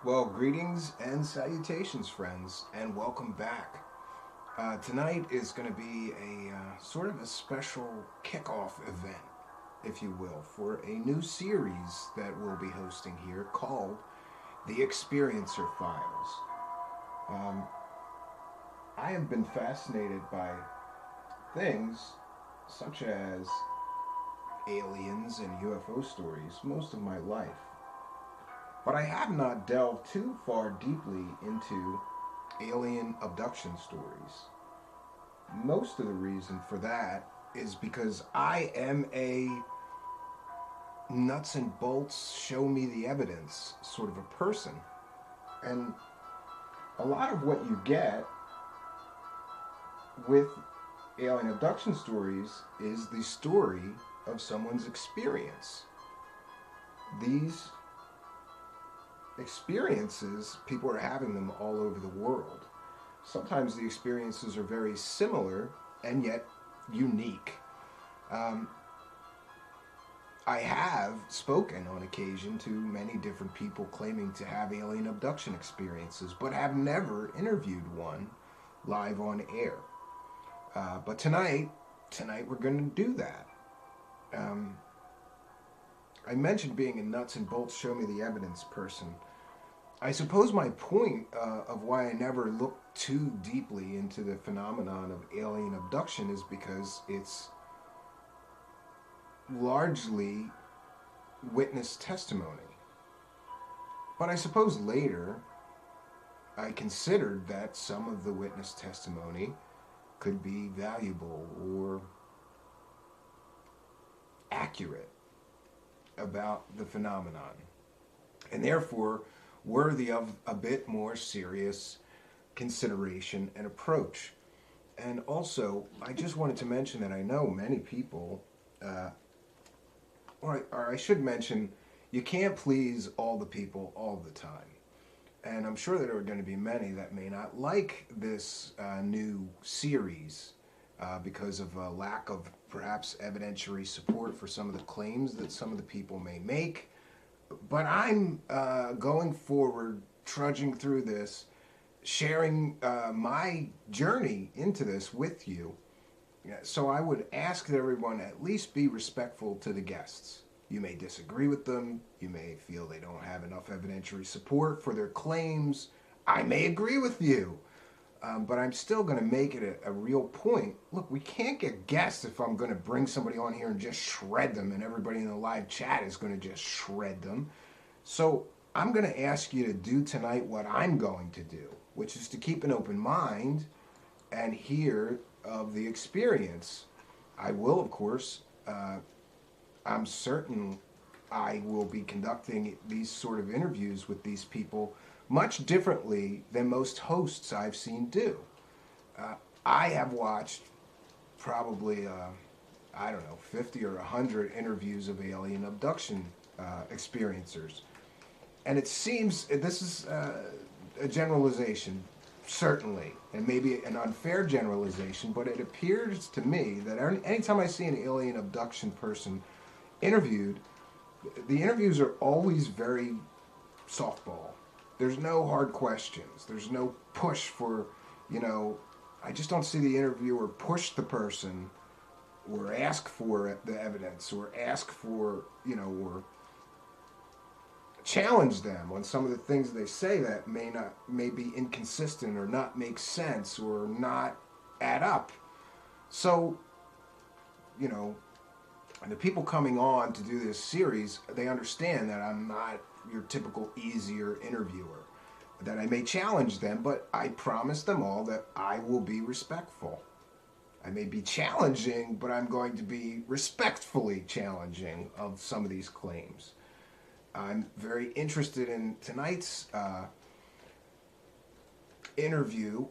Well, greetings and salutations, friends, and welcome back. Tonight is going to be a sort of a special kickoff event, if you will, for a new series that we'll be hosting here called The Experiencer Files. Um, I have been fascinated by things such as aliens and UFO stories most of my life, but I have not delved too far deeply into alien abduction stories. Most of the reason for that is because I am a nuts and bolts, show me the evidence sort of a person. And a lot of what you get with alien abduction stories is the story of someone's experience. These experiences, people are having them all over the world. Sometimes the experiences are very similar and yet unique. Um, I have spoken on occasion to many different people claiming to have alien abduction experiences, but have never interviewed one live on air. But tonight we're going to do that. Um, I mentioned being a nuts and bolts, show me the evidence person. I suppose my point of why I never looked too deeply into the phenomenon of alien abduction is because it's largely witness testimony. But I suppose later I considered that some of the witness testimony could be valuable or accurate about the phenomenon, and therefore worthy of a bit more serious consideration and approach. And also, I just wanted to mention that I know many people, uh, or I should mention, you can't please all the people all the time. And I'm sure there are going to be many that may not like this new series because of a lack of perhaps evidentiary support for some of the claims that some of the people may make. But I'm going forward, trudging through this, sharing my journey into this with you. Yeah, so I would ask that everyone at least be respectful to the guests. You may disagree with them. You may feel they don't have enough evidentiary support for their claims. I may agree with you. But I'm still going to make it a real point. Look, we can't get guests if I'm going to bring somebody on here and just shred them, and everybody in the live chat is going to just shred them. So I'm going to ask you to do tonight what I'm going to do, which is to keep an open mind and hear of the experience. I will, of course, I'm certain I will be conducting these sort of interviews with these people much differently than most hosts I've seen do. Uh, I have watched probably, I don't know, 50 or 100 interviews of alien abduction experiencers. And it seems this is a generalization, certainly, and maybe an unfair generalization, but it appears to me that anytime I see an alien abduction person interviewed, the interviews are always very softball. There's no hard questions. There's no push for, you know, I just don't see the interviewer push the person or ask for the evidence or ask for, or challenge them on some of the things they say that may be inconsistent or not make sense or not add up. So, you know, and the people coming on to do this series, they understand that I'm not your typical easier interviewer, that I may challenge them, but I promise them all that I will be respectful. I may be challenging, but I'm going to be respectfully challenging of some of these claims. I'm very interested in tonight's interview.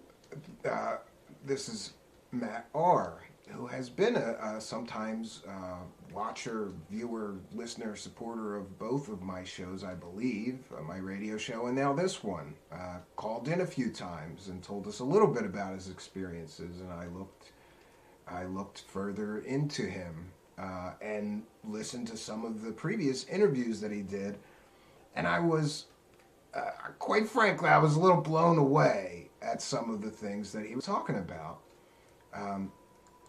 This is Matt R., who has been a sometimes watcher, viewer, listener, supporter of both of my shows, I believe, my radio show, and now this one. Called in a few times and told us a little bit about his experiences, and I looked further into him and listened to some of the previous interviews that he did, and I was quite frankly, I was a little blown away at some of the things that he was talking about. Um,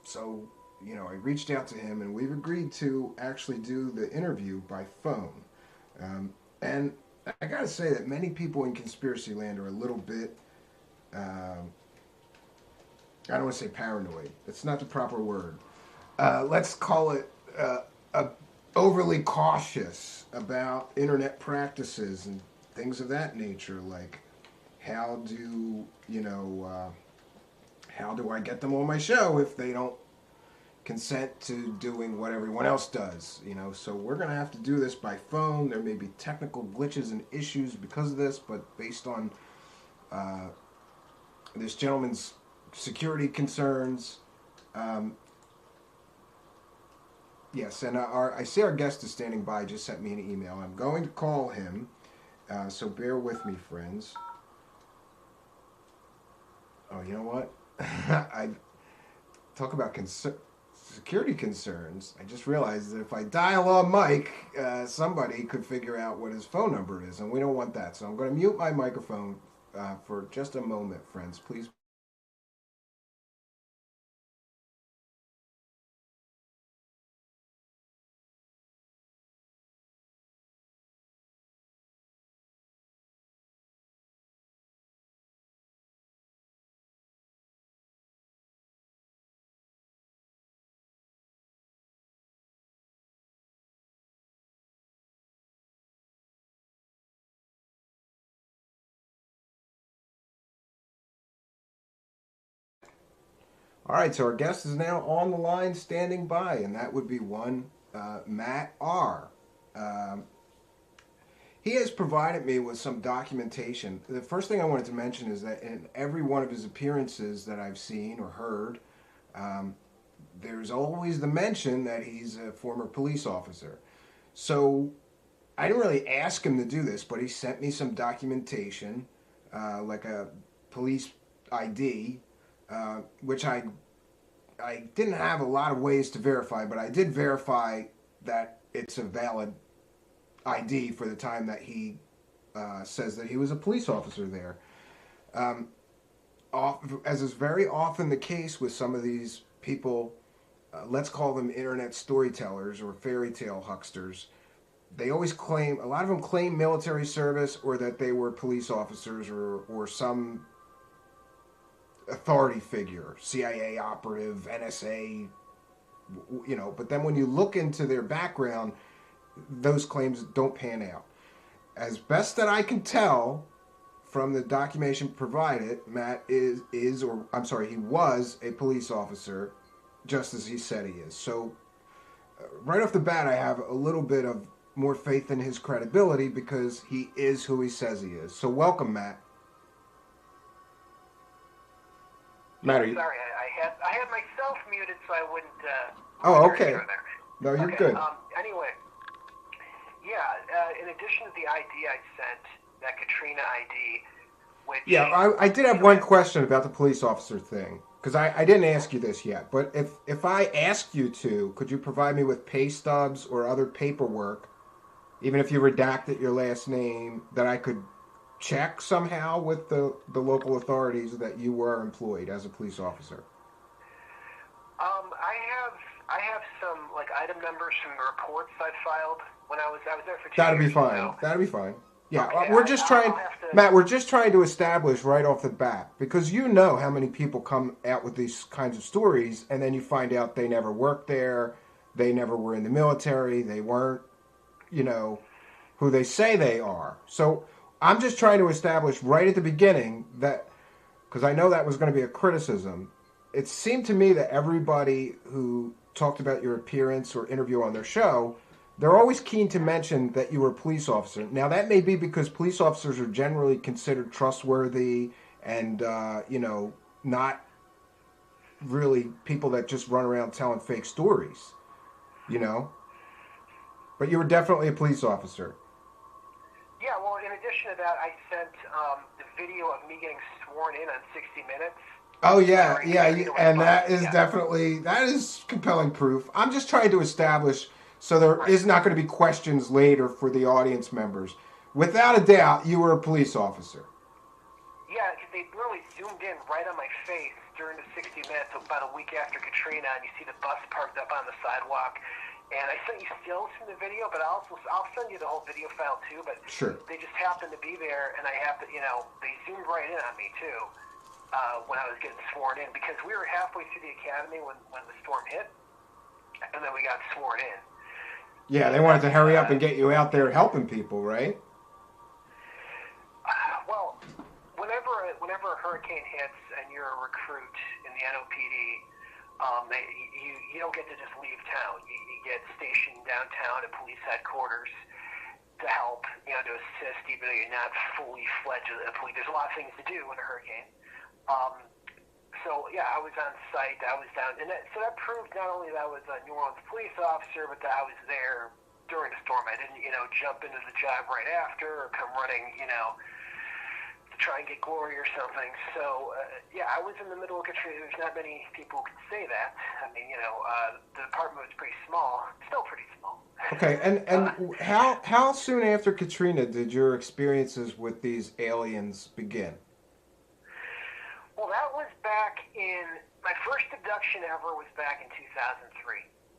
so, I reached out to him, and we've agreed to actually do the interview by phone. And I got to say that many people in conspiracy land are a little bit, I don't want to say paranoid. It's not the proper word. Let's call it overly cautious about internet practices and things of that nature, like how do how do I get them on my show if they don't consent to doing what everyone else does? So we're going to have to do this by phone. There may be technical glitches and issues because of this, but based on this gentleman's security concerns, yes, and I see our guest is standing by. Just sent me an email. I'm going to call him, so bear with me, friends. Oh, you know what? I talk about security concerns. I just realized that if I dial on Mike, somebody could figure out what his phone number is, and we don't want that. So I'm going to mute my microphone for just a moment, friends. Please. All right, so our guest is now on the line, standing by, and that would be one Matt R. Um, he has provided me with some documentation. The first thing I wanted to mention is that in every one of his appearances that I've seen or heard, um, there's always the mention that he's a former police officer. So I didn't really ask him to do this, but he sent me some documentation, like a police ID, which I didn't have a lot of ways to verify, but I did verify that it's a valid ID for the time that he says that he was a police officer there. Um, as is very often the case with some of these people, let's call them internet storytellers or fairy tale hucksters, they always claim, a lot of them claim military service or that they were police officers or some authority figure, CIA operative, NSA, but then when you look into their background, those claims don't pan out. As best that I can tell from the documentation provided, Matt he was a police officer, just as he said he is. So, right off the bat, I have a little bit of more faith in his credibility because he is who he says he is. So, welcome, Matt. Matt, Sorry, I had myself muted so I wouldn't. Oh, okay. No, you're good. Anyway, in addition to the ID I sent, that Katrina ID, which I did have one question about the police officer thing because I didn't ask you this yet. But if I asked you to, could you provide me with pay stubs or other paperwork, even if you redacted your last name, that I could check somehow with the local authorities that you were employed as a police officer? I have some like item numbers from the reports I filed when I was there for 2 That'd years. be fine. That'd be fine. Yeah, okay, we're just trying, Matt. We're just trying to establish right off the bat because you know how many people come out with these kinds of stories, and then you find out they never worked there, they never were in the military, they weren't, who they say they are. So I'm just trying to establish right at the beginning that, because I know that was going to be a criticism, it seemed to me that everybody who talked about your appearance or interview on their show, they're always keen to mention that you were a police officer. Now, that may be because police officers are generally considered trustworthy and, not really people that just run around telling fake stories, But you were definitely a police officer. Yeah, well, in addition to that, I sent the video of me getting sworn in on 60 Minutes. Oh, yeah, and that is compelling proof. I'm just trying to establish so there is not going to be questions later for the audience members. Without a doubt, you were a police officer. Yeah, because they literally zoomed in right on my face during the 60 minutes about a week after Katrina, and you see the bus parked up on the sidewalk. And I sent you stills from the video, but I'll send you the whole video file too. But Sure. they just happened to be there, and I have to, they zoomed right in on me too when I was getting sworn in, because we were halfway through the academy when the storm hit, and then we got sworn in. Yeah, they wanted to hurry up and get you out there helping people, right? Well, whenever a hurricane hits and you're a recruit in the NOPD, you don't get to just leave town. You get stationed downtown at police headquarters to help, to assist, even though you're not fully fledged as a police. There's a lot of things to do in a hurricane. So yeah, I was on site. I was down, and so that proved not only that I was a New Orleans police officer, but that I was there during the storm. I didn't, jump into the job right after or come running, to try and get glory or something. So yeah, I was in the middle of Katrina. There's not many people who can say that. I mean, the department was pretty small, still pretty small. Okay, and how soon after Katrina did your experiences with these aliens begin? Well, that was back in, my first abduction ever was back in 2003.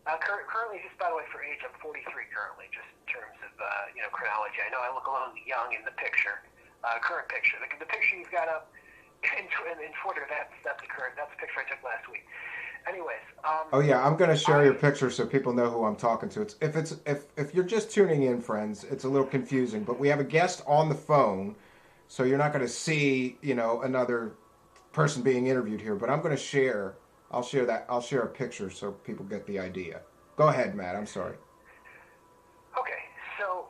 Currently, just by the way, for age, I'm 43 currently, just in terms of, chronology. I know I look a little young in the picture, current picture. The picture you've got up in Twitter, that's the picture I took last week. Anyways. Oh yeah, I'm going to share your picture so people know who I'm talking to. If you're just tuning in, friends, it's a little confusing, but we have a guest on the phone, so you're not going to see, another person being interviewed here, but I'm going to share. I'll share a picture so people get the idea. Go ahead, Matt. I'm sorry. Okay, so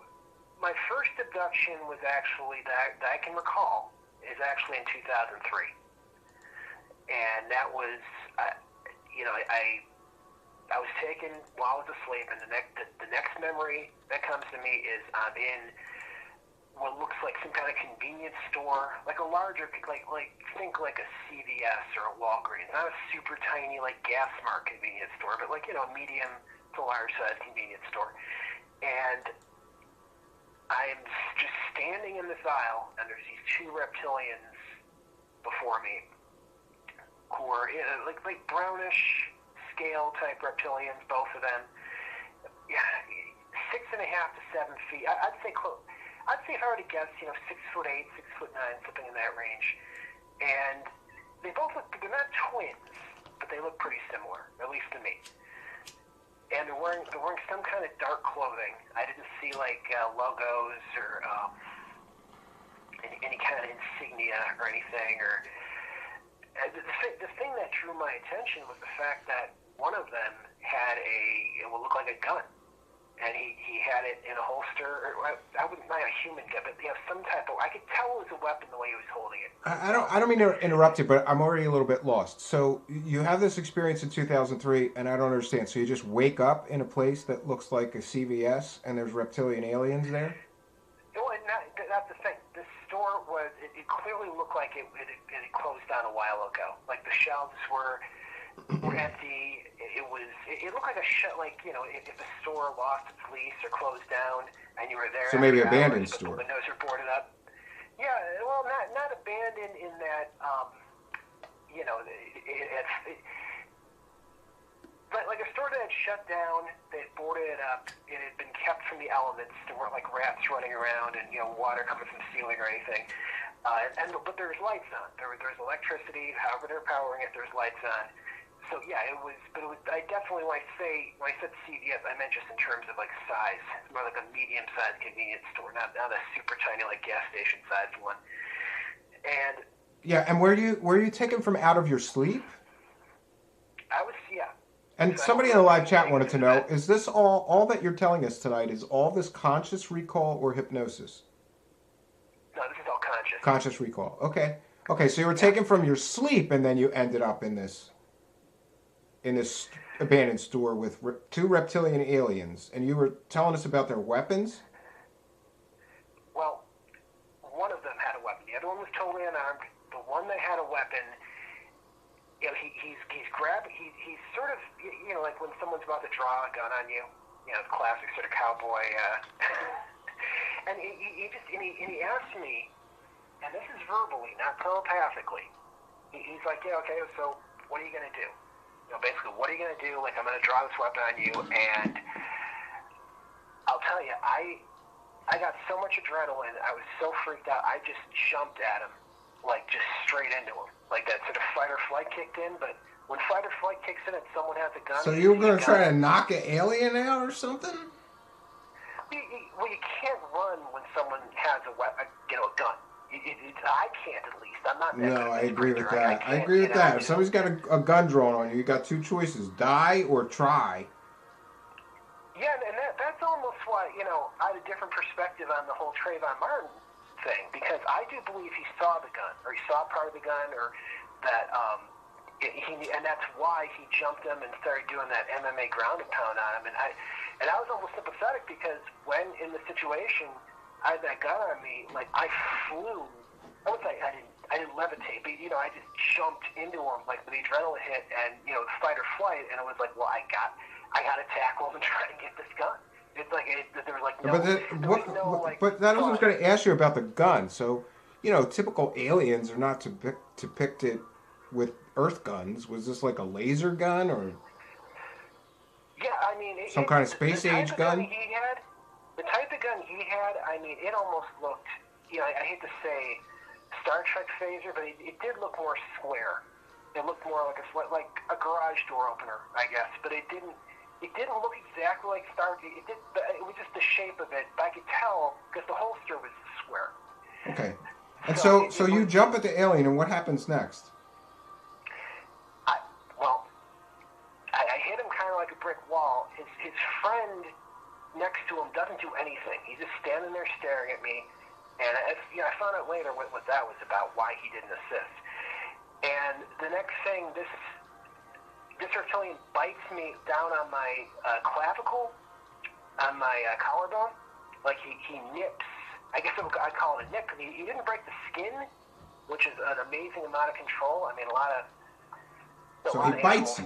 my first abduction was actually that I can recall is actually in 2003, and that was, I was taken while I was asleep, and the next memory that comes to me is I'm in what looks like some kind of convenience store, like a larger, think like a CVS or a Walgreens, not a super tiny like Gas Mart convenience store, but like a medium to large size convenience store. And I'm just standing in this aisle, and there's these two reptilians before me, who are like brownish scale type reptilians, both of them. Yeah, 6.5 to 7 feet. I'd say close. I'd say if I were to guess, 6'8", 6'9", something in that range. And they both look, they're not twins, but they look pretty similar, at least to me. And they're wearing some kind of dark clothing. I didn't see like logos or any kind of insignia or anything. Or the thing that drew my attention was the fact that one of them had what looked like a gun. And he had it in a holster, or I wouldn't mind a human gun, but some type of, I could tell it was a weapon the way he was holding it. I don't mean to interrupt you, but I'm already a little bit lost. So you have this experience in 2003, and I don't understand. So you just wake up in a place that looks like a CVS, and there's reptilian aliens there? Well, that's the thing. This store was, it clearly looked like it had closed down a while ago. Like the shelves were empty. It looked like if a store lost its lease or closed down and you were there. So maybe abandoned store. The windows were boarded up. Yeah, well, not abandoned in that, but like a store that had shut down, they had boarded it up. It had been kept from the elements. There weren't like rats running around and water coming from the ceiling or anything. But there was lights on. There was electricity. However they're powering it, there's lights on. So yeah, it was. But it was. I definitely, when I said CVS, I meant just in terms of like size. It's more like a medium-sized convenience store, not a super tiny like gas station-sized one. And yeah, and were you taken from out of your sleep? I was, yeah. And so somebody in the live chat wanted to know: is this all that you're telling us tonight? Is all this conscious recall or hypnosis? No, this is all conscious. Conscious recall. Okay. So you were taken from your sleep, and then you ended up in this abandoned store with two reptilian aliens, and you were telling us about their weapons? Well, one of them had a weapon. The other one was totally unarmed. The one that had a weapon, he's sort of, like when someone's about to draw a gun on you, the classic sort of cowboy. and he asked me, and this is verbally, not telepathically. He's like, yeah, okay, so what are you gonna do? You know, basically, what are you gonna do? Like, I'm gonna draw this weapon on you, and I'll tell you, I got so much adrenaline, I was so freaked out, I just jumped at him, like, just straight into him. Like, that sort of fight or flight kicked in, but when fight or flight kicks in and someone has a gun... So you were going to try to knock an alien out or something? Well, you can't run when someone has a weapon, a gun. I can't, at least. I'm not that No, I good agree with that. I agree with that. If somebody's got a gun drawn on you, you got two choices: die or try. Yeah, and that's almost why, I had a different perspective on the whole Trayvon Martin thing, because I do believe he saw the gun, or he saw part of the gun, or that, and that's why he jumped him and started doing that MMA ground and pound on him. And I was almost sympathetic, because when in the situation I had that gun on me, like, I flew. I would say I didn't levitate, but I just jumped into him, like, with the adrenaline hit, and fight or flight, and it was like, well, I got to tackle him and try to get this gun. It's like there was like no. But that was what I was going to ask you about the gun. So, typical aliens are not depicted with Earth guns. Was this like a laser gun or? Yeah, I mean, some kind of space age gun. The type of gun he had, I mean, it almost looked, I hate to say Star Trek phaser, but it did look more square. It looked more like a garage door opener, I guess. But it didn't look exactly like Star Trek. It was just the shape of it. But I could tell because the holster was square. Okay. And so you jump at the alien, and what happens next? I hit him kind of like a brick wall. His friend next to him doesn't do anything. He's just standing there staring at me. And I found out later what that was about, why he didn't assist. And the next thing, this reptilian bites me down on my clavicle, on my collarbone. Like he nips. I guess I'd call it a nip. He didn't break the skin, which is an amazing amount of control. I mean, a lot of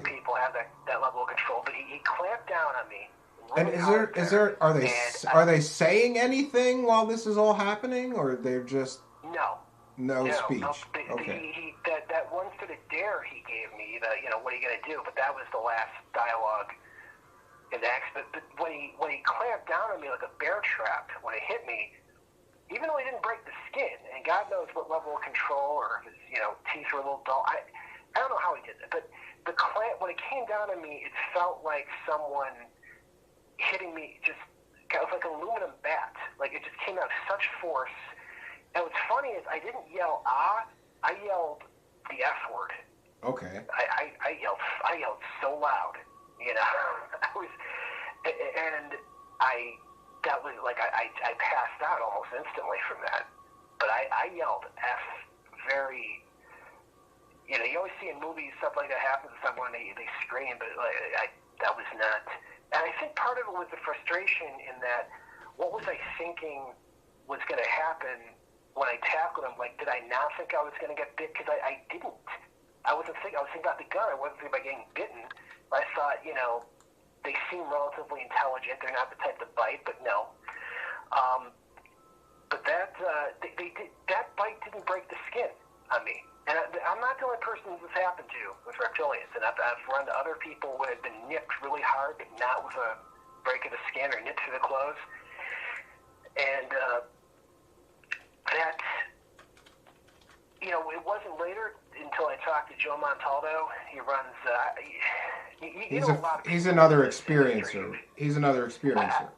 people have that level of control, but he clamped down on me. Really are they saying anything while this is all happening, or they're just no speech? Okay. That one sort of dare he gave me, what are you going to do? But that was the last dialogue in the act. But when he clamped down on me like a bear trap, when it hit me, even though he didn't break the skin, and God knows what level of control, or if his teeth were a little dull, I don't know how he did that. But the clamp, when it came down on me, it felt like someone hitting me, it was like an aluminum bat. Like, it just came out with such force. And what's funny is I didn't yell I yelled the F word. Okay. I yelled so loud, I passed out almost instantly from that. But I yelled F very, you always see in movies stuff like that happens to someone, they scream, but that was not. And I think part of it was the frustration in that, what was I thinking was going to happen when I tackled him? Like, did I not think I was going to get bit? Because I didn't. I was thinking about the gun. I wasn't thinking about getting bitten. I thought, they seem relatively intelligent. They're not the type to bite, but no. But that bite didn't break the skin on me. And I'm not the only person this happened to with reptilians. And I've run to other people who have been nipped really hard, but not with a break of the skin or nipped through the clothes. And it wasn't later until I talked to Joe Montaldo. He runs. He's another experiencer. He's another experiencer.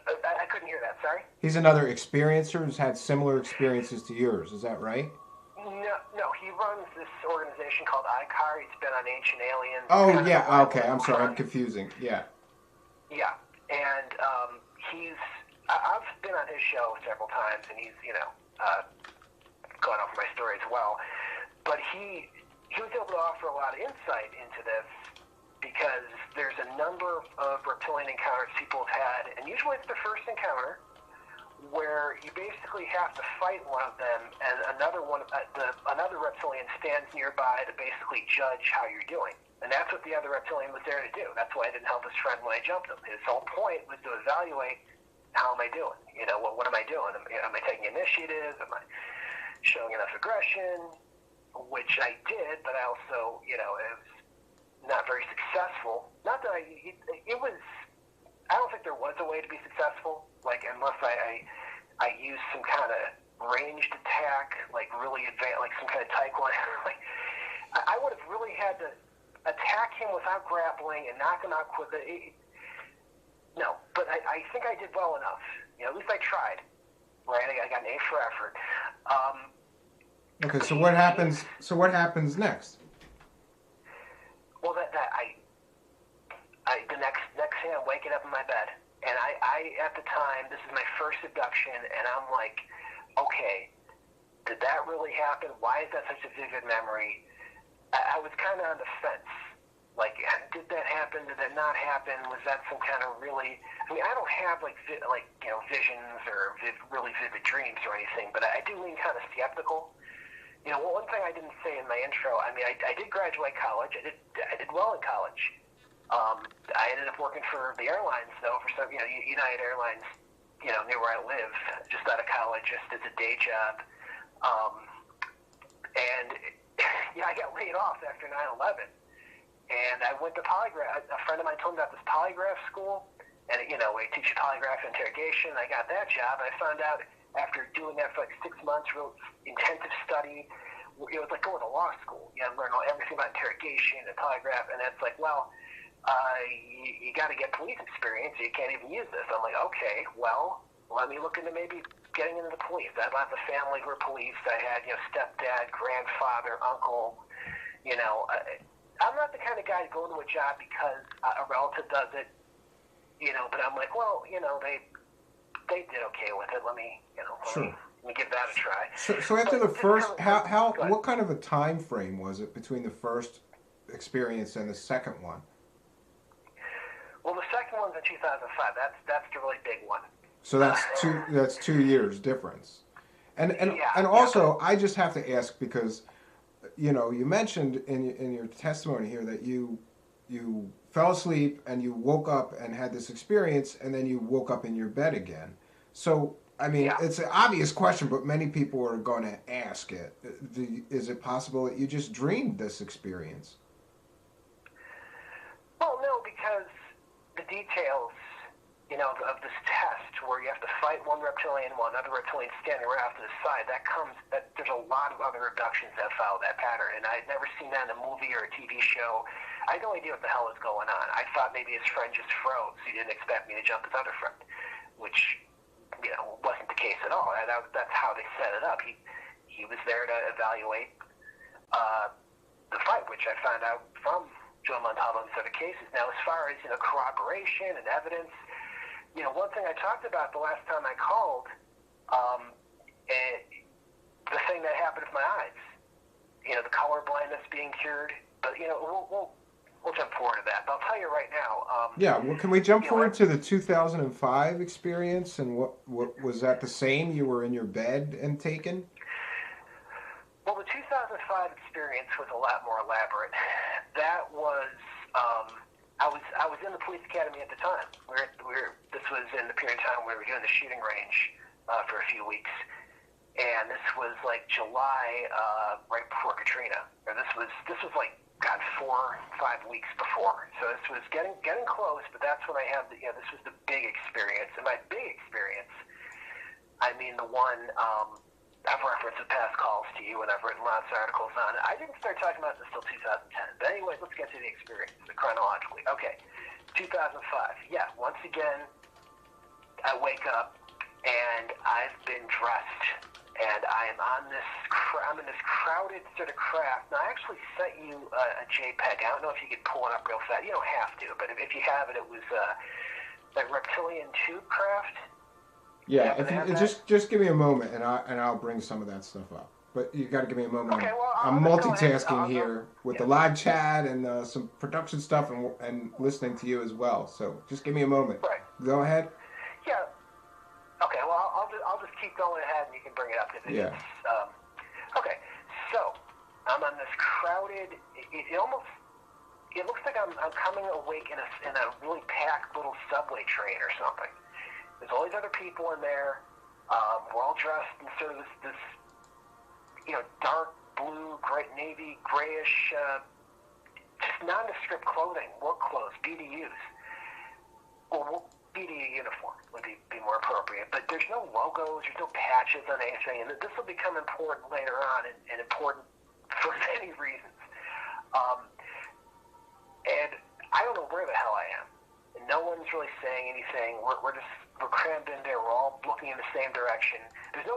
I couldn't hear that. Sorry. He's another experiencer who's had similar experiences to yours. Is that right? No, he runs this organization called ICAR. He's been on Ancient Aliens. Oh, yeah, okay, I'm sorry, I'm confusing, yeah. Yeah, and I've been on his show several times, and he's, gone over my story as well. But he was able to offer a lot of insight into this, because there's a number of reptilian encounters people have had, and usually it's the first encounter, where you basically have to fight one of them, and another reptilian stands nearby to basically judge how you're doing. And that's what the other reptilian was there to do. That's why I didn't help his friend when I jumped him. His whole point was to evaluate how am I doing? What am I doing? Am I taking initiative? Am I showing enough aggression? Which I did, but I also, was not very successful. Not that it was, I don't think there was a way to be successful, like, unless I used some kind of ranged attack, like really advanced, like some kind of taekwondo. Like, I would have really had to attack him without grappling and knock him out quickly. No, but I think I did well enough. At least I tried. Right, I got an A for effort. Okay, so what happens? So what happens next? Well, the next thing, I'm waking up in my bed, and I at the time, this is my first abduction, and I'm like, okay, did that really happen? Why is that such a vivid memory? I was kind of on the fence. Like, did that happen? Did that not happen? Was that some kind of really? I mean, I don't have visions or really vivid dreams or anything, but I do lean kind of skeptical. One thing I didn't say in my intro. I mean, I did graduate college. I did well in college. I ended up working for the airlines, though, for some, United Airlines, near where I live, just out of college, just as a day job. And I got laid off after 9/11. And I went to polygraph. A friend of mine told me about this polygraph school, and we teach you polygraph interrogation. I got that job, and I found out after doing that for like 6 months, real intensive study. It was like going to law school. You learn everything about interrogation and polygraph, and it's like, well, you got to get police experience. You can't even use this. I'm like, okay, well, let me look into maybe getting into the police. I had lots of family who were police. I had stepdad, grandfather, uncle. I'm not the kind of guy to go into a job because a relative does it, but I'm like, well, they did okay with it. Let me give that a try. So after the first, what kind of a time frame was it between the first experience and the second one? Well, the second one's in 2005. That's the really big one. So that's 2 years difference. And also, I just have to ask because you mentioned in your testimony here that you fell asleep and you woke up and had this experience, and then you woke up in your bed again. So, I mean, it's an obvious question, but many people are going to ask it. Is it possible that you just dreamed this experience? Well, no, because the details, of this test where you have to fight one reptilian while another reptilian standing right off to the side, there's a lot of other abductions that follow that pattern, and I'd never seen that in a movie or a TV show. I had no idea what the hell was going on. I thought maybe his friend just froze. He didn't expect me to jump his other friend, which, wasn't the case at all. That's how they set it up. He was there to evaluate the fight, which I found out from Joe Montalvo in other cases. Now, as far as, corroboration and evidence, one thing I talked about the last time I called, the thing that happened with my eyes, the color blindness being cured. But, we'll jump forward to that. But I'll tell you right now. Well, can we jump forward to the 2005 experience? And what was that the same? You were in your bed and taken? Well, the 2005 experience was a lot more elaborate. That was, I was in the police academy at the time. This was in the period of time where we were doing the shooting range for a few weeks, and this was like July, right before Katrina. Or this was like 4 or 5 weeks before. So this was getting close, but that's when I had this was the big experience. And my big experience, I mean the one. I've referenced in past calls to you, and I've written lots of articles on it. I didn't start talking about this until 2010. But anyways, let's get to the experience chronologically. Okay, 2005. Yeah, once again, I wake up, and I've been dressed, and I am I'm in this crowded sort of craft. Now, I actually sent you a JPEG. I don't know if you could pull it up real fast. You don't have to, but if you have it, it was that Reptilian tube craft. Yeah, if you, just give me a moment, and I'll bring some of that stuff up. But you got to give me a moment. Okay, well, I'm multitasking here with the live chat and some production stuff and listening to you as well. So just give me a moment. Right. Go ahead. Yeah. Okay. Well, I'll just keep going ahead, and you can bring it up. Okay. So I'm on this crowded. It looks like I'm coming awake in a really packed little subway train or something. There's all these other people in there. We're all dressed in sort of this dark blue, navy, grayish, just nondescript clothing, work clothes, BDUs. Or BDU uniform would be more appropriate. But there's no logos, there's no patches on anything, and this will become important later on, and important for many reasons. And I don't know where the hell I am. And no one's really saying anything. We're crammed in there. We're all looking in the same direction. There's no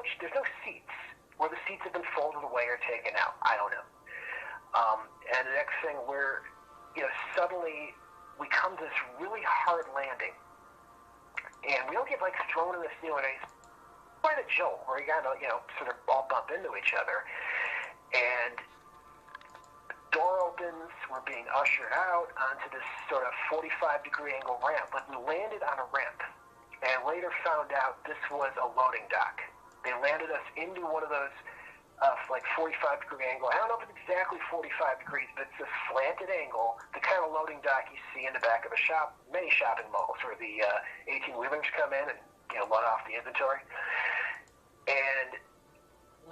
seats, where the seats have been folded away or taken out. I don't know. And the next thing, suddenly we come to this really hard landing, and we don't get thrown in this it's quite a jolt where we got to sort of all bump into each other, and door opens. We're being ushered out onto this sort of 45-degree angle ramp. We landed on a ramp, and later found out this was a loading dock. They landed us into one of those 45-degree angle. I don't know if it's exactly 45 degrees, but it's a slanted angle, the kind of loading dock you see in the back of many shopping malls, where the 18-wheelers come in and load off the inventory. And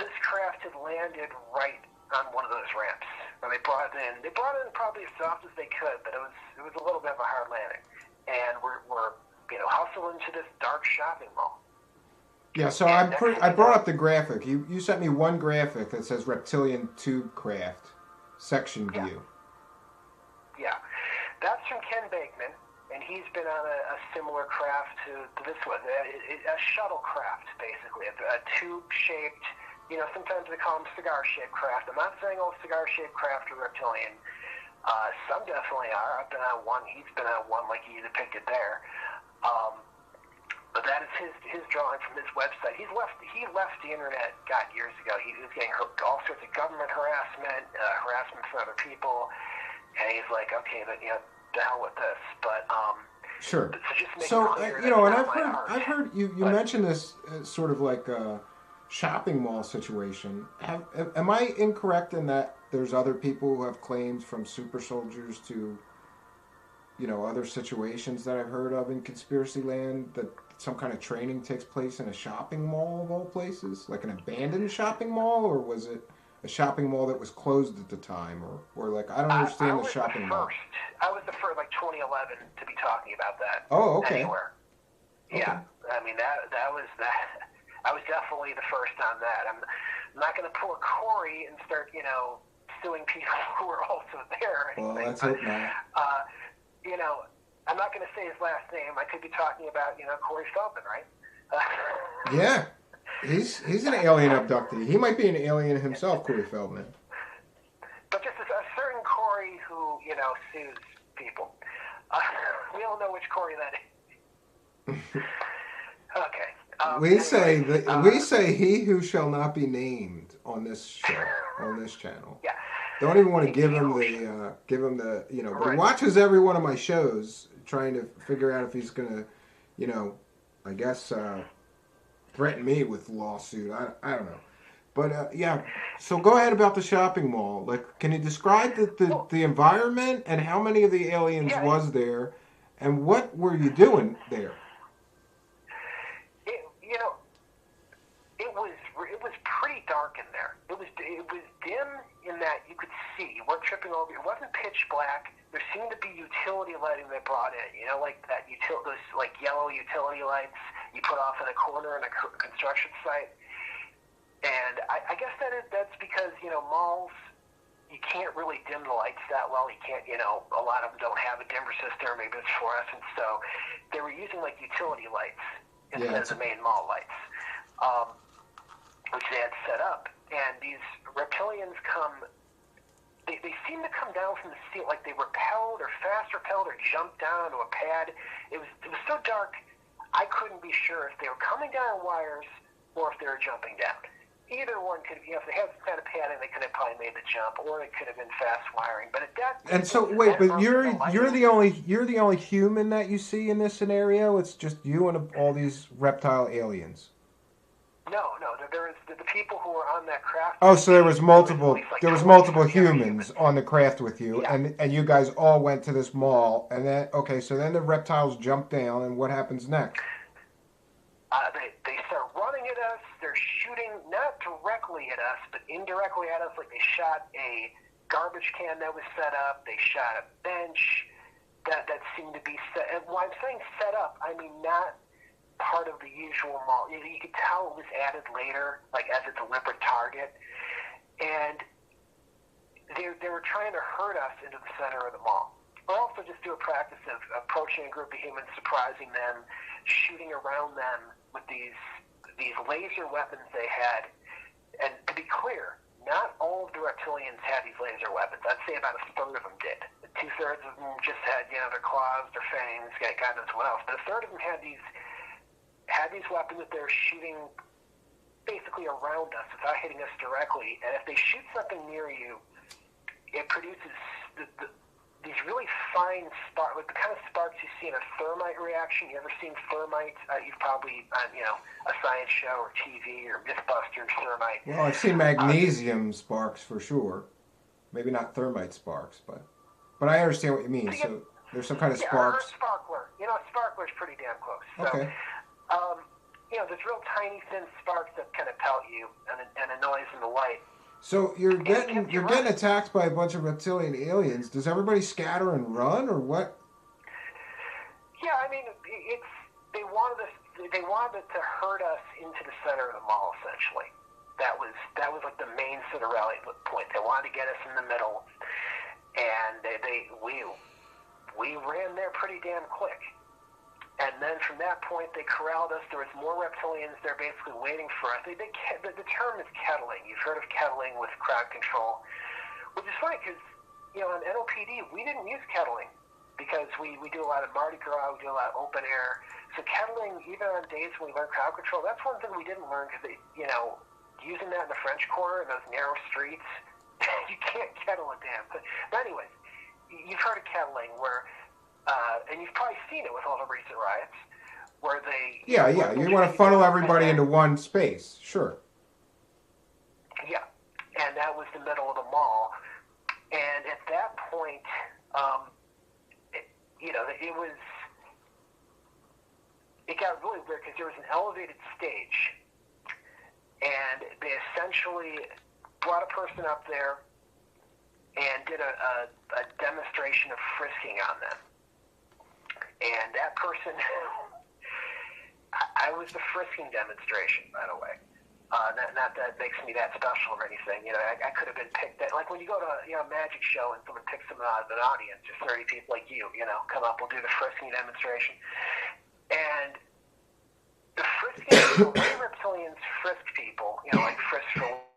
this craft had landed right on one of those ramps. And they brought it in probably as soft as they could, but it was a little bit of a hard landing. And we're hustled into this dark shopping mall. Yeah, so I brought up the graphic. You sent me one graphic that says Reptilian Tube Craft, section view. Yeah. That's from Ken Bakeman, and he's been on a similar craft to this one, a shuttle craft, basically, a tube-shaped, sometimes they call them cigar-shaped craft. I'm not saying all cigar-shaped craft are Reptilian. Some definitely are. I've been on one. He's been on one like he depicted there. But that is his drawing from his website. He left the internet, years ago. He was getting all sorts of government harassment from other people, and he's like, okay, but the hell with this. But sure. So and I've heard you mentioned this sort of like a shopping mall situation. Am I incorrect in that there's other people who have claims from super soldiers to other situations that I've heard of in conspiracy land, that some kind of training takes place in a shopping mall of all places, like an abandoned shopping mall, or was it a shopping mall that was closed at the time, or I don't understand the shopping mall. I was the first, 2011, to be talking about that. Oh, okay. Anywhere. Okay. Yeah, I mean that was that. I was definitely the first on that. I'm not going to pull a Corey and start, suing people who were also there. Well, let's hope not. I'm not going to say his last name. I could be talking about, Corey Feldman, right? Yeah. He's an alien abductee. He might be an alien himself, Corey Feldman. But just a certain Corey who, sues people. We all know which Corey that is. Okay. We say he who shall not be named on this show, on this channel. Yeah. Don't even want to give him the but he watches every one of my shows, trying to figure out if he's gonna, I guess threaten me with lawsuit. I don't know, but yeah. So go ahead about the shopping mall. Can you describe the environment and how many of the aliens was there, and what were you doing there? It was pretty dark in there. It was dim in that you could see. You weren't tripping over. It wasn't pitch black. There seemed to be utility lighting they brought in. Like that those yellow utility lights you put off in a corner in a construction site. And I guess that's because malls, you can't really dim the lights that well. You can't. A lot of them don't have a dimmer system. Maybe it's fluorescent. So they were using utility lights instead of the main mall lights. Which they had set up, and these Reptilians they seem to come down from the ceiling, like they repelled or fast repelled or jumped down onto a pad. It was so dark, I couldn't be sure if they were coming down wires or if they were jumping down. Either one could, if they had some kind of padding, they could have probably made the jump, or it could have been fast wiring. But at that, and so wait, but you're the only human that you see in this scenario. It's just you and all these reptile aliens. No, there was the people who were on that craft. Oh, so there was multiple humans on the craft with you, and you guys all went to this mall, and then so then the reptiles jumped down, and what happens next? They start running at us. They're shooting not directly at us, but indirectly at us. Like they shot a garbage can that was set up. They shot a bench that seemed to be set. And when I'm saying set up, I mean not part of the usual mall. You could tell it was added later, like as a deliberate target. And they were trying to herd us into the center of the mall. Or also just do a practice of approaching a group of humans, surprising them, shooting around them with these laser weapons they had. And to be clear, not all of the reptilians had these laser weapons. I'd say about a third of them did. 2/3 of them just had, their claws, their fangs, God knows what else. But a third of them had these weapons that they were shooting basically around us without hitting us directly. And if they shoot something near you, it produces these really fine sparks, like the kind of sparks you see in a thermite reaction. You ever seen thermite? You've probably on a science show or TV or Mythbusters thermite. Well, I've seen magnesium sparks for sure. Maybe not thermite sparks, but I understand what you mean. So there's some kind of sparks. Or a sparkler. A sparkler's pretty damn close. So, okay. There's real tiny thin sparks that kind of pelt you and a noise in the light. So you're getting attacked by a bunch of reptilian aliens. Does everybody scatter and run, or what? Yeah, I mean, they wanted to herd us into the center of the mall. Essentially, that was like the main sort of rally point. They wanted to get us in the middle, and we ran there pretty damn quick. And then from that point, they corralled us. There was more reptilians there basically waiting for us. The term is kettling. You've heard of kettling with crowd control, which is funny because, on NOPD, we didn't use kettling because we do a lot of Mardi Gras, we do a lot of open air. So kettling, even on days when we learn crowd control, that's one thing we didn't learn because, using that in the French Quarter in those narrow streets, you can't kettle a damn thing. But anyways, you've heard of kettling where... and you've probably seen it with all the recent riots, where they... Yeah, you want to funnel everybody into one space, sure. Yeah, and that was the middle of the mall. And at that point, it got really weird because there was an elevated stage, and they essentially brought a person up there and did a demonstration of frisking on them. And that person, I was the frisking demonstration, by the way. Not that makes me that special or anything. I could have been picked. Like when you go to a magic show and someone picks someone out of an audience, just 30 people like you, come up, we'll do the frisking demonstration. And the frisking, the way reptilians frisk people, like frisk for...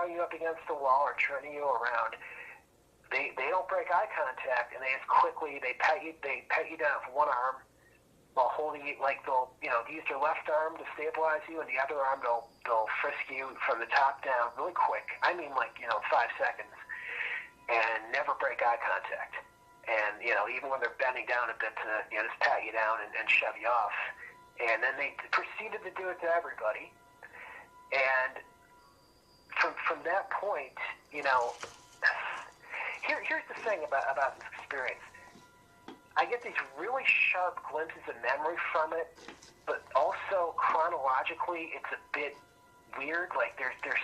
you up against the wall or turning you around, they don't break eye contact, and they just quickly they pat you down with one arm while holding you, like they'll use their left arm to stabilize you, and the other arm they'll frisk you from the top down really quick. I mean 5 seconds, and never break eye contact. And even when they're bending down a bit to just pat you down and shove you off, and then they proceeded to do it to everybody, and from that point, here's the thing about this experience. I get these really sharp glimpses of memory from it, but also chronologically, it's a bit weird. Like there's this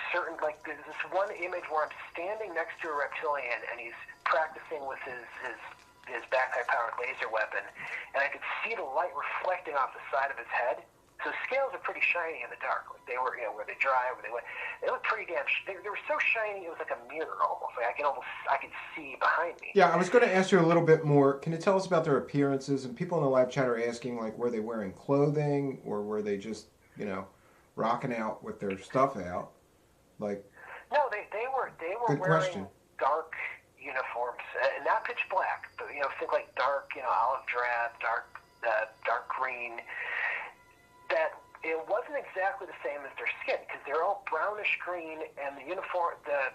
one image where I'm standing next to a reptilian and he's practicing with his backpack-powered laser weapon, and I could see the light reflecting off the side of his head. So scales are pretty shiny in the dark. Like they were, where they dry, where they went. They look pretty damn. They were so shiny, it was like a mirror almost. Like I could see behind me. Yeah, I was going to ask you a little bit more. Can you tell us about their appearances? And people in the live chat are asking, like, were they wearing clothing or were they just, rocking out with their stuff out? Like. No, they were good wearing question. Dark uniforms, and not pitch black, but think like dark, olive drab, dark green. That it wasn't exactly the same as their skin because they're all brownish green, and the uniform, the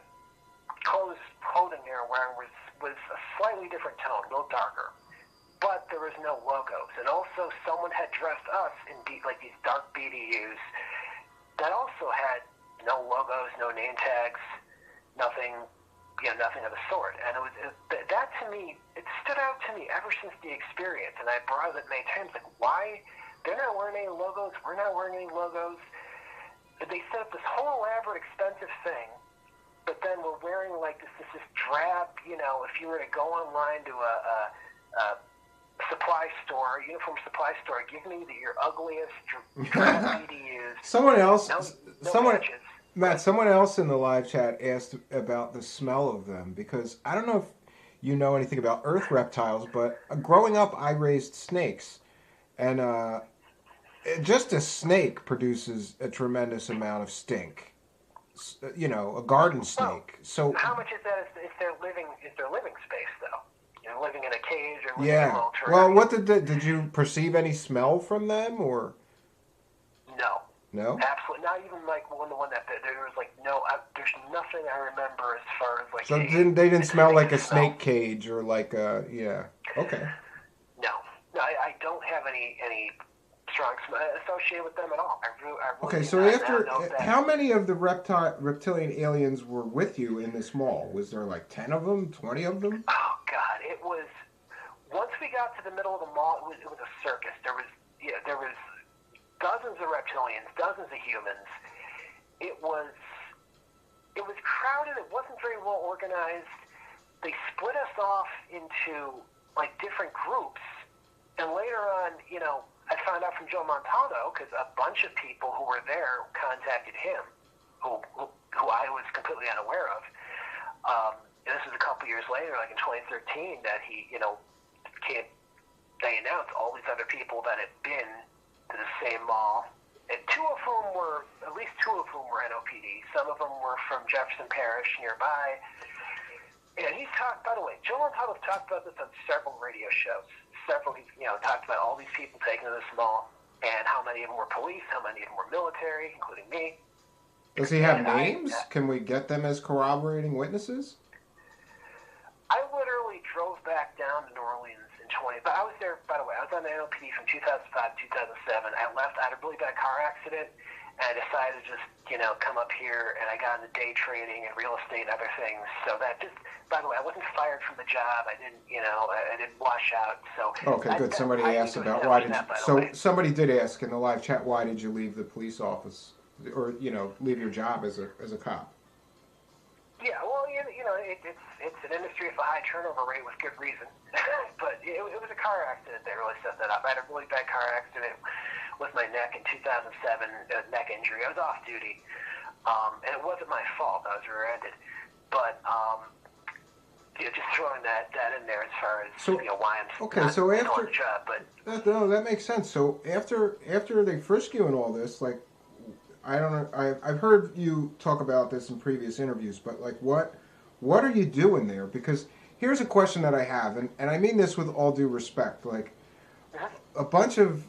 clothing they were wearing was a slightly different tone, a little darker. But there was no logos, and also someone had dressed us in like these dark BDUs that also had no logos, no name tags, nothing nothing of the sort. And that to me, it stood out to me ever since the experience. And I brought it many times, like, why? They're not wearing any logos. We're not wearing any logos. They set up this whole elaborate, expensive thing, but then we're wearing like this drab, if you were to go online to a supply store, uniform supply store, give me your ugliest drab PDUs. Someone else, matches. Matt, someone else in the live chat asked about the smell of them, because I don't know if you know anything about earth reptiles, but growing up I raised snakes, and just a snake produces a tremendous amount of stink. A garden snake. So how much is that? Is their living space though? Living in a cage or living yeah. in a little Well, what did you perceive any smell from them or? No. No. Absolutely not. Even like the one that there was like no. There's nothing I remember as far as like. So they didn't smell like a snake cage or like a Okay. No, I don't have any strong smell associated with them at all. I really okay, so how many of the reptilian aliens were with you in this mall? Was there like 10 of them, 20 of them? Oh God, it was. Once we got to the middle of the mall, it was a circus. There was dozens of reptilians, dozens of humans. It was crowded. It wasn't very well organized. They split us off into like different groups, and later on, I found out from Joe Montaldo, because a bunch of people who were there contacted him, who I was completely unaware of. And this was a couple years later, like in 2013, that he, they announced all these other people that had been to the same mall, and at least two of whom were NOPD. Some of them were from Jefferson Parish nearby. And he's talked, by the way, Joe Montaldo's talked about this on several radio shows. He's talked about all these people taken to this mall, and how many of them were police, how many of them were military, including me. Does he have names? Can we get them as corroborating witnesses? I literally drove back down to New Orleans in but I was there, by the way, I was on the NOPD from 2005 to 2007. I left, I had a really bad car accident, and I decided to just, come up here, and I got into day trading and real estate and other things. So that just, by the way, I wasn't fired from the job. I didn't, I didn't wash out. So okay, good. Somebody asked about why did you, somebody did ask in the live chat, why did you leave the police office, or leave your job as a cop? Yeah, well, it's an industry with a high turnover rate with good reason. But it was a car accident that really set that up. I had a really bad car accident with my neck in 2007, neck injury. I was off duty, and it wasn't my fault. I was rear-ended. But just throwing that in there as far as why I'm not on the job. But no, that makes sense. So after they frisk you and all this, like, I don't know. I've heard you talk about this in previous interviews, but like, what are you doing there? Because here's a question that I have, and I mean this with all due respect. Like, a bunch of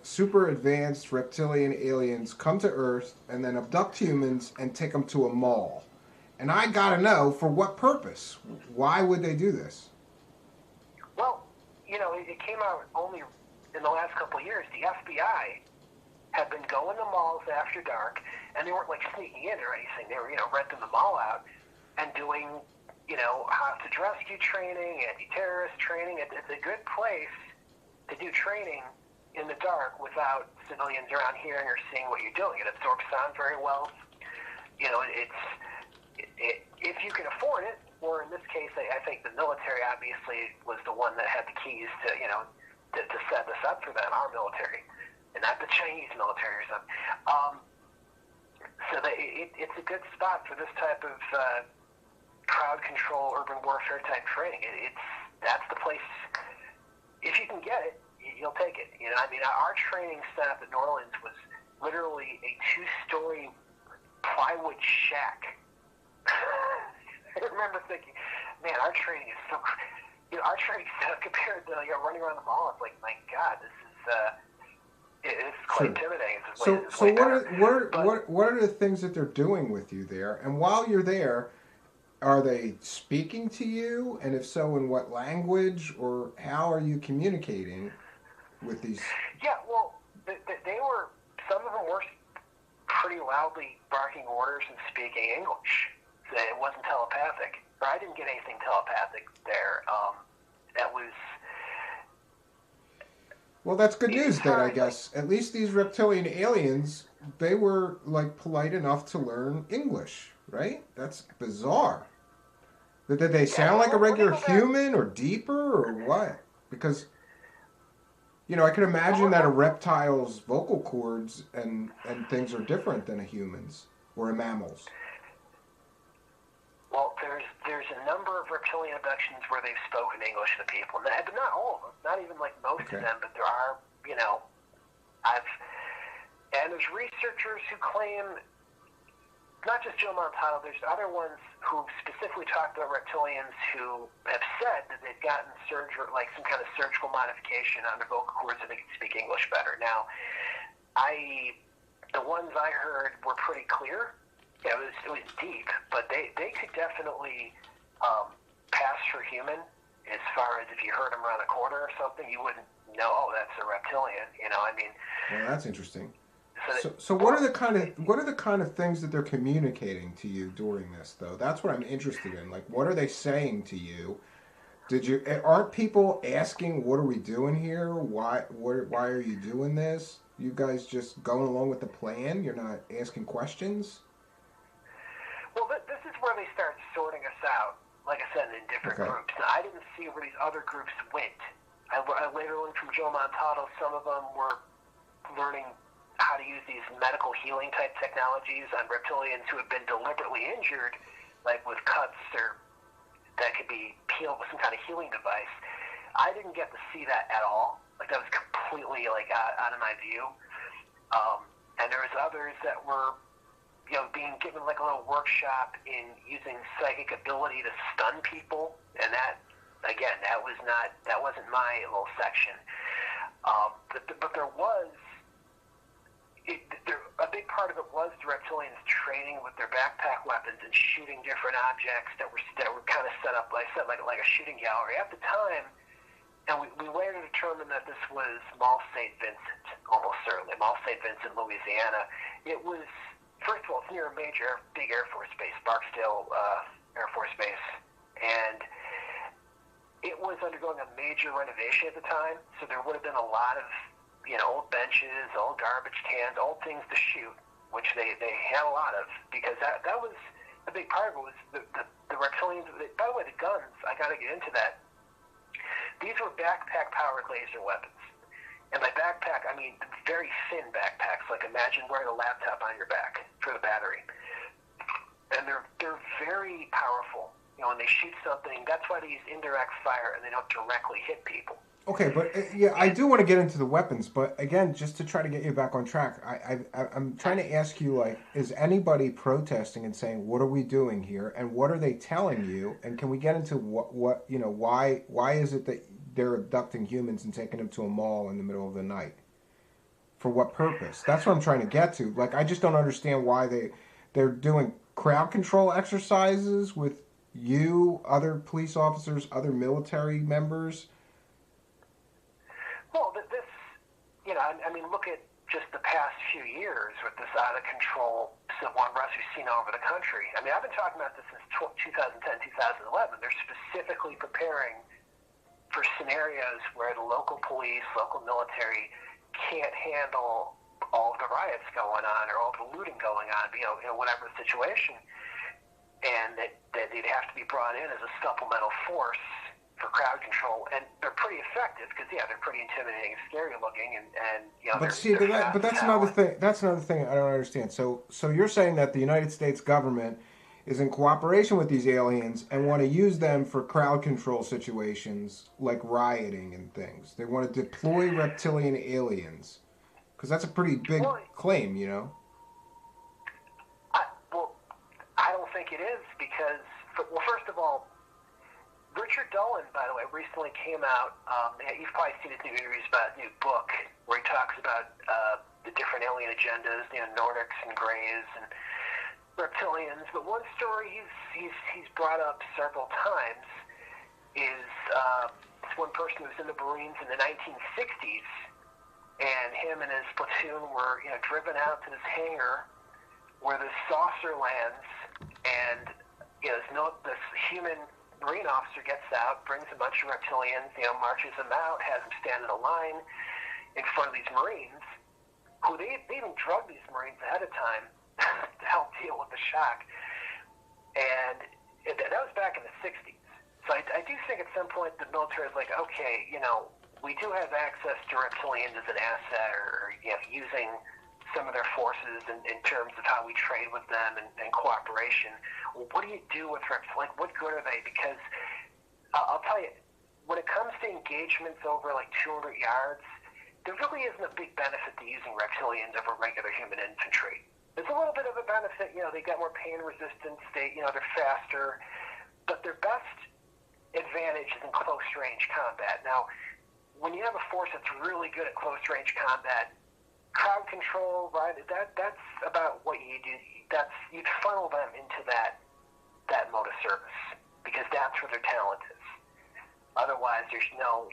super advanced reptilian aliens come to Earth and then abduct humans and take them to a mall, and I gotta know, for what purpose? Why would they do this? Well, it came out only in the last couple of years. The FBI had been going to malls after dark, and they weren't like sneaking in or anything. They were, renting the mall out and doing, hostage rescue training, anti-terrorist training. It's a good place to do training in the dark without civilians around hearing or seeing what you're doing. It absorbs sound very well. If you can afford it, or in this case, I think the military obviously was the one that had the keys to, to set this up for them, our military. And not the Chinese military or something. So it's a good spot for this type of crowd control, urban warfare type training. That's the place. If you can get it, you'll take it. Our training setup in New Orleans was literally a 2-story plywood shack. I remember thinking, man, our training is so. Our training setup compared to running around the mall. It's like, my God, this is. It's quite intimidating. What are the things that they're doing with you there? And while you're there, are they speaking to you? And if so, in what language? Or how are you communicating with these? Yeah, well, they were. Some of them were pretty loudly barking orders and speaking English. So it wasn't telepathic. or I didn't get anything telepathic there. That was. Well, that's good news then, I Sorry, guess. At least these reptilian aliens, they were like polite enough to learn English, right? That's bizarre. Did they sound like a let me regular go back. human or deeper or what? Because I can imagine that a Well, reptile's vocal cords and things are different than a human's or a mammal's. Well, there's a number of reptilian abductions where they've spoken English to people, but not all of them, not even like most Okay. of them, but there are, I've, and there's researchers who claim, not just Joe Montano, there's other ones who specifically talked about reptilians who have said that they've gotten like some kind of surgical modification on their vocal cords so they can speak English better. Now, the ones I heard were pretty clear. Yeah, it was deep, but they could definitely pass for human as far as if you heard them around the corner or something, you wouldn't know, oh, that's a reptilian. Well, that's interesting. So, So what are the kind of things that they're communicating to you during this though? That's what I'm interested in. Like, what are they saying to you? Aren't people asking, what are we doing here? Why are you doing this? You guys just going along with the plan? You're not asking questions? well, this is where they start sorting us out, like I said, in different Okay. groups. Now, I didn't see where these other groups went. I later learned from Joe Montano, some of them were learning how to use these medical healing type technologies on reptilians who have been deliberately injured, like with cuts or that could be healed with some kind of healing device. I didn't get to see that at all. Like, that was completely like out of my view. And there was others that were, being given like a little workshop in using psychic ability to stun people, and that, again, that wasn't my little section. But there was. A big part of it was the reptilians training with their backpack weapons and shooting different objects that were kind of set up, like I said, like a shooting gallery. At the time, and we later determined that this was Mall St. Vincent, almost certainly, Mall St. Vincent, Louisiana. It was, first of all, it's near a major, big Air Force base, Barksdale Air Force Base, and it was undergoing a major renovation at the time, so there would have been a lot of old benches, old garbage cans, old things to shoot, which they had a lot of, because that was a big part of it, was the reptilians. By the way, the guns, I got to get into that. These were backpack-powered laser weapons. And by backpack, I mean very thin backpacks, like imagine wearing a laptop on your back for the battery. And they're very powerful. When they shoot something, that's why they use indirect fire, and they don't directly hit people. Okay, but yeah, I do want to get into the weapons, but again, just to try to get you back on track, I'm trying to ask you, like, is anybody protesting and saying, what are we doing here, and what are they telling you, and can we get into why is it that they're abducting humans and taking them to a mall in the middle of the night? For what purpose? That's what I'm trying to get to. Like, I just don't understand why they're doing crowd control exercises with you, other police officers, other military members. Well, look at just the past few years with this out-of-control civil unrest we've seen all over the country. I've been talking about this since 2010, 2011. They're specifically preparing for scenarios where the local police, local military can't handle all of the riots going on or all the looting going on, whatever the situation, and that they'd have to be brought in as a supplemental force for crowd control, and they're pretty effective because they're pretty intimidating, scary looking, and But see, that's another thing. That's another thing I don't understand. So you're saying that the United States government is in cooperation with these aliens and want to use them for crowd control situations like rioting and things. They want to deploy reptilian aliens because that's a pretty big claim, I don't think it is because, first of all, Richard Dolan, by the way, recently came out. You've probably seen his new interviews about his new book where he talks about the different alien agendas, Nordics and Greys and reptilians. But one story he's brought up several times is this one person who was in the Marines in the 1960s, and him and his platoon were driven out to this hangar where the saucer lands, and this human Marine officer gets out, brings a bunch of reptilians, marches them out, has them stand in a line in front of these Marines, who they even drug these Marines ahead of time to help deal with the shock. And that was back in the 60s. So I do think at some point the military is like, okay, we do have access to reptilians as an asset, or using some of their forces in terms of how we trade with them and cooperation. Well, what do you do with reptilians? Like, what good are they? Because I'll tell you, when it comes to engagements over like 200 yards, there really isn't a big benefit to using reptilians over regular human infantry. There's a little bit of a benefit, they got more pain resistance, they're faster, but their best advantage is in close range combat. Now, when you have a force that's really good at close range combat, crowd control, right? That's about what you do. You'd funnel them into that mode of service, because that's where their talent is. Otherwise, there's no,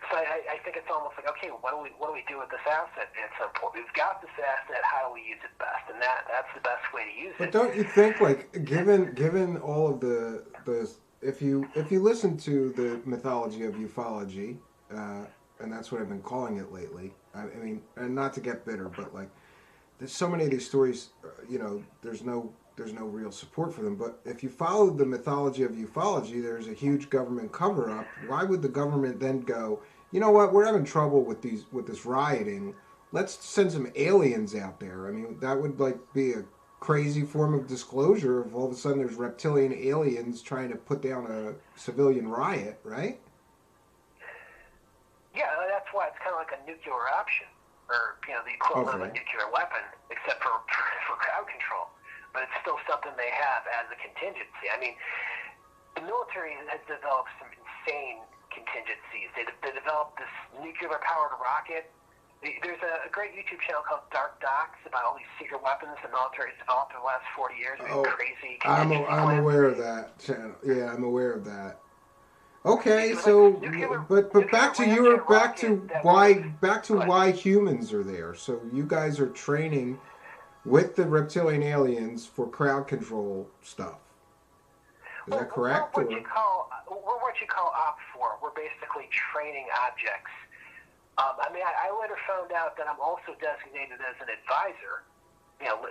So I think it's almost like, okay, what do we do with this asset at some point? We've got this asset. How do we use it best? And that's the best way to use it. But don't you think, like, given all of the if you listen to the mythology of ufology, and that's what I've been calling it lately. I mean, and not to get bitter, but like, there's so many of these stories. There's no real support for them. But if you follow the mythology of ufology, there's a huge government cover-up. Why would the government then go, you know what, we're having trouble with this rioting, let's send some aliens out there? I mean, that would like be a crazy form of disclosure if all of a sudden there's reptilian aliens trying to put down a civilian riot, right? Yeah, that's why it's kind of like a nuclear option, or the equivalent of a nuclear weapon, except for crowd control. But it's still something they have as a contingency. I mean, the military has developed some insane contingencies. They developed this nuclear-powered rocket. There's a great YouTube channel called Dark Docs about all these secret weapons the military has developed in the last 40 years. Crazy. I'm aware of that channel. Yeah, I'm aware of that. Okay, so but back to why humans are there. So you guys are training with the reptilian aliens for crowd control stuff. Is that correct? We're what you call Op4. We're basically training objects. I later found out that I'm also designated as an advisor, and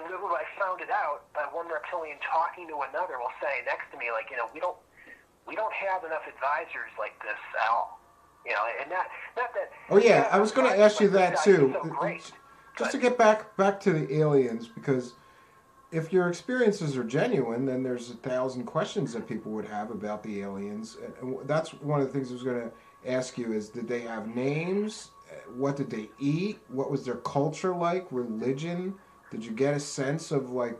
literally I found it out by one reptilian talking to another while saying next to me, like, we don't have enough advisors like this at all. And not that. Oh yeah, I was going to ask you that too. So great. Just to get back to the aliens, because if your experiences are genuine, then there's 1,000 questions that people would have about the aliens. And that's one of the things I was going to ask you is, did they have names? What did they eat? What was their culture like? Religion? Did you get a sense of, like,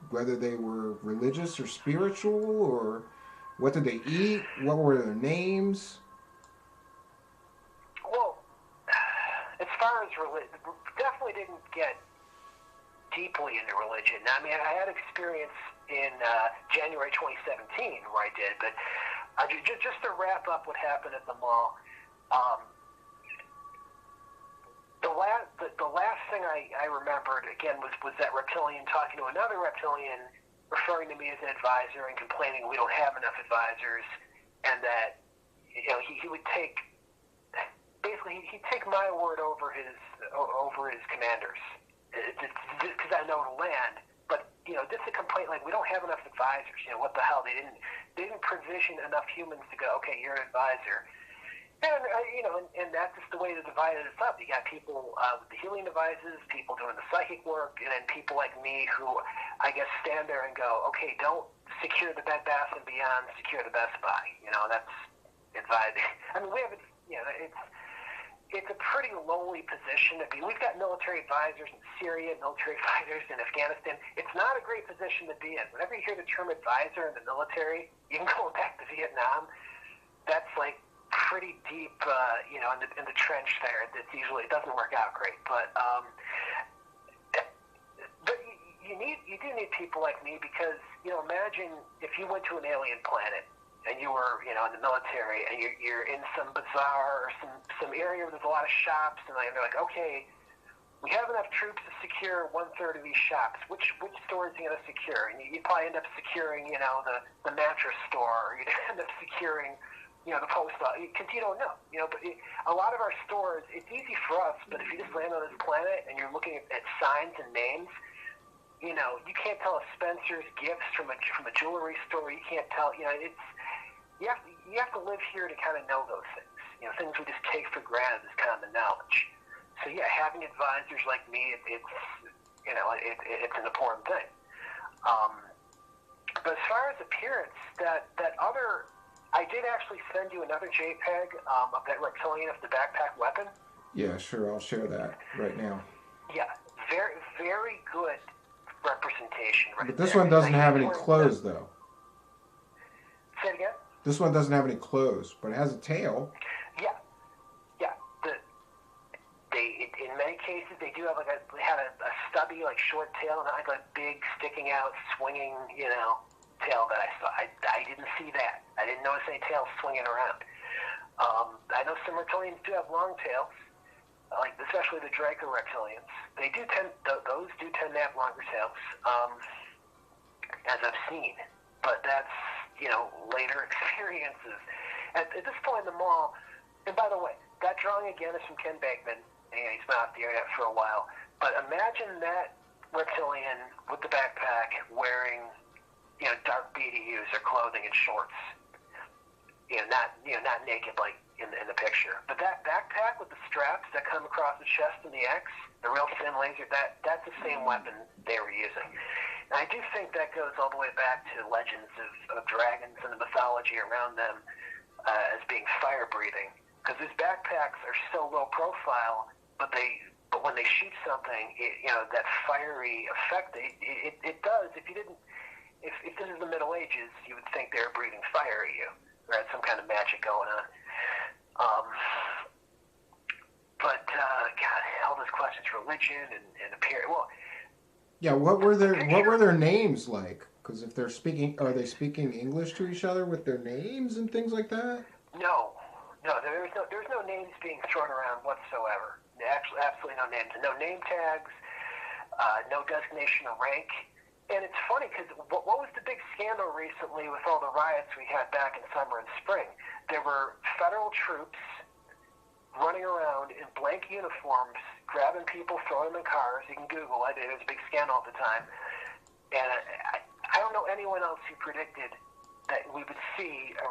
whether they were religious or spiritual? Or what did they eat? What were their names? Well, as far as religion, definitely didn't get deeply into religion. I mean, I had experience in January 2017 where I did, but just to wrap up what happened at the mall, the last thing I remembered again was that reptilian talking to another reptilian, referring to me as an advisor and complaining we don't have enough advisors, and that he would take. Basically, he'd take my word over his commanders, because I know the land. But just a complaint like we don't have enough advisors. What the hell? They didn't provision enough humans to go. Okay, you're an advisor, and that's just the way they divided us up. You got people with the healing devices, people doing the psychic work, and then people like me who I guess stand there and go, okay, don't secure the Bed Bath and Beyond, secure the Best Buy. That's advising. I mean, we have it's a pretty lowly position to be. We've got military advisors in Syria, military advisors in Afghanistan. It's not a great position to be in. Whenever you hear the term advisor in the military, even going back to Vietnam, that's like pretty deep, in the trench there. It doesn't work out great. But you do need people like me, because imagine if you went to an alien planet and you were, in the military, and you're in some bazaar or some area where there's a lot of shops, and they're like, okay, we have enough troops to secure 1/3 of these shops. Which stores are you going to secure? And you probably end up securing, the mattress store, or you'd end up securing, the post office, because you don't know. But a lot of our stores, it's easy for us, but if you just land on this planet and you're looking at signs and names, you can't tell a Spencer's Gifts from a jewelry store. You can't tell, it's you have to live here to kind of know those things. Things we just take for granted as common knowledge. So yeah, having advisors like me, it's an important thing. But as far as appearance, that other, I did actually send you another JPEG of that reptilian of the backpack weapon. Yeah, sure. I'll share that right now. Yeah, very, very good representation. Right. But this one doesn't have any clothes, though. Say it again. This one doesn't have any clothes, but it has a tail. Yeah. In many cases, they do have they had a stubby, short tail, and like a big, sticking out, swinging, tail that I saw. I didn't see that. I didn't notice any tails swinging around. I know some reptilians do have long tails, especially the Draco reptilians. Those do tend to have longer tails, as I've seen. But that's, later experiences. At this point in the mall, and by the way, that drawing again is from Ken Bakeman. He's been off the internet for a while. But imagine that reptilian with the backpack wearing, dark BDUs or clothing and shorts. Not naked like in the picture. But that backpack with the straps that come across the chest and the X, the real thin laser, that's the same weapon they were using. And I do think that goes all the way back to legends of dragons and the mythology around them as being fire-breathing. Because these backpacks are so low profile, but when they shoot something, that fiery effect, it does. If this is the Middle Ages, you would think they were breathing fire at you, or had some kind of magic going on. But God, all those questions, religion and appearance. Well, yeah. What were their names like? Because if they're speaking, are they speaking English to each other with their names and things like that? No, there's no names being thrown around whatsoever. Actually, absolutely no names. No name tags, no designation of rank. And it's funny because what was the big scandal recently with all the riots we had back in summer and spring? There were federal troops running around in blank uniforms, grabbing people, throwing them in cars. You can Google it. It was a big scandal at the time. And I don't know anyone else who predicted that we would see a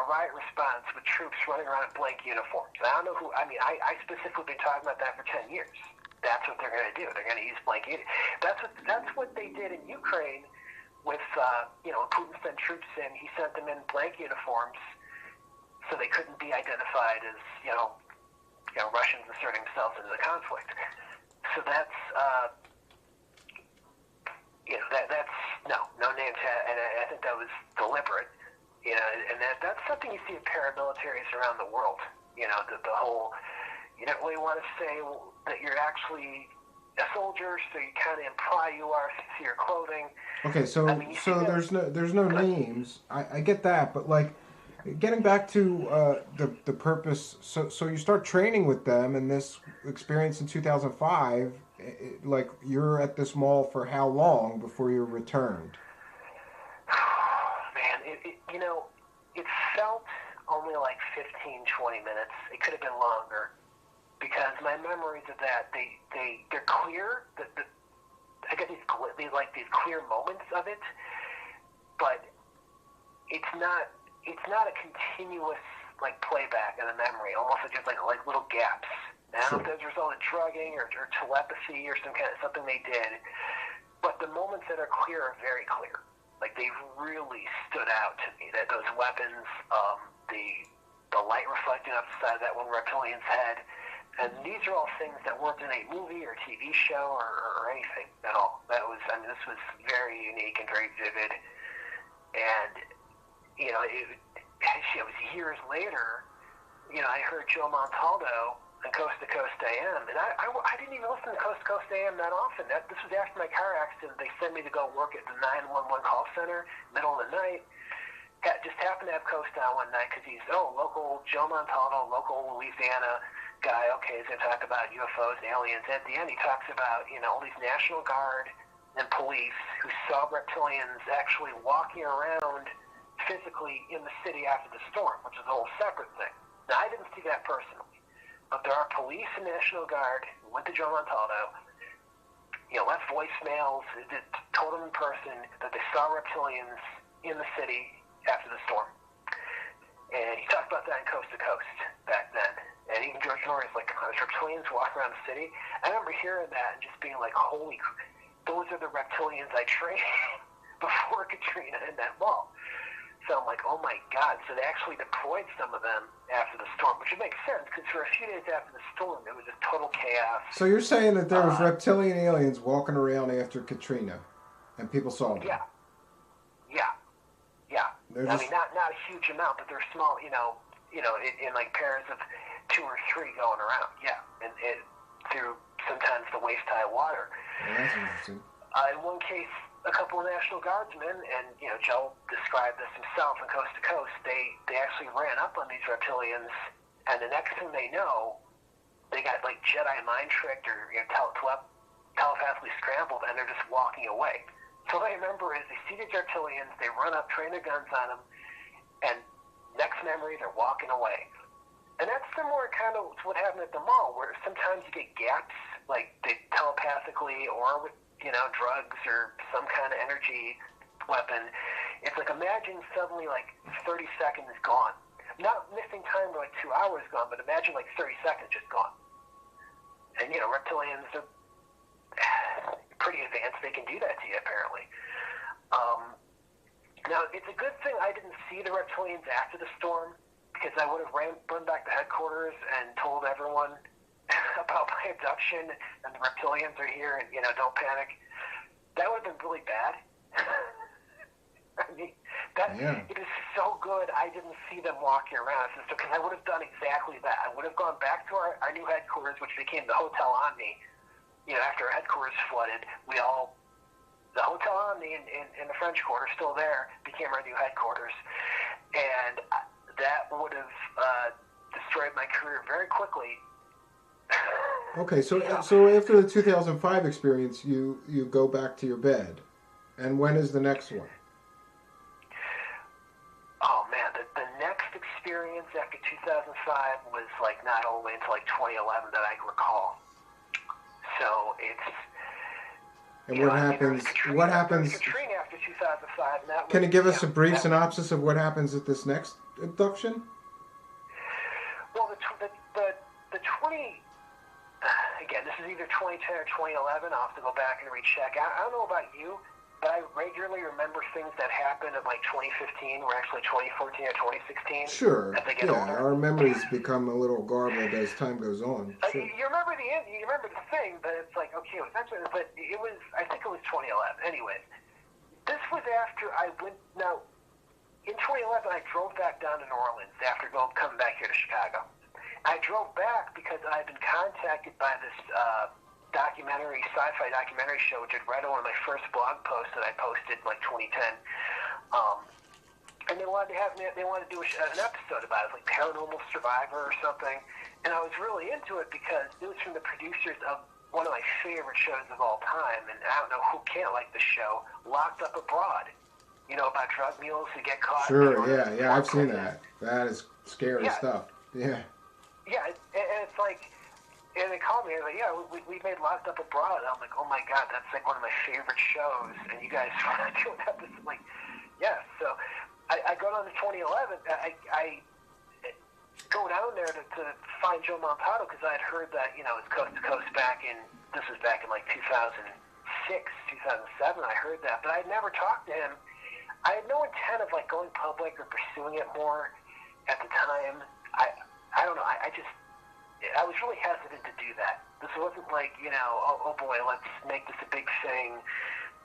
riot response with troops running around in blank uniforms. I don't know who. I mean, I specifically been talking about that for 10 years. That's what they're going to do. They're going to use blank uniforms. That's what they did in Ukraine with Putin sent troops in. He sent them in blank uniforms so they couldn't be identified as Russians inserting themselves into the conflict. So that's that's no name tag, and I think that was deliberate. And that's something you see in paramilitaries around the world. The whole, you don't really want to say that you're actually a soldier, so you kind of imply you are through your clothing. Okay, so there's no names. I get that, but getting back to the purpose. So you start training with them, and this experience in 2005. You're at this mall for how long before you're returned? Man, it felt only 15, 20 minutes. It could have been longer because my memories of that, they're clear. I get these clear moments of it, but it's not a continuous playback of the memory. Almost just like little gaps. I don't know if that's a result of drugging or telepathy or something they did, but the moments that are clear are very clear. They really stood out to me. That those weapons, the light reflecting off the side of that one reptilian's head, and these are all things that weren't in a movie or TV show or anything at all. This was very unique and very vivid, and it was years later. I heard Joe Montaldo on Coast to Coast AM, and I didn't even listen to Coast to Coast AM that often. This was after my car accident. They sent me to go work at the 911 call center, middle of the night, just happened to have Coast on one night because he's local Joe Montaldo, local Louisiana guy. Okay, he's gonna talk about UFOs and aliens. At the end, he talks about all these National Guard and police who saw reptilians actually walking around physically in the city after the storm, which is a whole separate thing. Now, I didn't see that personally, but there are police and National Guard who went to Joe Montaldo, left voicemails, told him in person that they saw reptilians in the city after the storm. And he talked about that in Coast to Coast back then. And even George Norrie's like, there's reptilians walking around the city. I remember hearing that and just being like, holy, those are the reptilians I trained before Katrina in that mall. So I'm like, oh my God. So they actually deployed some of them after the storm, which would make sense because for a few days after the storm, it was just total chaos. So you're saying that there was reptilian aliens walking around after Katrina and people saw them? Yeah. I mean, not a huge amount, but they're small, in like pairs of 2 or 3 going around. Yeah, and through sometimes the waist-high water. Well, that's interesting. In one case, a couple of National Guardsmen, and Joe described this himself in Coast to Coast. They actually ran up on these reptilians, and the next thing they know, they got like Jedi mind tricked or telepathically scrambled, and they're just walking away. So what I remember is they see these reptilians, they run up, train their guns on them, and next memory, they're walking away. And that's similar kind of to what happened at the mall, where sometimes you get gaps, like they telepathically or with, drugs or some kind of energy weapon. It's like, imagine suddenly like 30 seconds gone. Not missing time for like 2 hours gone, but imagine like 30 seconds just gone. And, reptilians are pretty advanced. They can do that to you, apparently. Now, it's a good thing I didn't see the reptilians after the storm, because I would have run back to headquarters and told everyone about my abduction and the reptilians are here and, don't panic. That would have been really bad. I mean, it is so good I didn't see them walking around, because I would have done exactly that. I would have gone back to our new headquarters, which became the Hotel Omni. After our headquarters flooded, the Hotel Omni in the French Quarter, still there, became our new headquarters. And that would have destroyed my career very quickly. Okay, so after the 2005 experience, you go back to your bed. And when is the next one? Oh, man, the next experience after 2005 was like not all the way until like 2011 that I recall. So it's... And what happens? What happens? Katrina after 2005. And that can you give us a brief synopsis of what happens at this next abduction? Well, the 20... Again, this is either 2010 or 2011. I'll have to go back and recheck. I don't know about you, but I regularly remember things that happened in like 2015 or actually 2014 or 2016. Sure. As they get older. Our memories become a little garbled as time goes on. Sure. You remember the thing, but it's like, okay, but it was, I think it was 2011. Anyways, this was after I went, now, in 2011, I drove back down to New Orleans after coming back here to Chicago. I drove back because I'd been contacted by this sci-fi documentary show, which had read on one of my first blog posts that I posted in like 2010. And they wanted to do an episode about it, like Paranormal Survivor or something. And I was really into it because it was from the producers of one of my favorite shows of all time. And I don't know who can't like the show, Locked Up Abroad. About drug mules who get caught. Sure, yeah, I've seen that. That is scary stuff. Yeah. Yeah, and it's like, and they called me, and they're like, we made Locked Up Abroad. I'm like, oh my God, that's like one of my favorite shows, and you guys want to do an episode? I'm like, yes. So I go down to 2011, I go down there to find Joe Montaldo, because I had heard that, it was Coast to Coast this was back in like 2006, 2007, I hered that, but I had never talked to him. I had no intent of like going public or pursuing it more at the time. I don't know. I was really hesitant to do that. This wasn't like, oh boy, let's make this a big thing,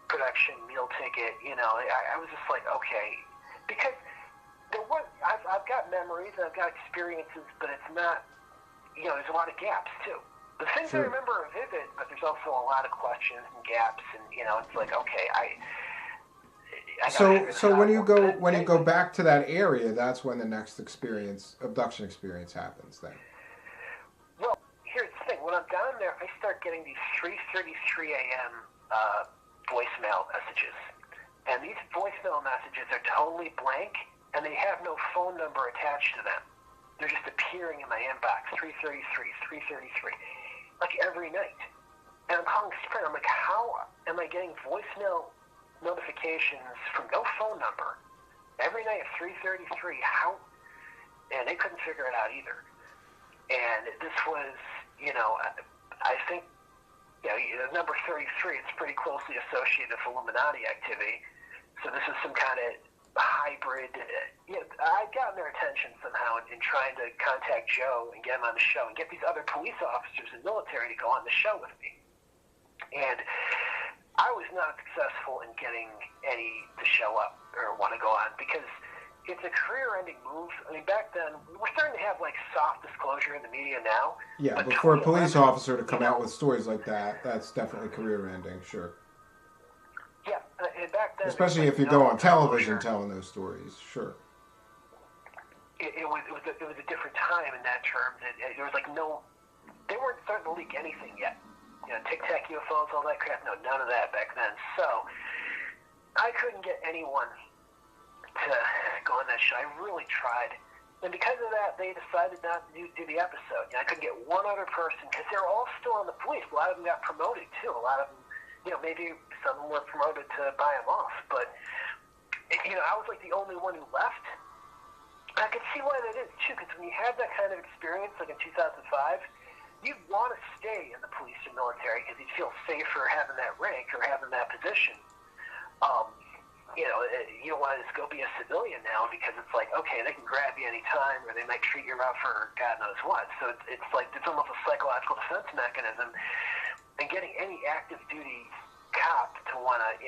production, meal ticket. I was just like, okay, because I've got memories, I've got experiences, but it's not, there's a lot of gaps too. The things I remember are vivid, but there's also a lot of questions and gaps, and it's like, okay, I got to So figure this so out. when you go back to that area, that's when the next abduction experience happens. Then. Well, here's the thing. When I'm down there, I start getting these 3:33 a.m. Voicemail messages, and these voicemail messages are totally blank, and they have no phone number attached to them. They're just appearing in my inbox. 3:33, like every night. And I'm calling Sprint. I'm like, how am I getting voicemail notifications from no phone number every night at 3:33? How? And they couldn't figure it out either. And this was, I think, the number 33, it's pretty closely associated with Illuminati activity. So this is some kind of hybrid. I'd gotten their attention somehow in trying to contact Joe and get him on the show and get these other police officers and military to go on the show with me. And I was not successful in getting any to show up or want to go on because it's a career-ending move. I mean, back then, we're starting to have, like, soft disclosure in the media now. Yeah, but for a police officer to come out with stories like that, that's definitely career-ending, sure. Yeah, and back then... Especially if you go on television telling those stories, sure. It was a different time in that term. There was, like, no... They weren't starting to leak anything yet. Tic-tac UFOs, all that crap. No, none of that back then. So, I couldn't get anyone to go on that show. I really tried. And because of that, they decided not to do the episode. I couldn't get one other person because they're all still on the police. A lot of them got promoted, too. A lot of them, maybe some of them were promoted to buy them off. But, I was like the only one who left. And I could see why that is, too, because when you have that kind of experience, like in 2005, you'd want to stay in the police or military because you'd feel safer having that rank or having that position. You don't want to just go be a civilian now because it's like, okay, they can grab you anytime or they might treat you rough for God knows what. So it's like it's almost a psychological defense mechanism. And getting any active duty cop to want to,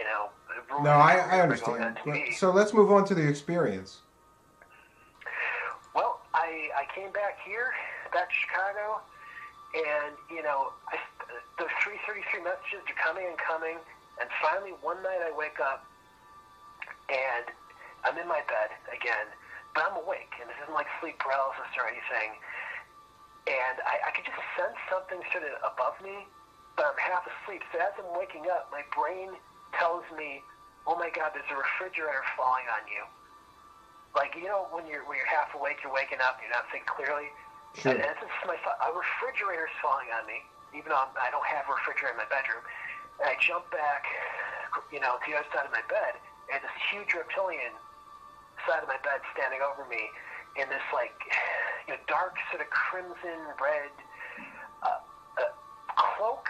No, I understand. So let's move on to the experience. Well, I came back to Chicago. And, those 3:33 messages are coming and coming. And finally, one night I wake up, and I'm in my bed again. But I'm awake, and this isn't like sleep paralysis or anything. And I could just sense something sort of above me, but I'm half asleep. So as I'm waking up, my brain tells me, oh, my God, there's a refrigerator falling on you. Like, when you're half awake, you're waking up, you're not thinking clearly. Sure. And it's just my thought. A refrigerator's falling on me, even though I don't have a refrigerator in my bedroom. And I jump back, to the other side of my bed, and this huge reptilian side of my bed standing over me in this, like, dark sort of crimson red cloak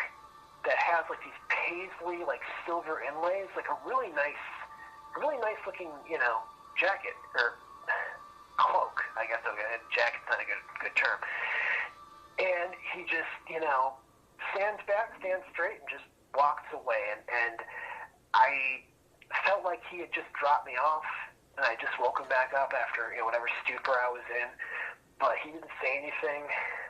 that has, like, these paisley, like, silver inlays, like a really nice looking, jacket, or... cloak, I guess. Jacket's not a good term. And he just, stands straight, and just walks away. And I felt like he had just dropped me off, and I just woke him back up after, whatever stupor I was in. But he didn't say anything.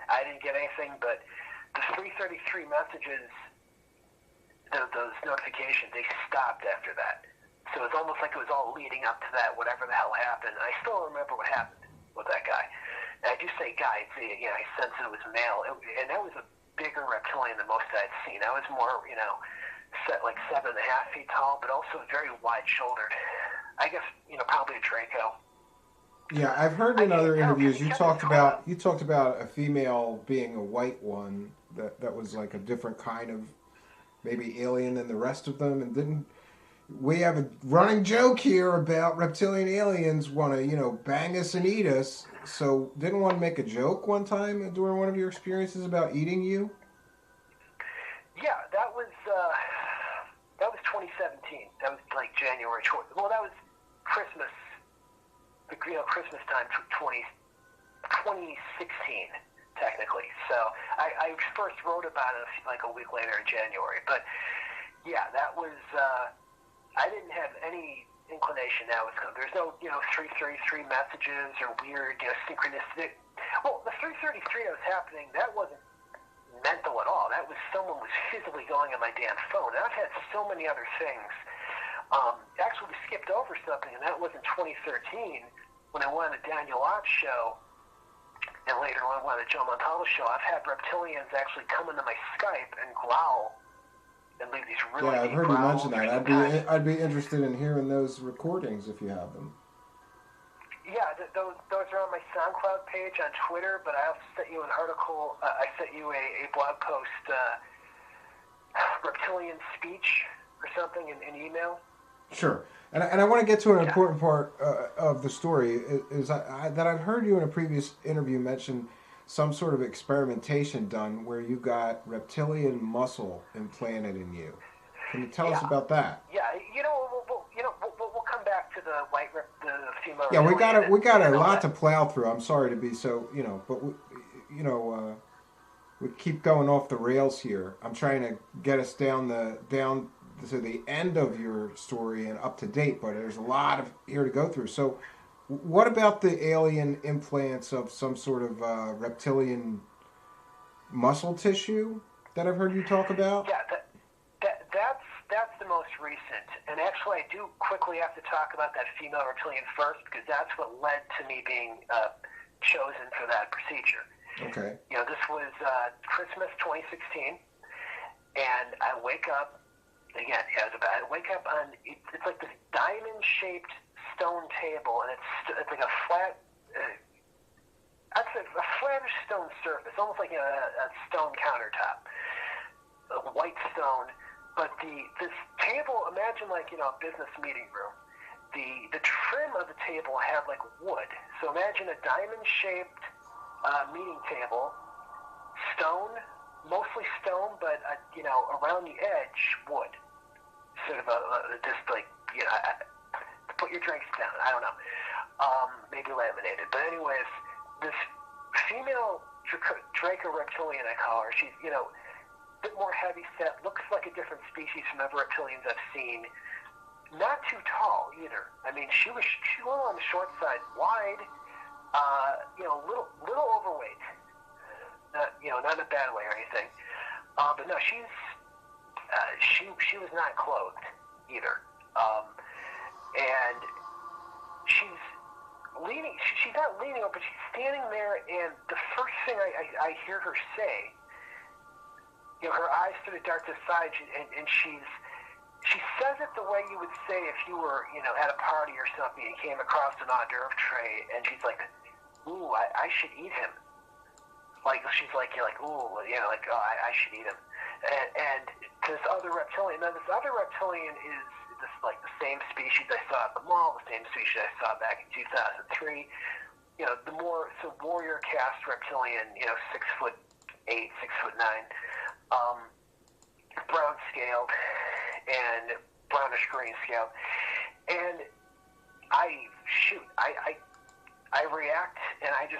I didn't get anything. But the 3:33 messages, those notifications, they stopped after that. So it's almost like it was all leading up to that, whatever the hell happened. I still remember what happened with that guy. And I do say guy, I sensed it was male. And that was a bigger reptilian than most I'd seen. I was more, set like 7.5 feet tall, but also very wide-shouldered. I guess, probably a Draco. Yeah, I've heard in other interviews you talked about a female being a white one that was like a different kind of maybe alien than the rest of them, and didn't... We have a running joke here about reptilian aliens want to, bang us and eat us. So didn't one make a joke one time during one of your experiences about eating you? Yeah, that was 2017. That was like January. Well, that was Christmas. Christmas time, 2016, technically. So I first wrote about it like a week later in January. But yeah, that was. I didn't have any inclination that was coming. There's no, 3:33 messages or weird, synchronistic. Well, the 3:33 that was happening, that wasn't mental at all. That was someone was physically going on my damn phone. And I've had so many other things Actually, we skipped over something, and that was in 2013 when I went on the Daniel Ott show, and later on when the Joe Montalo show. I've had reptilians actually come into my Skype and growl and leave these really I've deep heard you growls. mention that. I'd be interested in hearing those recordings if you have them. Yeah, those are on my SoundCloud page on Twitter, but I also sent you an article. I sent you a blog post, reptilian speech or something in email. Sure. And I want to get to an important part of the story is that I've heard you in a previous interview mention some sort of experimentation done where you got reptilian muscle implanted in you. Can you tell us about that? Yeah, we'll come back to the female. Yeah, we got a lot to plow through. I'm sorry to be so, but we keep going off the rails here. I'm trying to get us down to the end of your story and up to date, but there's a lot of here to go through. So, what about the alien implants of some sort of reptilian muscle tissue that I've heard you talk about? Yeah, that's the most recent. And actually, I do quickly have to talk about that female reptilian first because that's what led to me being chosen for that procedure. Okay. This was Christmas 2016, and I wake up. Again, I wake up on, it's like this diamond-shaped stone table, and it's like a flat, I'd say a flattish stone surface, almost like a stone countertop, a white stone. But this table, imagine like, a business meeting room. The trim of the table had like wood. So imagine a diamond-shaped meeting table, stone, mostly stone, but, around the edge, wood. Sort of just like, to put your drinks down. I don't know. Maybe laminated. But anyways, this female Draco reptilian, I call her, she's, a bit more heavy set, looks like a different species from other reptilians I've seen. Not too tall either. I mean, she was a little on the short side, wide, little overweight. Not in a bad way or anything. But no, she was not clothed either. And she's leaning, she's not leaning over, but she's standing there, and the first thing I hear her say, her eyes sort of dart to the side, and she says it the way you would say if you were, at a party or something, and came across an hors d'oeuvre tray, and she's like, ooh, I should eat him. Like, she's like, you're like, ooh, oh, I should eat him. And this other reptilian, now this other reptilian is this like the same species I saw at the mall, the same species I saw back in 2003. The more warrior caste reptilian, 6'8", 6'9", brown scaled and brownish green scaled, and I react and I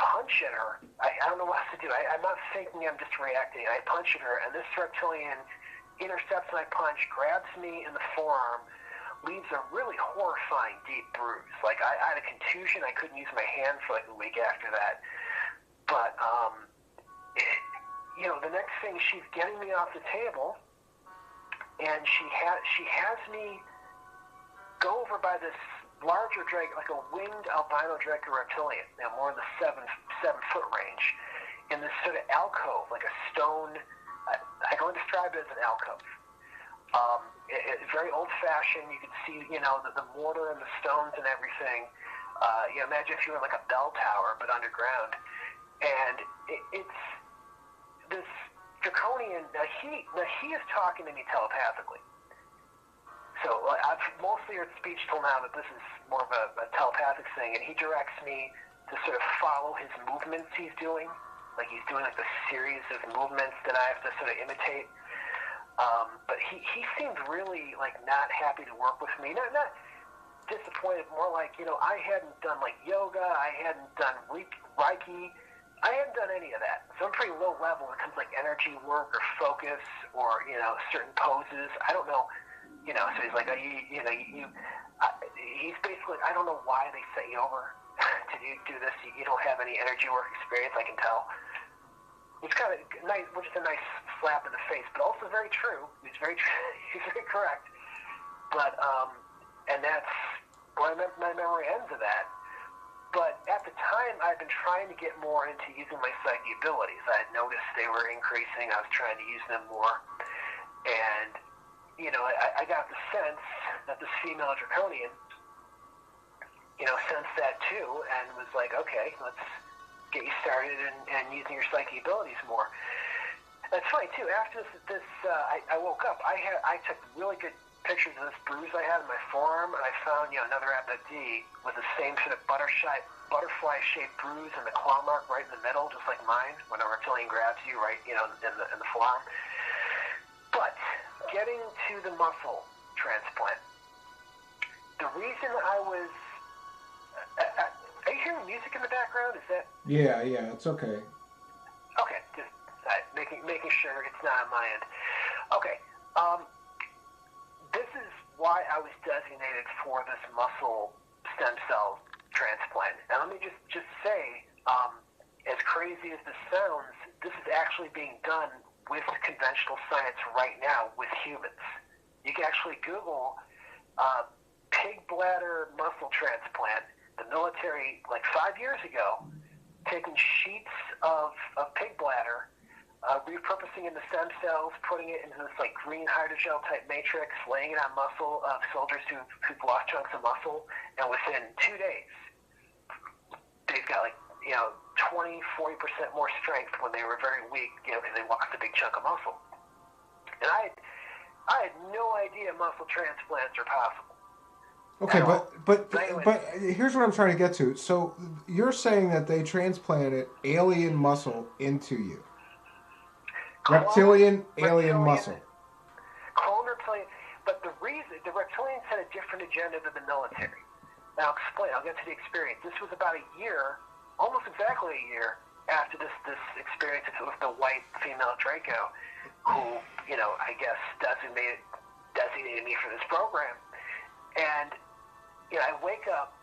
punch at her. I don't know what else to do. I'm not thinking, I'm just reacting. I punch at her, and this reptilian intercepts my punch, grabs me in the forearm, leaves a really horrifying deep bruise. Like, I had a contusion. I couldn't use my hand for like a week after that. But, the next thing, she's getting me off the table, and she has me go over by this larger dragon, like a winged albino draco reptilian, more in the seven foot range, in this sort of alcove, like a stone. I can only describe it as an alcove. It's very old fashioned. You can see, the mortar and the stones and everything. Imagine if you were like a bell tower, but underground. And it's this draconian. Now he is talking to me telepathically. So I've mostly heard speech till now that this is more of a telepathic thing, and he directs me to sort of follow his movements he's doing. Like he's doing like a series of movements that I have to sort of imitate. But he seemed really like not happy to work with me. Not disappointed, more like, I hadn't done like yoga, I hadn't done Reiki, I hadn't done any of that. So I'm pretty low level when it comes to like energy work or focus or, certain poses. I don't know. So he's like, he's basically, I don't know why they sent you over to do this. You don't have any energy work experience, I can tell. It's kind of nice, which is a nice slap in the face, but also very true. He's very correct. But and that's where my memory ends of that. But at the time, I'd been trying to get more into using my psychic abilities. I had noticed they were increasing. I was trying to use them more. And, I got the sense that this female draconian, sensed that too and was like, okay, let's get you started and using your psychic abilities more. That's funny, too. After I woke up. I took really good pictures of this bruise I had in my forearm, and I found, another abductee with the same sort of butterfly-shaped bruise and the claw mark right in the middle, just like mine, when a reptilian grabs you, right, in the forearm. But getting to the muscle transplant, the reason I was... are you hearing music in the background? Is that... Yeah, it's okay. Okay, just making sure it's not on my end. Okay, this is why I was designated for this muscle stem cell transplant. And let me just say, as crazy as this sounds, this is actually being done with conventional science right now with humans. You can actually Google pig bladder muscle transplant. The military, like 5 years ago, taking sheets of pig bladder, repurposing into stem cells, putting it into this like green hydrogel type matrix, laying it on muscle of soldiers who've lost chunks of muscle, and within 2 days, they've got 20, 40% more strength when they were very weak, because they lost a big chunk of muscle. And I had no idea muscle transplants are possible. Okay, but here's what I'm trying to get to. So you're saying that they transplanted alien muscle into you. Reptilian alien muscle. Clone reptilian. But the reptilians had a different agenda than the military. Now, I'll get to the experience. This was about a year, almost exactly a year, after this experience with the white female Draco, who, I guess designated me for this program. And, I wake up,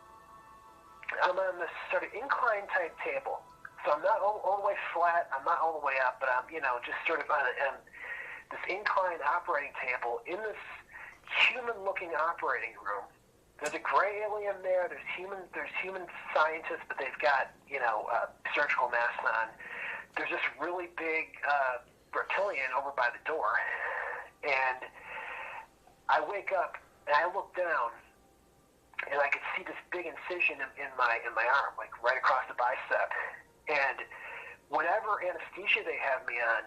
I'm on this sort of incline type table. So I'm not all the way flat, I'm not all the way up, but I'm, just sort of on this inclined operating table in this human-looking operating room. There's a gray alien there, there's human scientists, but they've got, surgical masks on. There's this really big reptilian over by the door. And I wake up, and I look down, and I could see this big incision in my arm, like right across the bicep. And whatever anesthesia they have me on,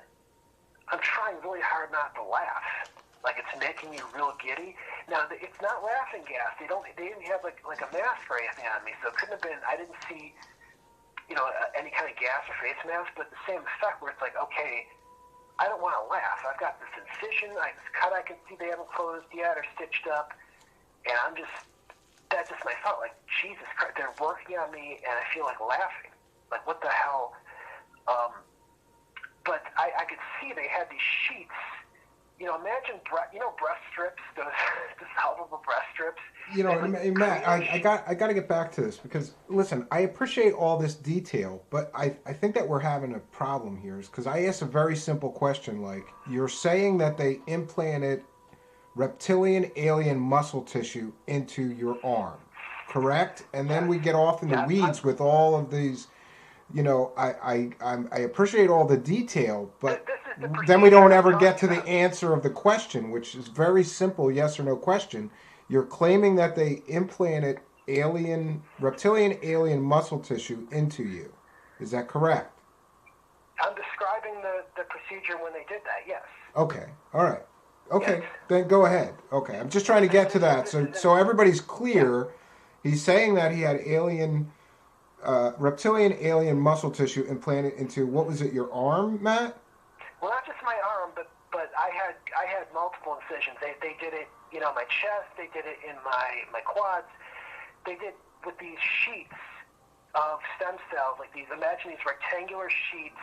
I'm trying really hard not to laugh. Like it's making me real giddy. Now it's not laughing gas. They didn't have like a mask or anything on me, so it couldn't have been. I didn't see, any kind of gas or face mask, but the same effect where it's like, okay, I don't want to laugh. I've got this incision, this cut I can see they haven't closed yet or stitched up, and that's just my thought. Like Jesus Christ, they're working on me, and I feel like laughing. Like, what the hell? But I could see they had these sheets. Imagine, breast strips, those dissolvable breast strips. Matt, I got to get back to this because, listen, I appreciate all this detail, but I think that we're having a problem here is because I asked a very simple question, like, you're saying that they implanted reptilian alien muscle tissue into your arm, correct? And then we get off in the weeds with all of these... I appreciate all the detail, but then we don't ever get to the answer of the question, which is very simple, yes or no question. You're claiming that they implanted reptilian alien muscle tissue into you. Is that correct? I'm describing the procedure when they did that, yes. Okay, all right. Okay, yes. Then go ahead. Okay, I'm just trying to get to that. So everybody's clear. Yeah. He's saying that he had reptilian alien muscle tissue implanted into, what was it, your arm, Matt? Well, not just my arm, but I had multiple incisions. They did it, my chest. They did it in my quads. They did with these sheets of stem cells, like these. Imagine these rectangular sheets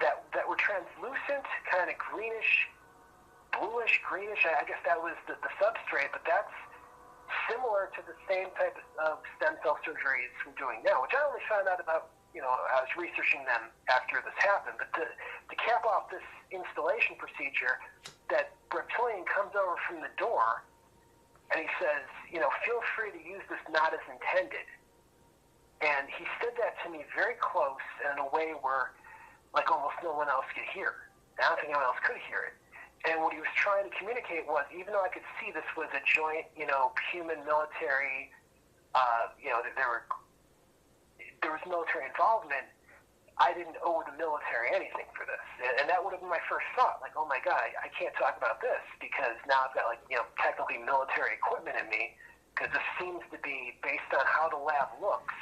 that were translucent, kind of bluish greenish. I guess that was the substrate, but that's similar to the same type of stem cell surgeries we're doing now, which I only found out about, I was researching them after this happened. But to cap off this installation procedure, that reptilian comes over from the door, And he says, feel free to use this not as intended. And he said that to me very close and in a way where, like, almost no one else could hear. I don't think anyone else could hear it. And what he was trying to communicate was, even though I could see this was a joint, human military, there was military involvement, I didn't owe the military anything for this. And that would have been my first thought, like, oh my God, I can't talk about this because now I've got, technically military equipment in me, because this seems to be, based on how the lab looks,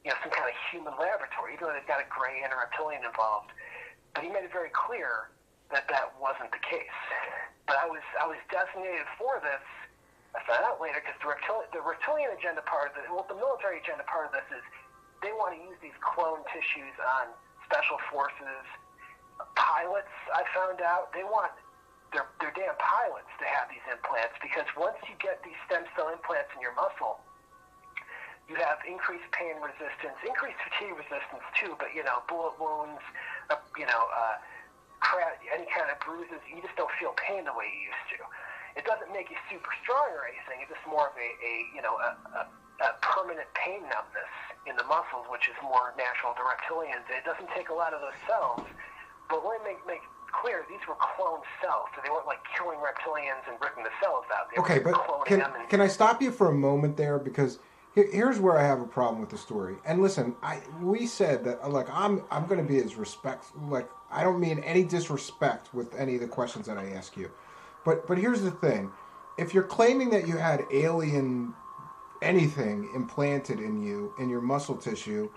some kind of human laboratory, even though they've got a gray and a reptilian involved. But he made it very clear that that wasn't the case. But I was designated for this. I found out later because the reptilian agenda part of it, the military agenda part of this is they want to use these clone tissues on special forces pilots. I found out they want their damn pilots to have these implants, because once you get these stem cell implants in your muscle, you have increased pain resistance, increased fatigue resistance too, but bullet wounds, any kind of bruises, you just don't feel pain the way you used to. It doesn't make you super strong or anything. It's just more of a permanent pain numbness in the muscles, which is more natural to reptilians. It doesn't take a lot of those cells, but let me make clear, these were cloned cells, so they weren't like killing reptilians and ripping the cells out. They Okay, were but cloning them. can I stop you for a moment there, because here's where I have a problem with the story. And listen, we said that, like, I'm going to be as respectful. Like, I don't mean any disrespect with any of the questions that I ask you, but here's the thing: if you're claiming that you had alien anything implanted in you in your muscle tissue,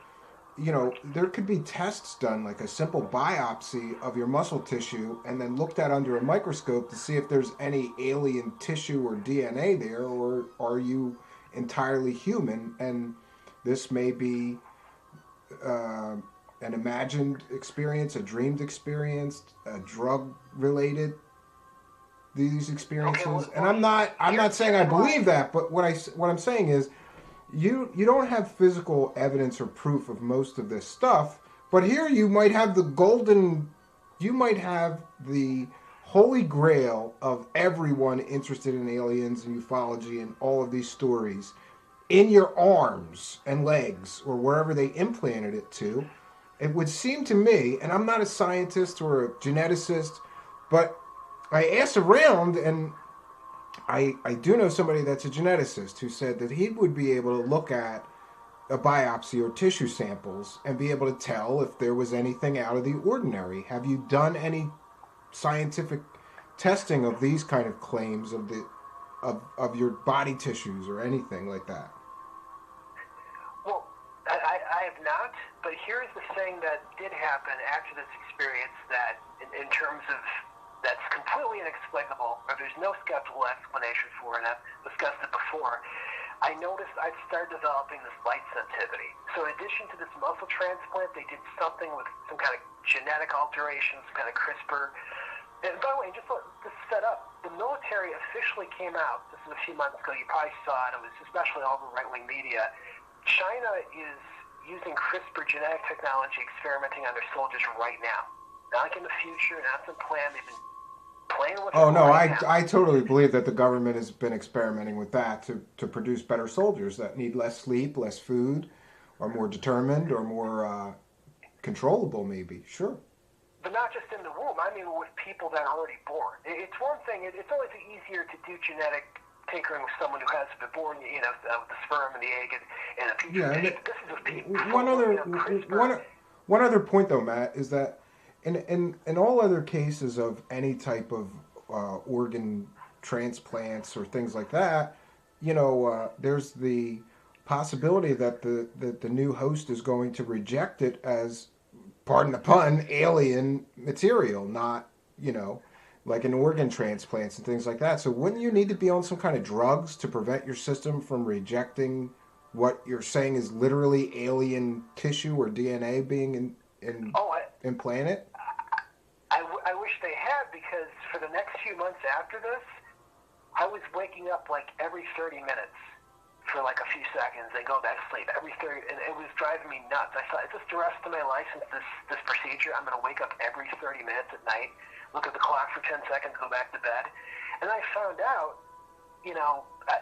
there could be tests done, like a simple biopsy of your muscle tissue, and then looked at under a microscope to see if there's any alien tissue or DNA there, or are you entirely human, and this may be an imagined experience, a dreamed experience, a drug-related these experiences. Okay, and I'm not saying I believe that, but what I'm saying is you don't have physical evidence or proof of most of this stuff, but here you might have the holy grail of everyone interested in aliens and ufology and all of these stories in your arms and legs or wherever they implanted it to. It would seem to me, and I'm not a scientist or a geneticist, but I asked around, and I do know somebody that's a geneticist who said that he would be able to look at a biopsy or tissue samples and be able to tell if there was anything out of the ordinary. Have you done any scientific testing of these kind of claims of your body tissues or anything like that? Well, I have not, but here's the thing that did happen after this experience that in terms of that's completely inexplicable, or there's no skeptical explanation for it, and I've discussed it before. I noticed I'd started developing this light sensitivity. So in addition to this muscle transplant, they did something with some kind of genetic alteration, some kind of CRISPR. And by the way, just to set up, the military officially came out, this was a few months ago, you probably saw it, it was especially all over right-wing media. China is using CRISPR genetic technology experimenting on their soldiers right now. Not like in the future, not some plan, they've been playing with it. Oh, no, right now. I totally believe that the government has been experimenting with that to produce better soldiers that need less sleep, less food, or more determined, or more controllable, maybe. Sure. But not just in the womb. I mean with people that are already born. It's one thing. It's always easier to do genetic tinkering with someone who has been born, with the sperm and the egg and a petri dish. This is with people. One other point, though, Matt, is that in all other cases of any type of organ transplants or things like that, there's the possibility that the new host is going to reject it as, pardon the pun, alien material, not, like in organ transplants and things like that. So wouldn't you need to be on some kind of drugs to prevent your system from rejecting what you're saying is literally alien tissue or DNA being implanted? I wish they had, because for the next few months after this, I was waking up like every 30 minutes for like a few seconds and go back to sleep every 30, and it was driving me nuts. I thought, is this the rest of my life since this procedure? I'm going to wake up every 30 minutes at night, look at the clock for 10 seconds, go back to bed. And I found out,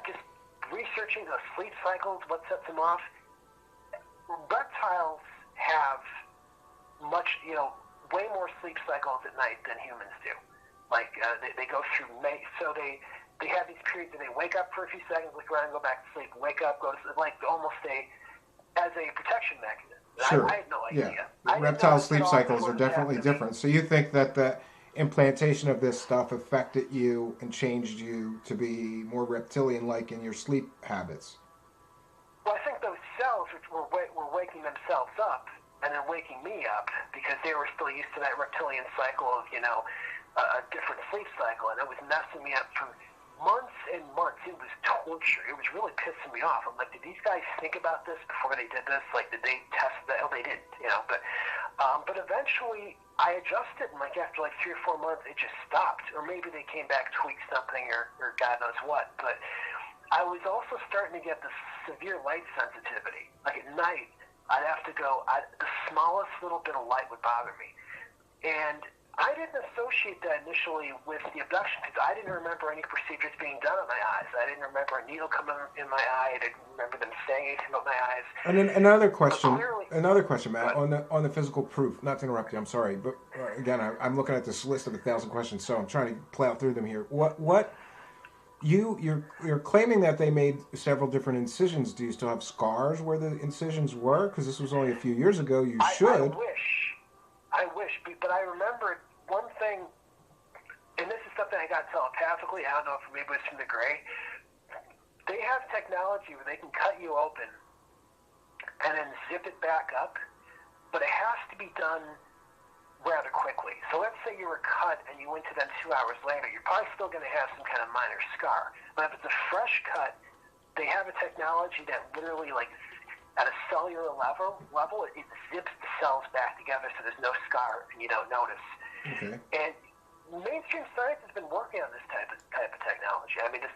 just researching those sleep cycles, what sets them off. Reptiles have much, way more sleep cycles at night than humans do. Like they go through so they have these periods where they wake up for a few seconds, look around, go back to sleep, wake up, go to sleep, like almost as a protection mechanism. Sure. I had no idea. Yeah. Reptile sleep cycles are definitely different. So you think that the implantation of this stuff affected you and changed you to be more reptilian-like in your sleep habits? Well, I think those cells were waking themselves up and then waking me up because they were still used to that reptilian cycle of, a different sleep cycle, and it was messing me up for months and months. It was torture. It was really pissing me off. I'm like, did these guys think about this before they did this? Like, did they test that? Oh, they didn't, But eventually, I adjusted, and after 3 or 4 months, it just stopped. Or maybe they came back, tweaked something, or God knows what. But I was also starting to get this severe light sensitivity. Like at night, I'd have to go. The smallest little bit of light would bother me, and I didn't associate that initially with the abduction because I didn't remember any procedures being done on my eyes. I didn't remember a needle coming in my eye. I didn't remember them saying anything about my eyes. And then another question, Matt, What? on the physical proof. Not to interrupt you, I'm sorry, but again, I'm looking at this list of 1,000 questions, so I'm trying to plow through them here. You're claiming that they made several different incisions. Do you still have scars where the incisions were? Because this was only a few years ago. I wish, but I remembered one thing, and this is something I got telepathically. I don't know if maybe it's from the gray. They have technology where they can cut you open and then zip it back up, but it has to be done rather quickly. So let's say you were cut and you went to them 2 hours later. You're probably still going to have some kind of minor scar. But if it's a fresh cut, they have a technology that literally, at a cellular level, it zips the cells back together so there's no scar and you don't notice. Okay. And mainstream science has been working on this type of technology. I mean, this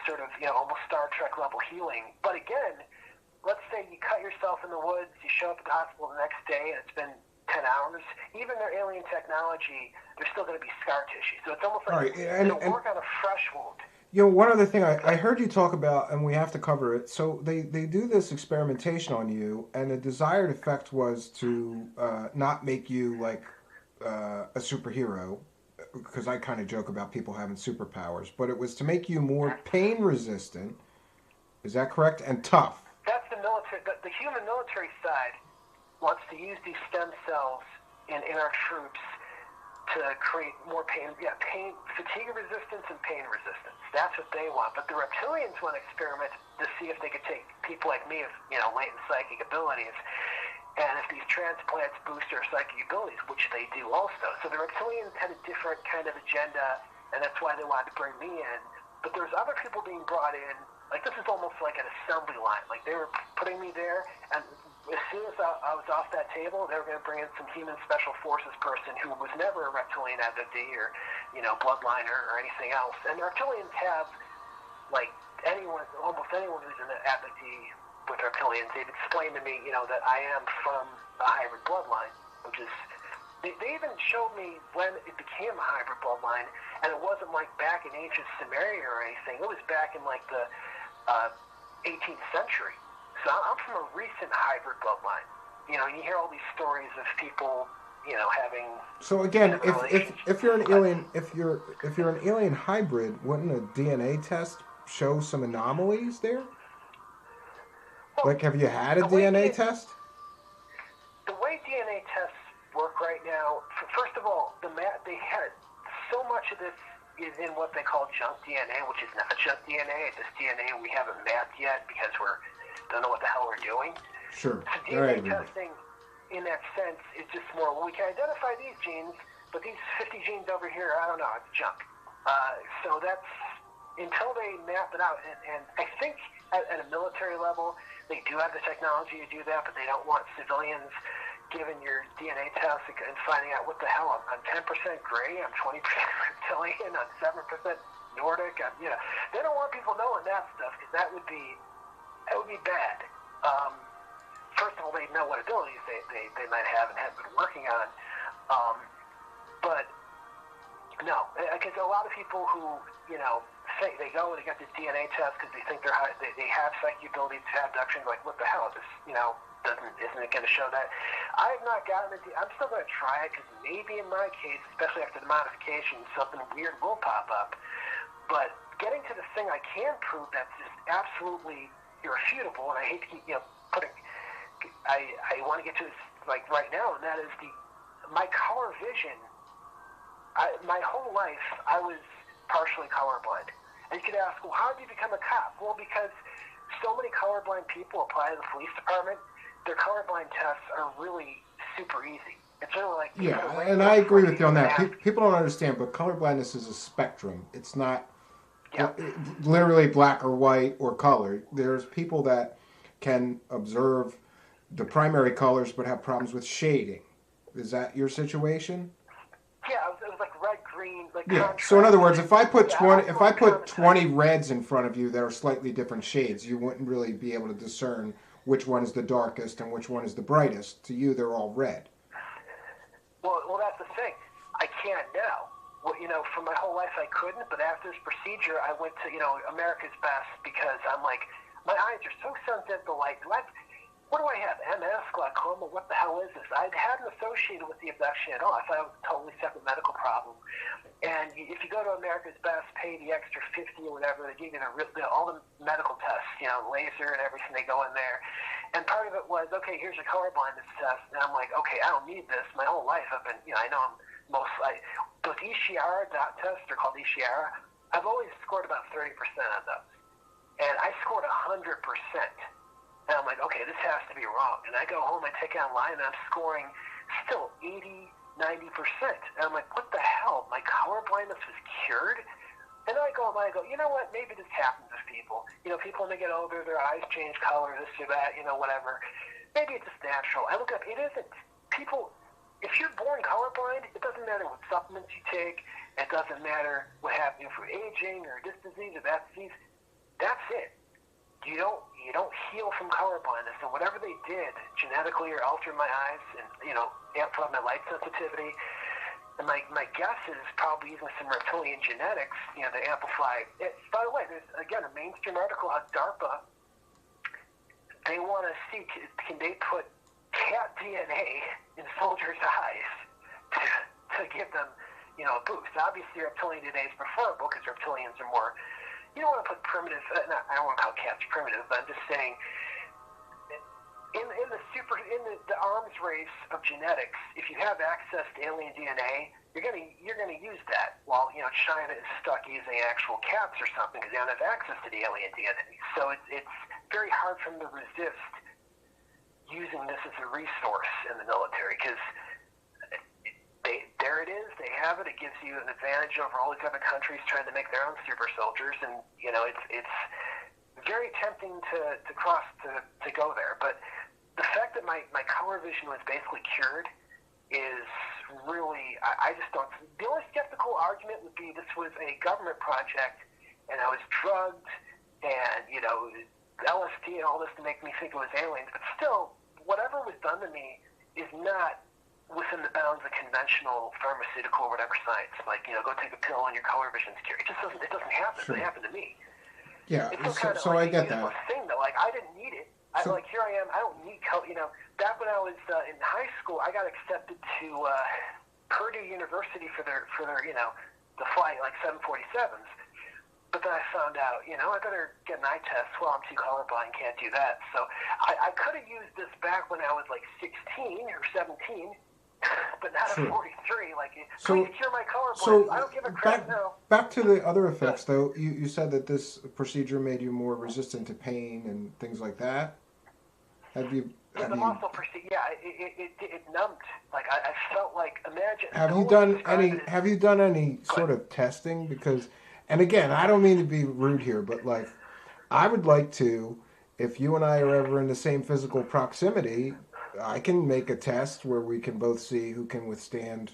sort of, almost Star Trek level healing. But again, let's say you cut yourself in the woods, you show up at the hospital the next day, and it's been 10 hours. Even their alien technology, there's still going to be scar tissue. So it's almost like work on a fresh wound. One other thing I heard you talk about, and we have to cover it. So they do this experimentation on you, and the desired effect was to not make you like a superhero, because I kind of joke about people having superpowers, but it was to make you more pain resistant. Is that correct? And tough. That's the military. The human military side wants to use these stem cells in our troops to create more pain, fatigue resistance and pain resistance. That's what they want. But the reptilians want to experiment to see if they could take people like me with, latent psychic abilities, and if these transplants boost their psychic abilities, which they do also. So the reptilians had a different kind of agenda, and that's why they wanted to bring me in. But there's other people being brought in. Like, this is almost like an assembly line. Like, they were putting me there, and as soon as I was off that table, they were going to bring in some human special forces person who was never a reptilian abductee or, bloodline or anything else. And the reptilians have, almost anyone who's an abductee with reptilians, they've explained to me, that I am from a hybrid bloodline, which is, they even showed me when it became a hybrid bloodline, and it wasn't like back in ancient Sumeria or anything. It was back in the 18th century. So I'm from a recent hybrid bloodline. You hear all these stories of people, having. So again, if you're an alien, if you're an alien hybrid, wouldn't a DNA test show some anomalies there? Well, have you had a DNA test? The way DNA tests work right now, first of all, they had so much of this is in what they call junk DNA, which is not junk DNA. It's just DNA we haven't mapped yet because we don't know what the hell we're doing. Sure. So DNA testing, in that sense, is just more, we can identify these genes, but these 50 genes over here, I don't know, it's junk. So that's, until they map it out, and I think at a military level, they do have the technology to do that, but they don't want civilians giving your DNA test and finding out what the hell, I'm 10% gray, I'm 20% reptilian, I'm 7% Nordic, they don't want people knowing that stuff, because that would be bad. First of all, they know what abilities they might have and have been working on. But no, because a lot of people who, think they go and they get the DNA test because they think they have psychic abilities to have abduction. Like, what the hell? This, isn't it going to show that? I have not gotten it. I'm still going to try it because maybe in my case, especially after the modification, something weird will pop up. But getting to the thing I can prove that's just absolutely irrefutable, and I hate to keep putting. I want to get to this like right now, and that is my color vision. My whole life, I was partially colorblind. And you could ask, well, how did you become a cop? Well, because so many colorblind people apply to the police department, their colorblind tests are really super easy. It's really like... and I agree with you on that. People don't understand, but colorblindness is a spectrum. It's not literally black or white or color. There's people that can observe the primary colors but have problems with shading. Is that your situation? Yeah, it was like red, green, like contrast. So in other words, if I put 20 reds in front of you that are slightly different shades, you wouldn't really be able to discern which one is the darkest and which one is the brightest. To you, they're all red. Well, that's the thing. I can't now. Well, for my whole life I couldn't, but after this procedure, I went to, America's Best because I'm like, my eyes are so sensitive to light. What do I have? MS, glaucoma? What the hell is this? I hadn't associated with the abduction at all. I thought it was a totally separate medical problem. And if you go to America's Best, pay the extra $50 or whatever, they give you all the medical tests, laser and everything, they go in there. And part of it was, okay, here's your color blindness test. And I'm like, okay, I don't need this. My whole life I've been, I know I'm those Ishiara dot tests are called Ishiara. I've always scored about 30% on those. And I scored 100%. And I'm like, okay, this has to be wrong. And I go home, I take it online, and I'm scoring still 80, 90%. And I'm like, what the hell? My color blindness was cured? And I go, you know what? Maybe this happens with people. People when they get older, their eyes change color, this or that, whatever. Maybe it's just natural. I look up, it isn't. People, if you're born colorblind, it doesn't matter what supplements you take. It doesn't matter what happens for aging or this disease or that disease. That's it. You don't heal from color blindness, and whatever they did genetically or alter my eyes and amplify my light sensitivity. And my guess is probably using some reptilian genetics, to amplify it. By the way, there's again a mainstream article on DARPA. They want to see can they put cat DNA in soldiers' eyes to give them a boost. Obviously, reptilian DNA is preferable because reptilians are more. You don't want to put primitive. I don't want to call cats primitive, but I'm just saying. In the arms race of genetics, if you have access to alien DNA, you're gonna use that. While China is stuck using actual cats or something because they don't have access to the alien DNA. So it's very hard for them to resist using this as a resource in the military because. There it is. They have it. It gives you an advantage over all these other countries trying to make their own super soldiers, and it's very tempting to cross to go there. But the fact that my color vision was basically cured is really I just don't. The only skeptical argument would be this was a government project, and I was drugged, and LSD and all this to make me think it was aliens. But still, whatever was done to me is not within the bounds of conventional pharmaceutical or whatever science. Like, go take a pill and your color vision's cured. It doesn't happen. Sure. It happened to me. Yeah, it's so I get that. Thing that, I didn't need it. Here I am. I don't need color. Back when I was in high school, I got accepted to Purdue University for their to fly 747s. But then I found out, I better get an eye test. Well, I'm too colorblind, can't do that. So I could have used this back when I was 16 or 17. But not at 43. Please cure my color blindness. I don't give a crap now. Back to the other effects, though. You said that this procedure made you more resistant to pain and things like that. The muscle procedure, it numbed. I felt like, imagine. Have you done any sort of testing? Because, and again, I don't mean to be rude here, but I would like to, if you and I are ever in the same physical proximity, I can make a test where we can both see who can withstand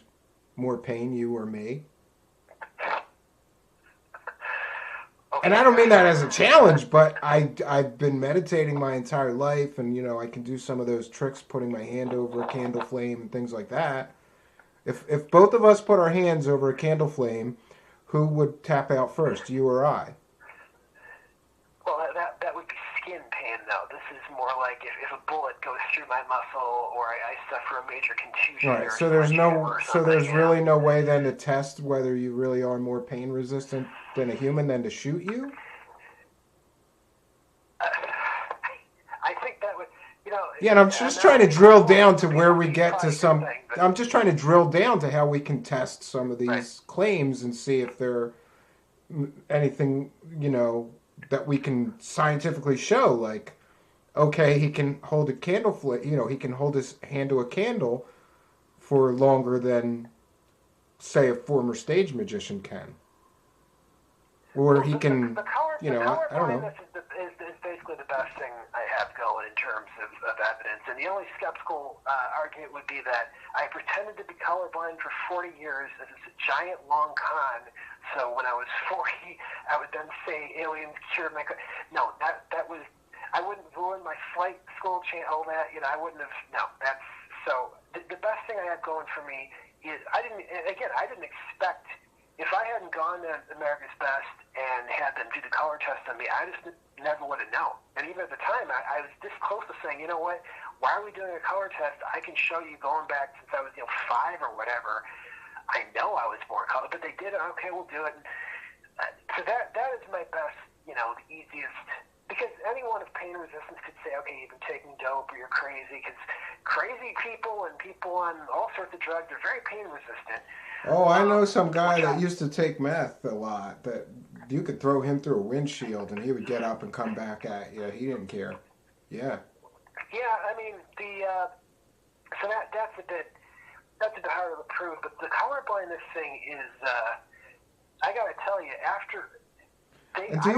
more pain, you or me. Okay. And I don't mean that as a challenge, but I've been meditating my entire life, and I can do some of those tricks, putting my hand over a candle flame and things like that. If both of us put our hands over a candle flame, who would tap out first, you or I? Well, that would be skin pain, though. This is more like if a bullet goes through my muscle, or I suffer a major contusion Right. or a So there's sledgehammer no. or So something. there's really no way then to test whether you really are more pain resistant than a human than to shoot you. I think that would, Yeah, and I'm just trying to drill down to where we get to some. I'm just trying to drill down to how we can test some of Right. these claims and see if they're anything, that we can scientifically show. Like, okay, he can hold a candle flame. He can hold his hand to a candle for longer than, say, a former stage magician can. Or he can, The color I don't know. blindness is basically the best thing I have going in terms of evidence. And the only skeptical argument would be that I pretended to be colorblind for 40 years as a giant long con. So when I was 40, I would then say aliens cured my. No, that was. I wouldn't ruin my flight school all that. I wouldn't have. No, that's so. The best thing I have going for me is I didn't expect. If I hadn't gone to America's Best and had them do the color test on me, I just never would have known. And even at the time, I was this close to saying, you know what? Why are we doing a color test? I can show you going back since I was 5 or whatever. I know I was born color, but they did it. Okay, we'll do it. So that is my best, the easiest. Because anyone of pain resistance could say, okay, you've been taking dope or you're crazy. Because crazy people and people on all sorts of drugs are very pain resistant. Oh, I know some guy that used to take meth a lot. That you could throw him through a windshield and he would get up and come back at you. He didn't care. Yeah. Yeah, I mean so that's a bit harder to prove. But the colorblindness thing is, I gotta tell you, after. And do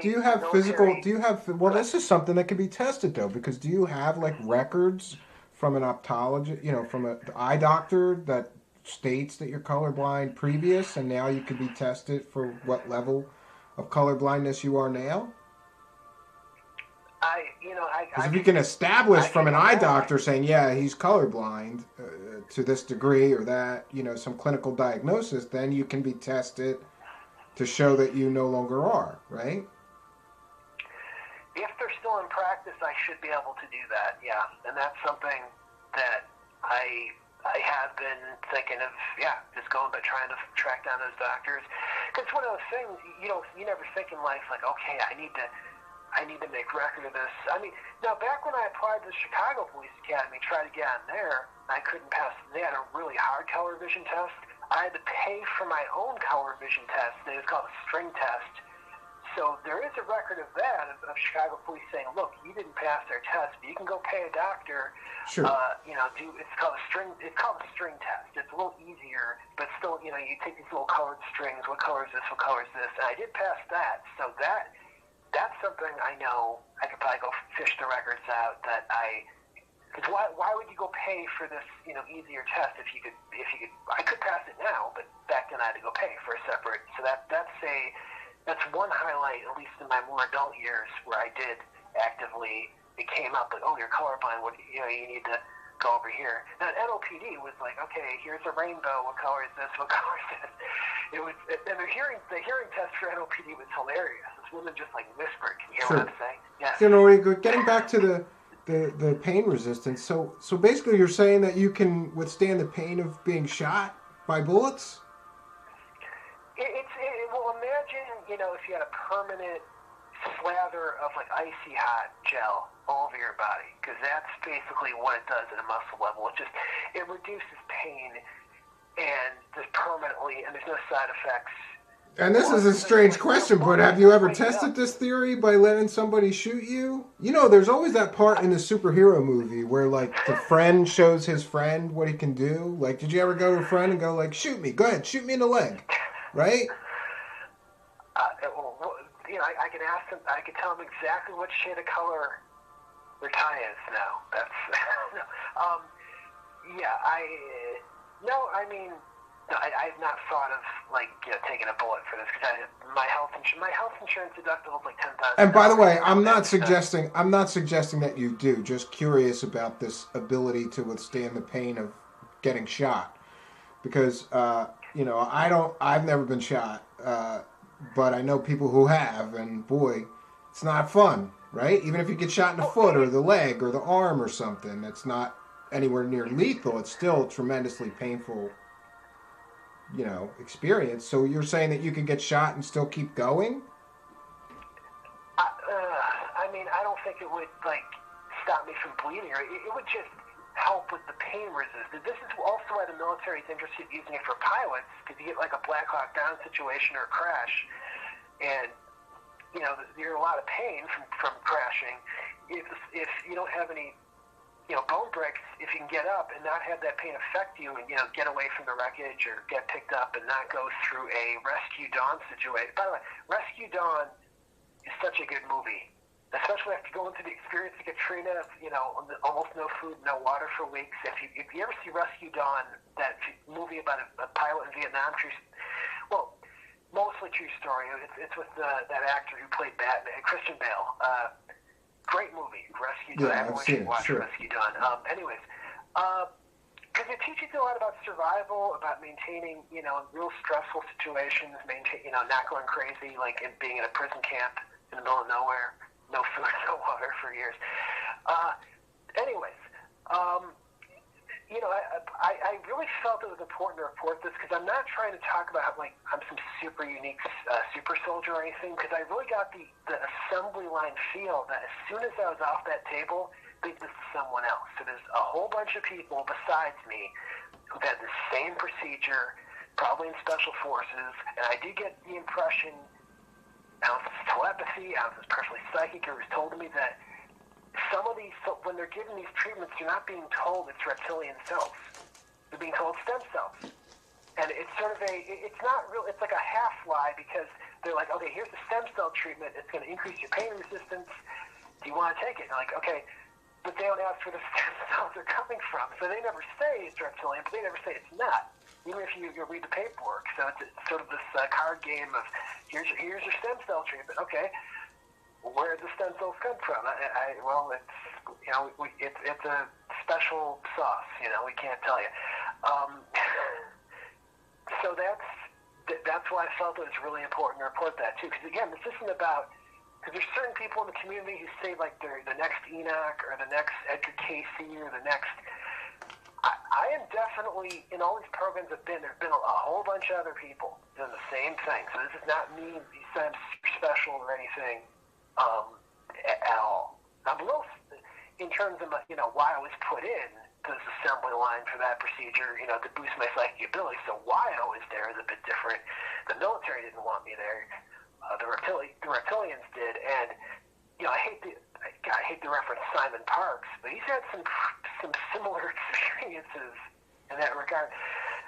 you have physical? Do you have? Well, this is something that can be tested though, because do you have like records from an optologist, from an eye doctor that states that you're colorblind previous, and now you could be tested for what level of colorblindness you are now? Because if you can establish from an eye doctor saying, yeah, he's colorblind to this degree or that, some clinical diagnosis, then you can be tested to show that you no longer are, right? If they're still in practice, I should be able to do that, yeah. And that's something that I have been thinking of, just going by trying to track down those doctors. Because it's one of those things, you never think in life, like, okay, I need to make record of this. I mean, now back when I applied to the Chicago Police Academy, tried to get on there, I couldn't pass. They had a really hard color vision test. I had to pay for my own color vision test. It was called a string test. So there is a record of that, of Chicago police saying, look, you didn't pass their test, but you can go pay a doctor. Sure. It's called a string test. It's a little easier, but still, you take these little colored strings. What color is this? What color is this? And I did pass that. So that's something I know I could probably go fish the records out that because why would you go pay for this, easier test if you could, I could pass it now, but back then I had to go pay for a separate, so that's one highlight, at least in my more adult years, where I did actively, it came up like, oh, you're colorblind, you need to go over here. Now, NOPD was like, okay, here's a rainbow, what color is this, what color is this? And the hearing test for NOPD was hilarious. This woman just like whispered, can you hear what I'm saying? Yes. Getting back to the pain resistance. So basically, you're saying that you can withstand the pain of being shot by bullets. Well, imagine if you had a permanent slather of like icy hot gel all over your body, because that's basically what it does at a muscle level. It reduces pain and just permanently, and there's no side effects. And this is a strange question, but have you ever tested this theory by letting somebody shoot you? There's always that part in a superhero movie where, like, the friend shows his friend what he can do. Like, did you ever go to a friend and go, like, shoot me, go ahead, shoot me in the leg, right? I can ask them, I can tell them exactly what shade of color their tie is now. That's, I've not thought of taking a bullet for this because my health insurance deductible is like $10,000. And by the way, I'm not suggesting that you do. Just curious about this ability to withstand the pain of getting shot, because I've never been shot, but I know people who have, and boy, it's not fun, right? Even if you get shot in the foot or the leg or the arm or something, it's not anywhere near lethal. It's still a tremendously painful, experience. So you're saying that you can get shot and still keep going? I mean, I don't think it would stop me from bleeding, or it would just help with the pain resistance. This is also why the military is interested in using it for pilots, because you get like a Black Hawk Down situation or a crash, and you're in a lot of pain from crashing. If you don't have any bone breaks, if you can get up and not have that pain affect you, and get away from the wreckage or get picked up and not go through a Rescue Dawn situation. By the way, Rescue Dawn is such a good movie. Especially after going through the experience of Katrina, almost no food, no water for weeks. If you ever see Rescue Dawn, that movie about a pilot in Vietnam, mostly true story. It's with that actor who played Batman, Christian Bale. Great movie, Rescue Dawn. Yeah, Everyone I've seen should it. watch Sure. Rescue Dawn. Because it teaches you a lot about survival, about maintaining, real stressful situations, not going crazy, like being in a prison camp in the middle of nowhere. No food, no water for years. I really felt it was important to report this, because I'm not trying to talk about how I'm some super unique super soldier or anything, because I really got the assembly line feel that as soon as I was off that table, this is someone else. So there's a whole bunch of people besides me who've had the same procedure, probably in special forces, and I do get the impression, ounces telepathy, ounces personally psychic, it was told to me that some of these, when they're given these treatments, they're not being told it's reptilian cells. They're being told stem cells. And it's sort of it's not real, it's like a half lie, because they're like, okay, here's the stem cell treatment, it's going to increase your pain resistance, do you want to take it? And like, okay, but they don't ask where the stem cells are coming from. So they never say it's reptilian, but they never say it's not. Even if you read the paperwork. So it's sort of this card game of, here's your stem cell treatment. Okay, where did the stem cells come from? It's a special sauce. We can't tell you. So that's why I felt it was really important to report that too. Because again, this isn't about, because there's certain people in the community who say like they're the next Enoch or the next Edgar Casey or the next. I am definitely, in all these programs there's been a whole bunch of other people doing the same thing. So this is not me saying I'm super special or anything at all. I'm a little, in terms of why I was put in to this assembly line for that procedure, to boost my psychic ability. So why I was there is a bit different. The military didn't want me there. The Reptilians did, and I hate the reference Simon Parks, but he's had some similar experiences in that regard.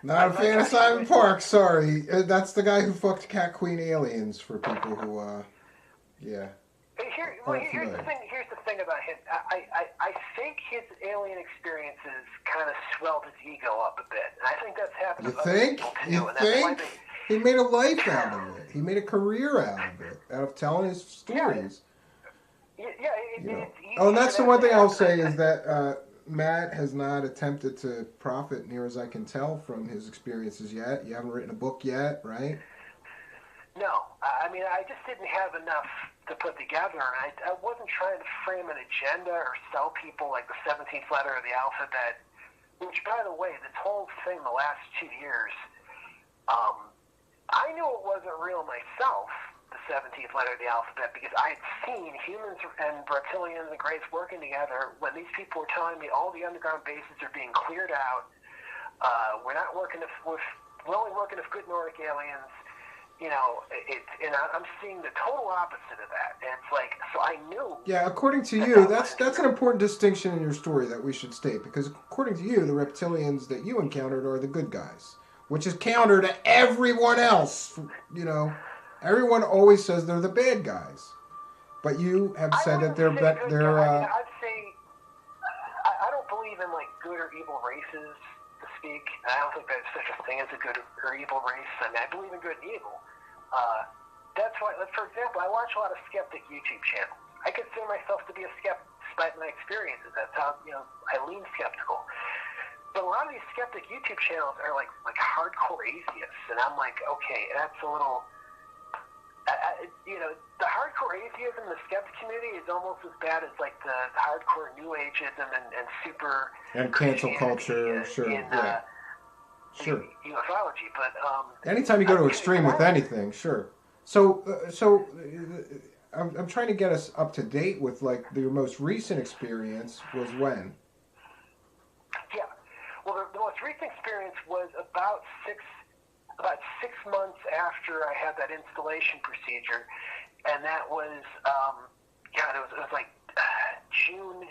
Not a fan of Simon Parks, sorry. That's the guy who fucked Cat Queen aliens, for people who, yeah. Here's the thing about him. I think his alien experiences kind of swelled his ego up a bit. And I think that's happened to other people too. You think? He made a life out of it. He made a career out of it, out of telling his stories. And that's the one thing I'll say is that Matt has not attempted to profit, near as I can tell, from his experiences yet. You haven't written a book yet, right? No. I mean, I just didn't have enough to put together, and I wasn't trying to frame an agenda or sell people like the 17th letter of the alphabet, which, by the way, this whole thing the last 2 years, I knew it wasn't real myself, the 17th letter of the alphabet, because I had seen humans and reptilians and Greys working together when these people were telling me all the underground bases are being cleared out. We're not working we're only working with good Nordic aliens. And I'm seeing the total opposite of that. And it's like, so I knew. Yeah, according to you, that's an important distinction in your story that we should state, because according to you, the reptilians that you encountered are the good guys, which is counter to everyone else. Everyone always says they're the bad guys, but you have said that they're. I'd say I don't believe in like good or evil races, to speak. I don't think there's such a thing as a good or evil race. I mean, I believe in good and evil. That's why, for example, I watch a lot of skeptic YouTube channels. I consider myself to be a skeptic despite my experiences. That's how, I lean skeptical. But a lot of these skeptic YouTube channels are like hardcore atheists, and I'm like, okay, that's a little The hardcore atheism, the skeptic community is almost as bad as like the hardcore New Ageism and super And cancel culture, sure, yeah. Sure. ufology. But anytime you go to extreme with anything, sure. So I'm trying to get us up to date with like your most recent experience was when? Yeah. Well, the most recent experience was about six months after I had that installation procedure, and that was it was like June.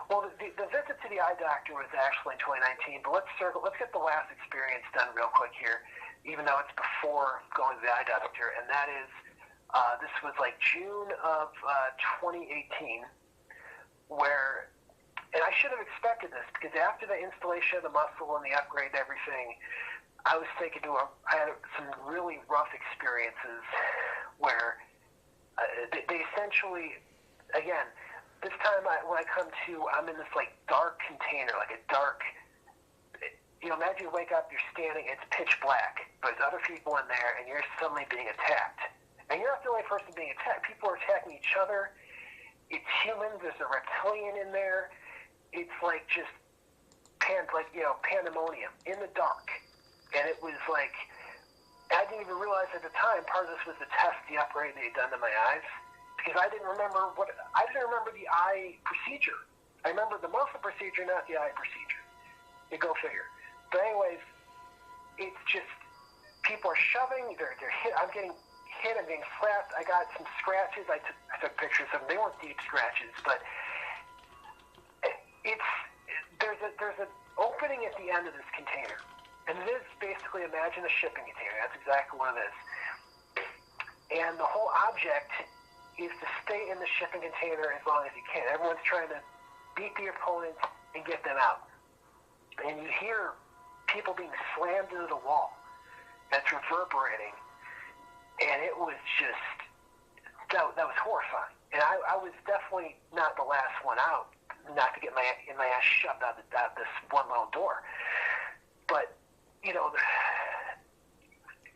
Well, the visit to the eye doctor was actually in 2019, but let's get the last experience done real quick here, even though it's before going to the eye doctor, and that is this was like June of 2018, where, and I should have expected this, because after the installation of the muscle and the upgrade and everything, I was taken to I had some really rough experiences where they essentially, again, this time when I come to, I'm in this like dark container, like a dark, imagine you wake up, you're standing, it's pitch black, but there's other people in there, and you're suddenly being attacked. And you're not the only person being attacked. People are attacking each other. It's humans. There's a reptilian in there. It's like just pandemonium in the dark. And it was like, I didn't even realize at the time, part of this was the test, the upgrade they had done to my eyes. Because I didn't remember the eye procedure. I remember the muscle procedure, not the eye procedure. You go figure. But anyways, it's just, people are shoving, they're hit, I'm getting hit, I'm getting slapped, I got some scratches, I took pictures of them, they weren't deep scratches, but there's an opening at the end of this container. And it is basically, imagine a shipping container. That's exactly what it is. And the whole object is to stay in the shipping container as long as you can. Everyone's trying to beat the opponent and get them out. And you hear people being slammed into the wall. That's reverberating. And it was just, that was horrifying. And I was definitely not the last one out, not to get my ass shoved out this one little door. But,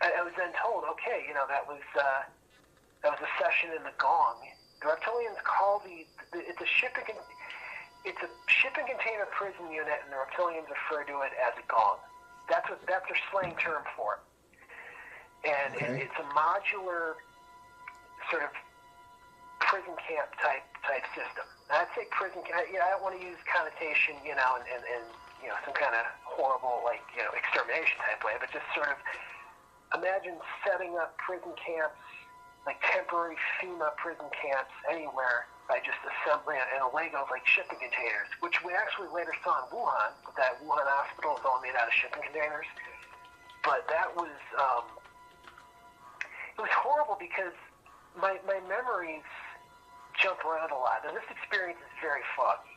I was then told, okay, that was a session in the gong. The Reptilians call it's a shipping container prison unit, and the Reptilians refer to it as a gong. That's their slang term for it. And okay. It's a modular sort of prison camp type system. And I'd say prison camp. I don't want to use connotation, and some kind of horrible extermination type way, but just sort of imagine setting up prison camps, like temporary FEMA prison camps anywhere by just assembling it in a Legos like shipping containers, which we actually later saw in Wuhan. That Wuhan hospital was all made out of shipping containers. But that was it was horrible because my memories jump around a lot. Now this experience is very foggy.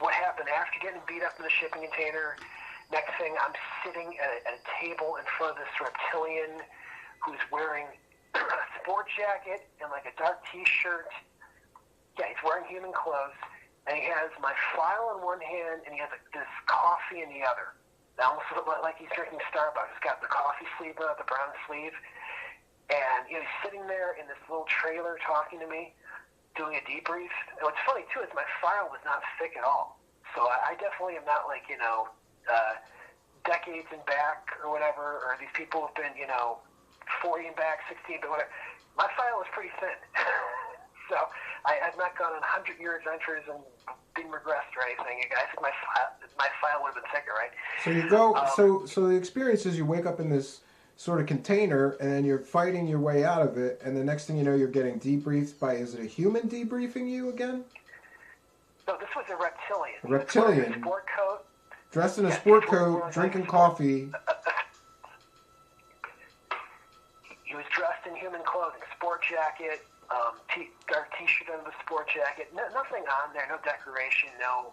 What happened after getting beat up in the shipping container? Next thing, I'm sitting at a table in front of this reptilian who's wearing a sport jacket and like a dark T-shirt. Yeah, he's wearing human clothes, and he has my file in one hand, and he has this coffee in the other. It almost looks like he's drinking Starbucks. He's got the coffee sleeve up, the brown sleeve, and he's sitting there in this little trailer talking to me, doing a debrief. And what's funny too is my file was not thick at all, so I definitely am not like decades and back or whatever, or these people have been 40 and back, 16, but whatever. My file was pretty thin. So I've not gone on 100-year adventures and been regressed or anything. I think my file would have been thicker, right? So you go. So the experience is you wake up in this sort of container, and then you're fighting your way out of it, and the next thing you know, you're getting debriefed by. Is it a human debriefing you again? No, this was a reptilian. A reptilian. A sport coat. Dressed in a sport coat, drinking coffee. He was dressed in human clothing, sport jacket, dark T-shirt under the sport jacket. Nothing on there, no decoration, no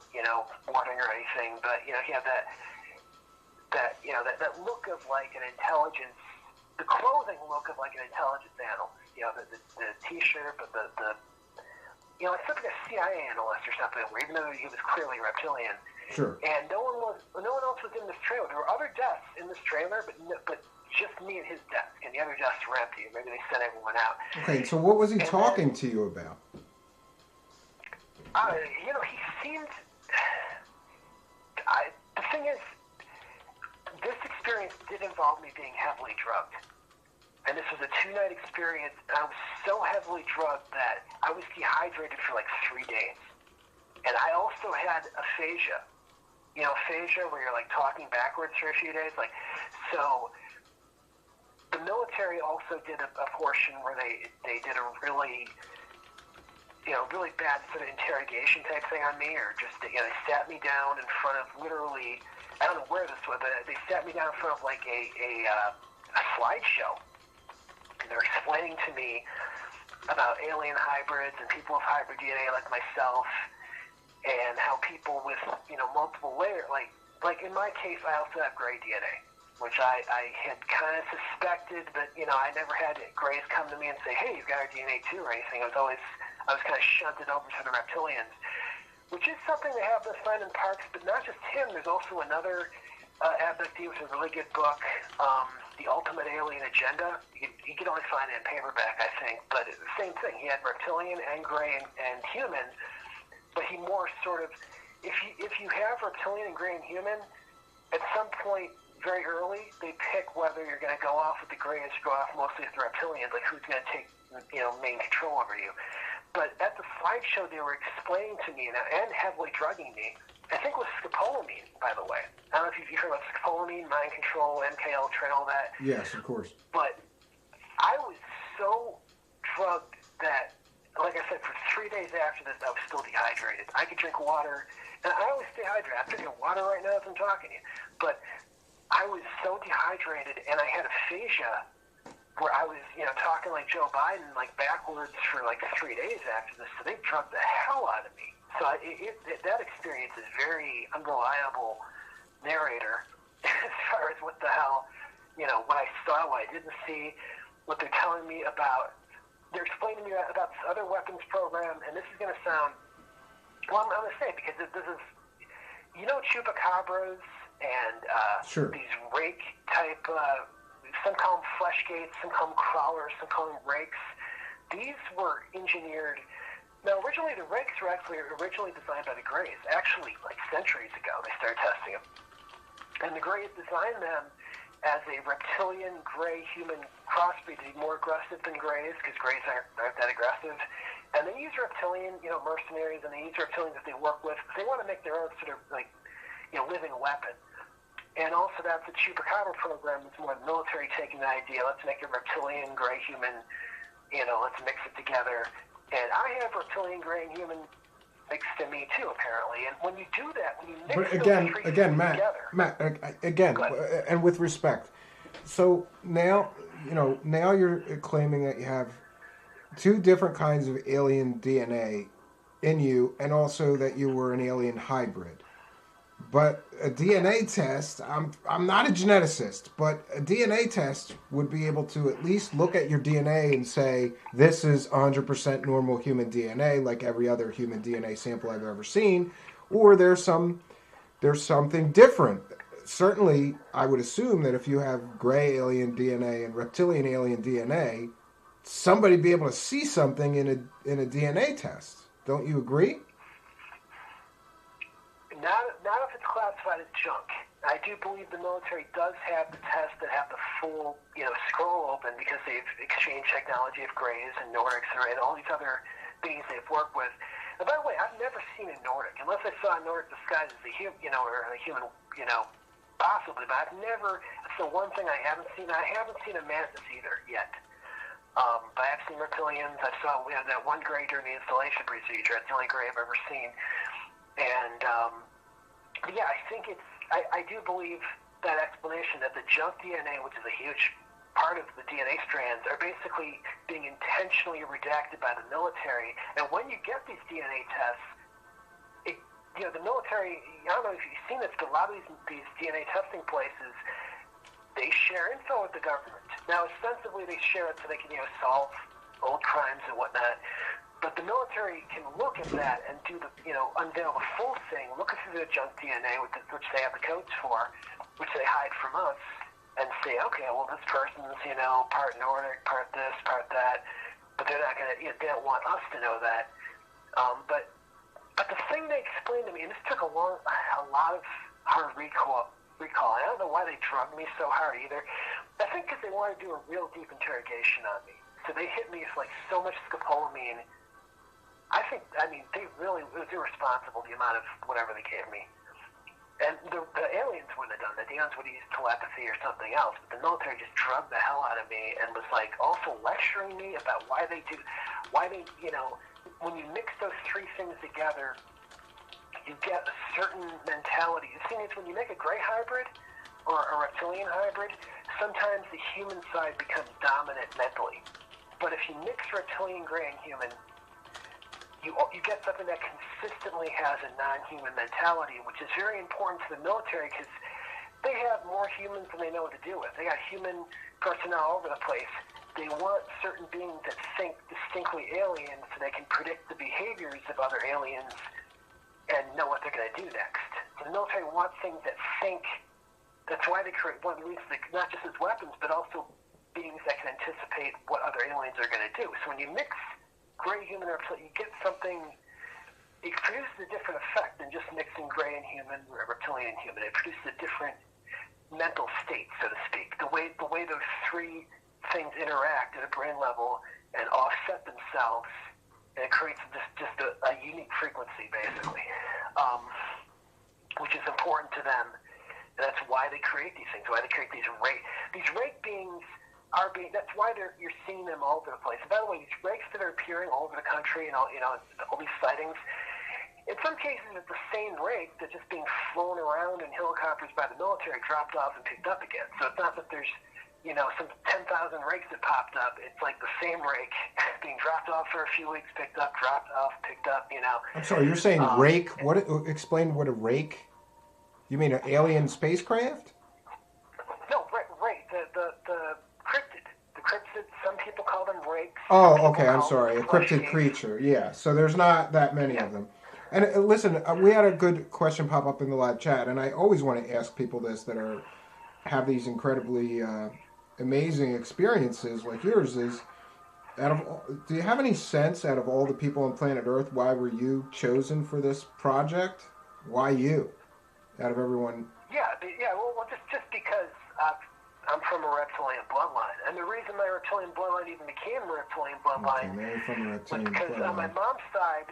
wording or anything. But he had that look of like an intelligence, the clothing look of like an intelligence analyst. The T-shirt, but it's like a CIA analyst or something. Even though he was clearly reptilian. Sure. And no one was one else was in this trailer. There were other deaths in this trailer, but just me and his desk, and the other desks were empty. Maybe they sent everyone out. Okay, so what was he talking to you about? He seemed. The thing is, this experience did involve me being heavily drugged. And this was a 2-night experience, and I was so heavily drugged that I was dehydrated for like 3 days. And I also had aphasia. Aphasia where you're like talking backwards for a few days. So the military also did a portion where they did a really bad sort of interrogation type thing on me, or just, they sat me down in front of literally, I don't know where this was, but they sat me down in front of like a slideshow. And they're explaining to me about alien hybrids and people with hybrid DNA like myself, and how people with, multiple layers, like in my case, I also have gray DNA, which I had kind of suspected, but, I never had grays come to me and say, hey, you've got our DNA too, or anything. I was kind of shunted over to the Reptilians, which is something they have to find in parks, but not just him. There's also another abductee, which is a really good book, The Ultimate Alien Agenda. You can only find it in paperback, I think, but it's the same thing. He had Reptilian and gray and human, but he more sort of, if you have Reptilian and gray and human, at some point very early, they pick whether you're going to go off with the grays or go off mostly with the Reptilians, like who's going to take, main control over you. But at the slideshow, they were explaining to me and heavily drugging me. I think it was scopolamine, by the way. I don't know if you've heard about scopolamine, mind control, MK Ultra, and all that. Yes, of course. But I was so drugged that, like I said, for 3 days after this, I was still dehydrated. I could drink water, and I always stay hydrated. I'm drinking water right now as I'm talking to you. But I was so dehydrated, and I had aphasia, where I was, talking like Joe Biden, like backwards for like 3 days after this. So they drugged the hell out of me. So that experience is very unreliable narrator as far as what the hell, what I saw, what I didn't see, what they're telling me about. They're explaining to me about this other weapons program, and this is going to sound, well, I'm going to say it because this is, chupacabras and Sure. these rake type, some call them flesh gates, some call them crawlers, some call them rakes. These were engineered. Now, originally, the rakes were actually originally designed by the Greys. Actually, like centuries ago, they started testing them. And the Greys designed them as a reptilian gray human crossbreed to be more aggressive than Greys, because Greys aren't that aggressive. And they use reptilian, mercenaries, and they use reptilians that they work with. They want to make their own sort of like, living weapon. And also that's the Chupacabra program. It's more the military taking the idea, let's make a reptilian, gray human, let's mix it together. And I have reptilian, gray, and human mixed in me too, apparently. And when you do that, when you mix those three things together... Matt, and with respect, so now you're claiming that you have 2 different kinds of alien DNA in you, and also that you were an alien hybrid. But a DNA test, I'm not a geneticist, but a DNA test would be able to at least look at your DNA and say, this is 100% normal human DNA, like every other human DNA sample I've ever seen, or there's something different. Certainly, I would assume that if you have gray alien DNA and reptilian alien DNA, somebody would be able to see something in a DNA test. Don't you agree? Not if it's classified as junk. I do believe the military does have the tests that have the full, scroll open, because they've exchanged technology of Greys and Nordics and all these other beings they've worked with. And by the way, I've never seen a Nordic, unless I saw a Nordic disguised as a human, or a human, possibly. But I've never. That's the one thing I haven't seen. I haven't seen a mantis either yet. But I've seen reptilians. I saw that one Grey during the installation procedure. That's the only Grey I've ever seen. And yeah, I think I do believe that explanation that the junk DNA, which is a huge part of the DNA strands, are basically being intentionally redacted by the military. And when you get these DNA tests, the military, I don't know if you've seen this, but a lot of these DNA testing places, they share info with the government. Now, ostensibly, they share it so they can, solve old crimes and whatnot. But the military can look at that and do the, unveil the full thing, look through the junk DNA, which they have the codes for, which they hide from us, and say, okay, well, this person's, part Nordic, part this, part that, but they're not going to, they don't want us to know that. But the thing they explained to me, and this took a lot of hard recall. I don't know why they drugged me so hard either. I think because they wanted to do a real deep interrogation on me. So they hit me with like so much scopolamine. They really it was irresponsible, the amount of whatever they gave me. And the aliens wouldn't have done that. The aliens would have used telepathy or something else. But the military just drugged the hell out of me and was like also lecturing me about when you mix those three things together, you get a certain mentality. The thing is, when you make a gray hybrid or a reptilian hybrid, sometimes the human side becomes dominant mentally. But if you mix reptilian, gray, and human, you get something that consistently has a non-human mentality, which is very important to the military because they have more humans than they know what to do with. They got human personnel all over the place. They want certain beings that think distinctly alien so they can predict the behaviors of other aliens and know what they're going to do next. The military wants things that think. That's why they create one of the reasons, not just as weapons, but also beings that can anticipate what other aliens are going to do. So when you mix gray human or reptilian, you get something. It produces a different effect than just mixing gray and human or reptilian and human. It produces a different mental state, so to speak. The way those three things interact at a brain level and offset themselves, and it creates just a unique frequency, basically, which is important to them. And that's why they create these things. Why they create these rake beings. That's why you're seeing them all over the place. And by the way, these rakes that are appearing all over the country and all these sightings, in some cases it's the same rake that's just being flown around in helicopters by the military, dropped off and picked up again. So it's not that there's some 10,000 rakes that popped up. It's like the same rake being dropped off for a few weeks, picked up, dropped off, picked up. I'm sorry, you're saying rake? Explain what a rake? You mean an alien spacecraft? No, rake. The cryptid. The cryptid, some people call them rakes. Oh, okay, I'm sorry. A cryptid creature, yeah. So there's not that many of them. And listen, we had a good question pop up in the live chat, and I always want to ask people this that have these incredibly amazing experiences like yours is, do you have any sense out of all the people on planet Earth, why were you chosen for this project? Why you? Out of everyone? Well, just because I'm from a reptilian bloodline, and the reason my reptilian bloodline even became a reptilian bloodline was because on my mom's side,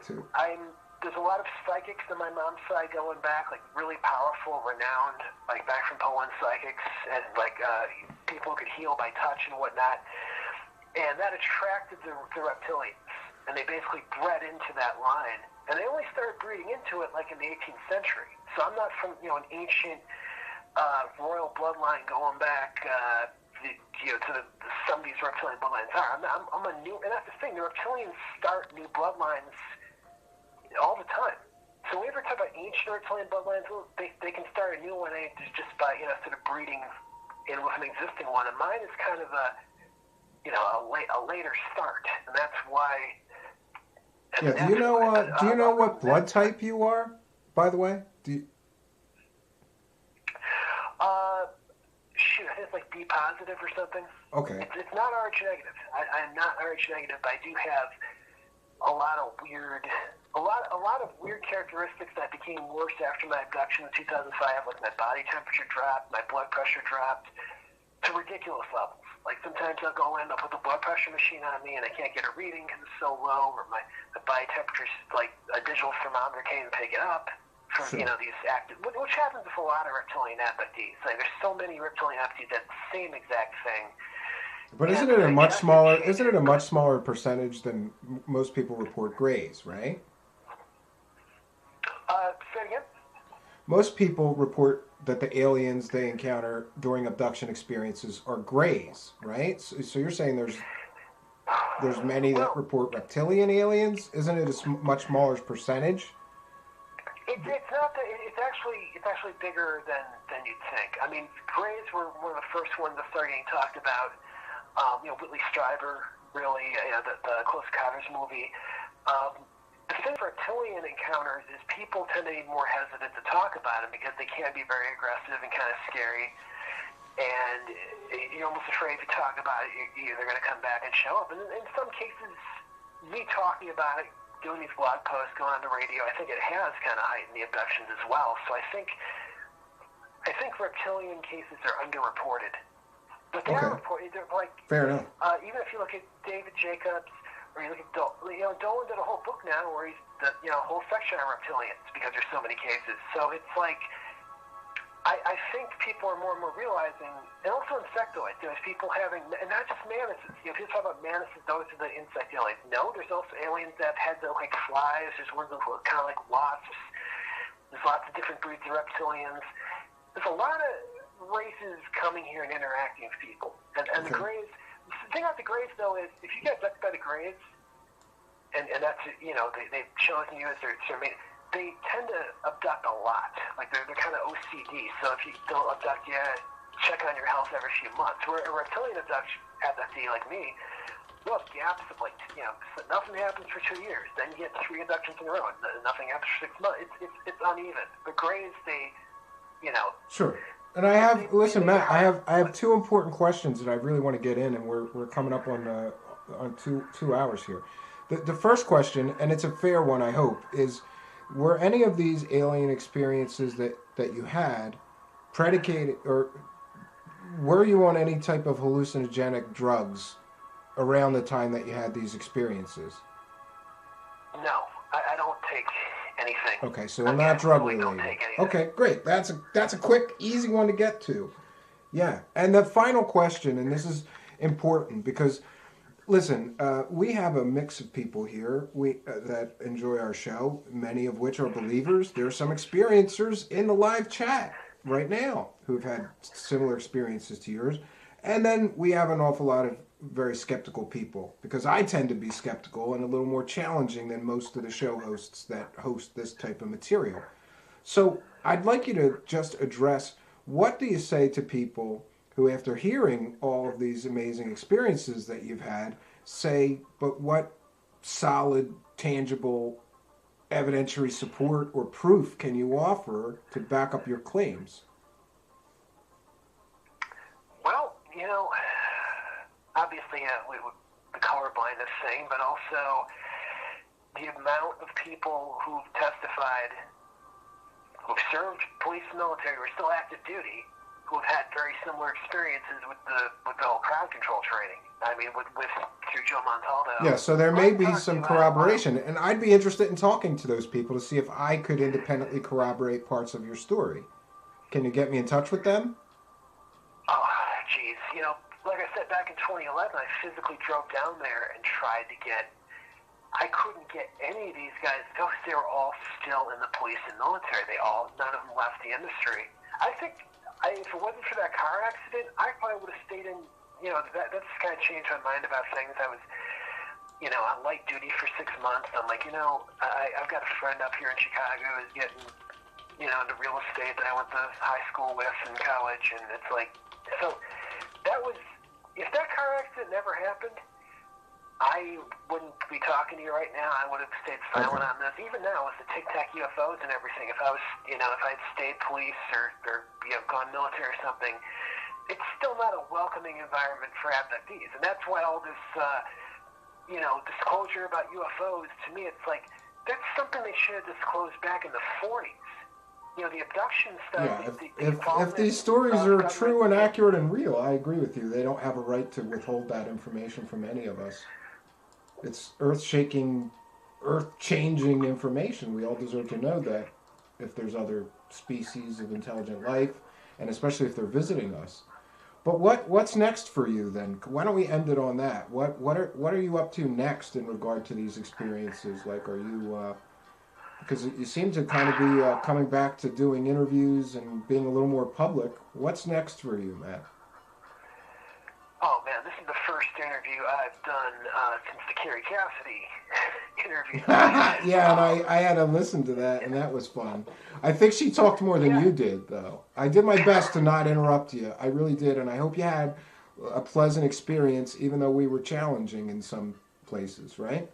there's a lot of psychics on my mom's side going back, like really powerful, renowned, like back from Poland psychics, and like people who could heal by touch and whatnot, and that attracted the reptilians, and they basically bred into that line. And they only started breeding into it like in the 18th century. So I'm not from an ancient royal bloodline going back to some of these reptilian bloodlines are. I'm a new, and that's the thing. The reptilians start new bloodlines all the time. So when we ever talk about ancient reptilian bloodlines, they can start a new one just by sort of breeding in with an existing one. And mine is kind of a later start, and that's why. Yeah. Do you know what blood type you are? By the way, do you? I think it's like B positive or something. Okay. It's not Rh negative. I'm not Rh negative, but I do have a lot of weird characteristics that became worse after my abduction in 2005. Like my body temperature dropped, my blood pressure dropped to ridiculous levels. Like sometimes I'll go in, they'll put the blood pressure machine on me, and I can't get a reading because it's so low, or my body temperature, like a digital thermometer can't even pick it up. From these active, which happens with a lot of reptilian abductees. Like there's so many reptilian abductees that the same exact thing. But isn't it a much smaller percentage than most people report grays, right? Say it again. Most people report that the aliens they encounter during abduction experiences are grays, right? So you're saying there's many that report reptilian aliens? Isn't it a much smaller percentage? It's not that. It's actually bigger than you'd think. I mean, grays were one of the first ones that started getting talked about. Whitley Strieber, really, the Close Encounters movie. The thing for reptilian encounters is people tend to be more hesitant to talk about them because they can be very aggressive and kind of scary. And you're almost afraid to talk about it, they're going to come back and show up. And in some cases, me talking about it, doing these blog posts, going on the radio, I think it has kind of heightened the abductions as well. So I think reptilian cases are underreported. But they are reported. They're like, fair enough. Even if you look at David Jacobs, or you look at Dolan did a whole book now where he's a whole section on reptilians because there's so many cases. So it's like, I think people are more and more realizing, and also insectoids, there's people having, and not just manises. People talk about manises, those are the insect aliens. No, there's also aliens that have heads that look like flies. There's ones that look kind of like wasps. There's lots of different breeds of reptilians. There's a lot of races coming here and interacting with people. And the Greys, the thing about the Greys, though, is if you get abducted by the Greys, and that's, they've chosen you as their main, they tend to abduct a lot. Like, they're kind of OCD. So if you don't abduct yet, check on your health every few months. Where a reptilian abductee like me, you'll have gaps of, nothing happens for 2 years. Then you get 3 abductions in a row, and nothing happens for 6 months. It's uneven. The Greys, Sure. And Matt, I have 2 important questions that I really want to get in, and we're coming up on 2 hours here. The first question, and it's a fair one, I hope, is, were any of these alien experiences that you had predicated, or were you on any type of hallucinogenic drugs around the time that you had these experiences? No, I don't take anything. Okay, so we're not drug related. Okay, great. That's a quick, easy one to get to. Yeah, and the final question, and this is important because, listen, we have a mix of people here that enjoy our show, many of which are believers. There are some experiencers in the live chat right now who've had similar experiences to yours. And then we have an awful lot of very skeptical people, because I tend to be skeptical and a little more challenging than most of the show hosts that host this type of material. So I'd like you to just address, what do you say to people who, after hearing all of these amazing experiences that you've had, say, but what solid, tangible, evidentiary support or proof can you offer to back up your claims? Well, obviously, the colorblindness thing, but also the amount of people who've testified, who've served police and military, who are still active duty, who have had very similar experiences with the whole crowd control training. I mean, through Joe Montaldo. Yeah, so there may be some corroboration, and I'd be interested in talking to those people to see if I could independently corroborate parts of your story. Can you get me in touch with them? Oh, geez. Like I said, back in 2011, I physically drove down there and tried to I couldn't get any of these guys to go because they were all still in the police and military. None of them left the industry. I think, if it wasn't for that car accident, I probably would have stayed in. That's kind of changed my mind about things. I was, on light duty for 6 months. I'm like, I've got a friend up here in Chicago who's getting, into real estate that I went to high school with in college, and it's like, so that was, if that car accident never happened, I wouldn't be talking to you right now. I would have stayed silent on this. Even now, with the tic-tac UFOs and everything, if I was, if I'd stayed police or gone military or something, it's still not a welcoming environment for abductees. And that's why all this, disclosure about UFOs, to me, it's like, that's something they should have disclosed back in the 40s. The abduction stuff. Yeah, if these stories are true and accurate and real, I agree with you. They don't have a right to withhold that information from any of us. It's earth-shaking, earth-changing information. We all deserve to know that if there's other species of intelligent life, and especially if they're visiting us. But what's next for you then? Why don't we end it on that? What are you up to next in regard to these experiences? Like, are you because you seem to kind of be coming back to doing interviews and being a little more public. What's next for you, Matt? Oh, man, this is the first interview I've done since the Carrie Cassidy interview. Yeah, and I had to listen to that, and that was fun. I think she talked more than you did, though. I did my best to not interrupt you. I really did, and I hope you had a pleasant experience, even though we were challenging in some places, right?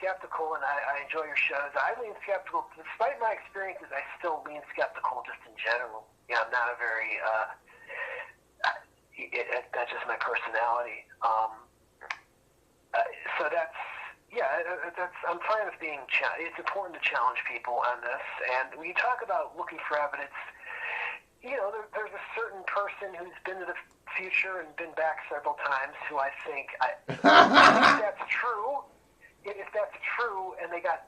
skeptical, and I enjoy your shows. I lean skeptical. Despite my experiences, I still lean skeptical just in general. Yeah, I'm not a very... that's just my personality. So that's... Yeah, I'm fine with being... It's important to challenge people on this. And when you talk about looking for evidence, you know, there's a certain person who's been to the future and been back several times who I think... if that's true, and they got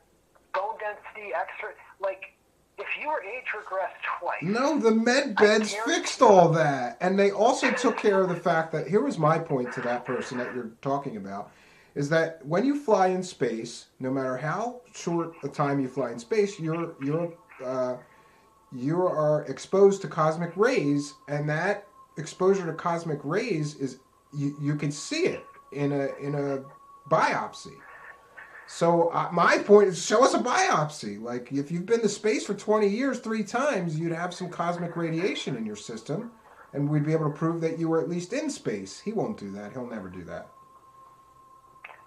bone density extra... Like, if you were age regressed twice... No, the med beds fixed all that. And they also took care of the fact that... Here was my point to that person that you're talking about. Is that when you fly in space, no matter how short a time you fly in space, you are exposed to cosmic rays, and that exposure to cosmic rays is you can see it in a biopsy. So my point is, show us a biopsy. Like if you've been to space for 20 years, 3 times, you'd have some cosmic radiation in your system, and we'd be able to prove that you were at least in space. He won't do that. He'll never do that.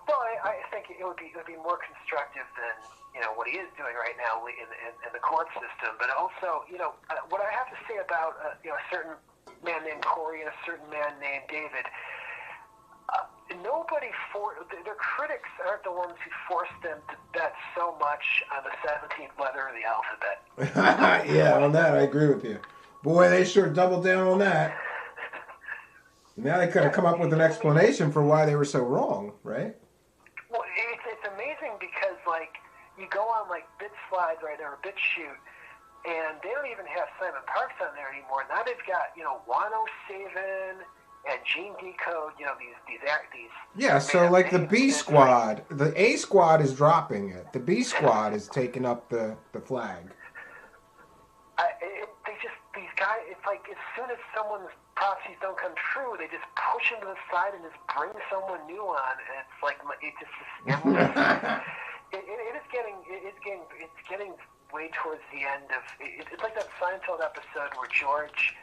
Well, I think it would be more constructive than, you know, what he is doing right now in the court system. But also, you know, what I have to say about you know, a certain man named Corey and a certain man named David, their critics aren't the ones who forced them to bet so much on the 17th letter of the alphabet. Yeah, on that I agree with you. Boy, they sure doubled down on that. Now they could have come up with an explanation for why they were so wrong, right? Well, it's amazing because, like, you go on, like, BitSlides right there, or BitChute, and they don't even have Simon Parks on there anymore. Now they've got, you know, Wano Saven and Gene Decode, you know, these. Yeah, so like the B squad, the A squad is dropping it. The B squad is taking up the flag. These guys, it's like as soon as someone's prophecies don't come true, they just push them to the side and just bring someone new on, and it's like it just endless. It's getting way towards the end of. It's like that Seinfeld episode where George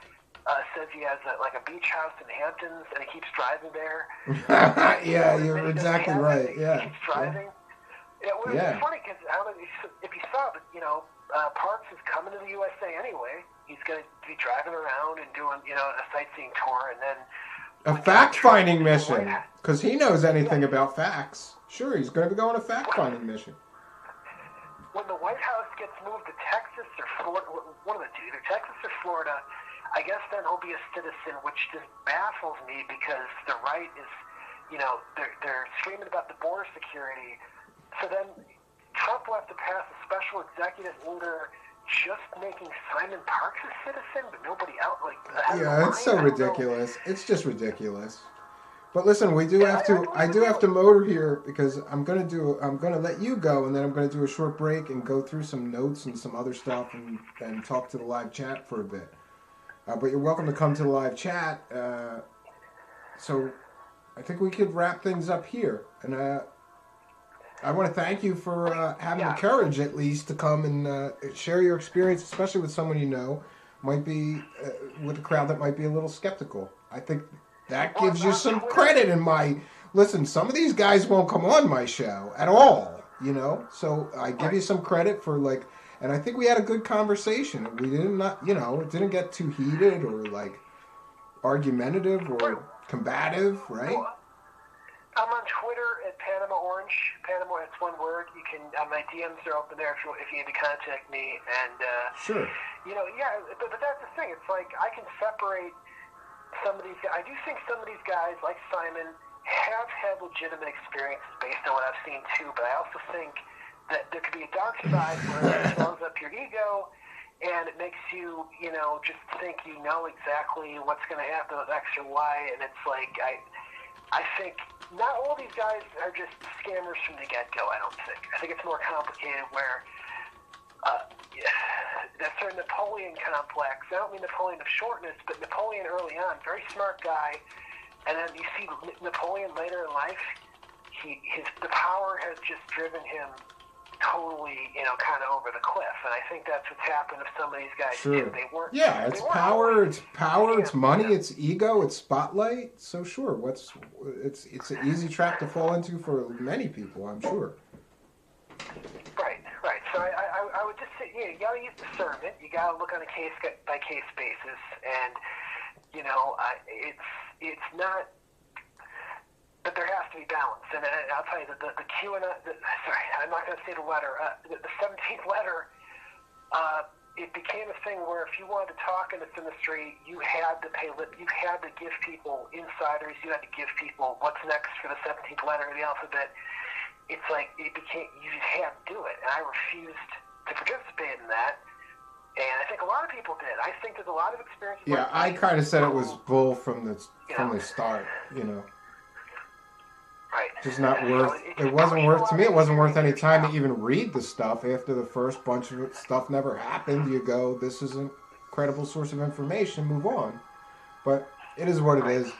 says he has a beach house in the Hamptons, and he keeps driving there. Yeah, you're exactly right. Yeah. He keeps driving. Yeah. It's funny because I don't know if you saw, but you know, Parks is coming to the USA anyway. He's going to be driving around and doing, you know, a sightseeing tour, and then a fact-finding mission, because he knows anything about facts. Sure, he's going to be going on a fact-finding mission. When the White House gets moved to Texas or Florida, one of the two, either Texas or Florida, I guess then he'll be a citizen, which just baffles me because the right is, you know, they're screaming about the border security. So then Trump will have to pass a special executive order just making Simon Parks a citizen, but nobody else. Like, yeah, it's so ridiculous. It's just ridiculous. But listen, we do have to. I do have to motor here because I'm gonna let you go, and then I'm gonna do a short break and go through some notes and some other stuff, and talk to the live chat for a bit. But you're welcome to come to the live chat. So I think we could wrap things up here, and I want to thank you for having the courage, at least, to come and share your experience, especially with someone you know, might be with a crowd that might be a little skeptical. I think that gives you some credit in my... Listen, some of these guys won't come on my show at all, you know? So I give you some credit for, like... And I think we had a good conversation. We didn't, you know, it didn't get too heated or, like, argumentative or combative, right? I'm on Twitter at Panama Orange. Panama, it's one word. You can. My DMs are open there if you need to contact me. And sure. You know, yeah. But that's the thing. It's like I can separate some of these guys. I do think some of these guys, like Simon, have had legitimate experiences based on what I've seen too. But I also think that there could be a dark side where it swells up your ego, and it makes you, you know, just think you know exactly what's going to happen with X or Y, and it's like I think not all these guys are just scammers from the get-go, I don't think. I think it's more complicated where that sort of Napoleon complex, I don't mean Napoleon of shortness, but Napoleon early on, very smart guy, and then you see Napoleon later in life, the power has just driven him totally, you know, kind of over the cliff, and I think that's what's happened to some of these guys too. They weren't. Yeah, it's power. It's money. It's ego. It's spotlight. So sure, it's an easy trap to fall into for many people, I'm sure. Right. So I would just say, you got to use discernment. You got to look on a case by case basis, and it's not. But there has to be balance, and I'll tell you that the QAnon. Sorry, I'm not going to say the letter. The 17th letter. It became a thing where if you wanted to talk in this industry, you had to give people insiders. You had to give people what's next for the 17th letter of the alphabet. It's like you just had to do it, and I refused to participate in that. And I think a lot of people did. I think there's a lot of experiences. Yeah, I kind of said it was bull from the start. Right. Just not worth. It wasn't worth to me. It wasn't worth any time to even read the stuff. After the first bunch of stuff never happened, you go, "This is a credible source of information." Move on. But it is what it is.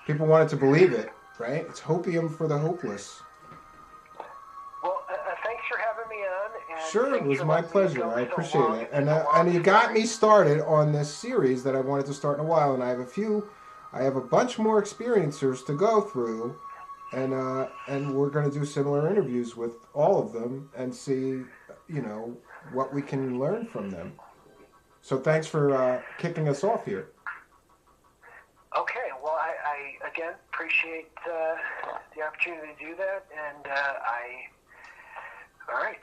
People wanted to believe it, right? It's hopium for the hopeless. Well, thanks for having me on. And sure, it was my pleasure. I appreciate it. And you got me started on this series that I wanted to start in a while. And I have a bunch more experiencers to go through. And we're going to do similar interviews with all of them and see, what we can learn from them. So thanks for kicking us off here. Okay. Well, I again appreciate the opportunity to do that, and all right.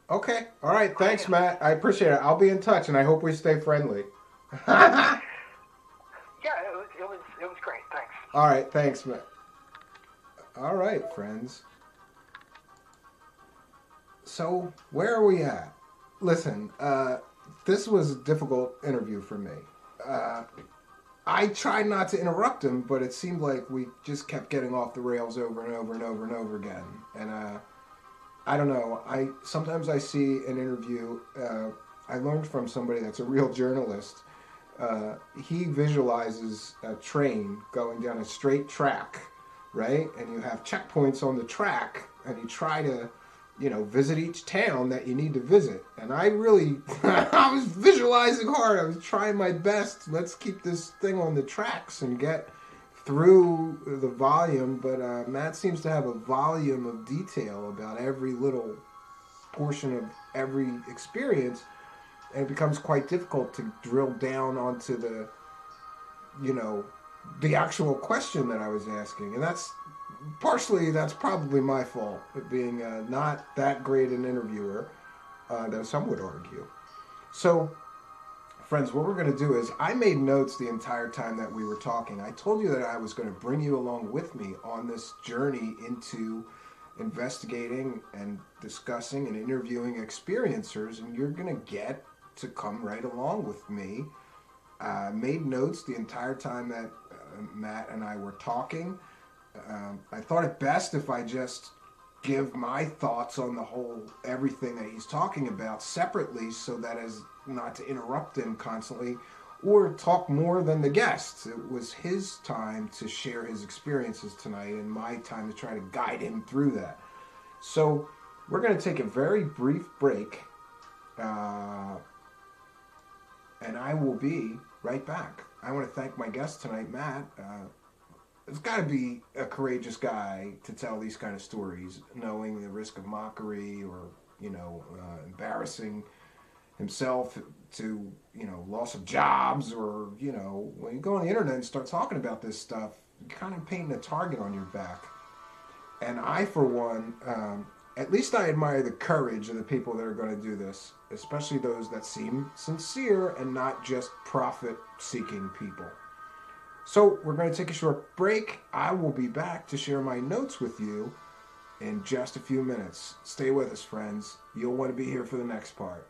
Okay. All right. Thanks, Matt. I appreciate it. I'll be in touch, and I hope we stay friendly. Yeah, it was great. Thanks. All right. Thanks, Matt. All right, friends. So, where are we at? Listen, this was a difficult interview for me. I tried not to interrupt him, but it seemed like we just kept getting off the rails over and over and over and over again. And I don't know. Sometimes I see an interview. I learned from somebody that's a real journalist. He visualizes a train going down a straight track. Right? And you have checkpoints on the track, and you try to, visit each town that you need to visit. And I was visualizing hard. I was trying my best. Let's keep this thing on the tracks and get through the volume. But Matt seems to have a volume of detail about every little portion of every experience. And it becomes quite difficult to drill down onto the, the actual question that I was asking. And that's probably my fault, being not that great an interviewer, though some would argue. So, friends, what we're going to do is, I made notes the entire time that we were talking. I told you that I was going to bring you along with me on this journey into investigating and discussing and interviewing experiencers, and you're going to get to come right along with me. Made notes the entire time that Matt and I were talking. I thought it best if I just give my thoughts on everything that he's talking about separately, so that as not to interrupt him constantly or talk more than the guests. It was his time to share his experiences tonight, and my time to try to guide him through that. So we're going to take a very brief break, and I will be right back. I want to thank my guest tonight, Matt. It's got to be a courageous guy to tell these kind of stories, knowing the risk of mockery or, embarrassing himself to, loss of jobs, or, when you go on the internet and start talking about this stuff, you're kind of painting a target on your back. And I, for one, at least I admire the courage of the people that are going to do this, especially those that seem sincere and not just profit-seeking people. So we're going to take a short break. I will be back to share my notes with you in just a few minutes. Stay with us, friends. You'll want to be here for the next part.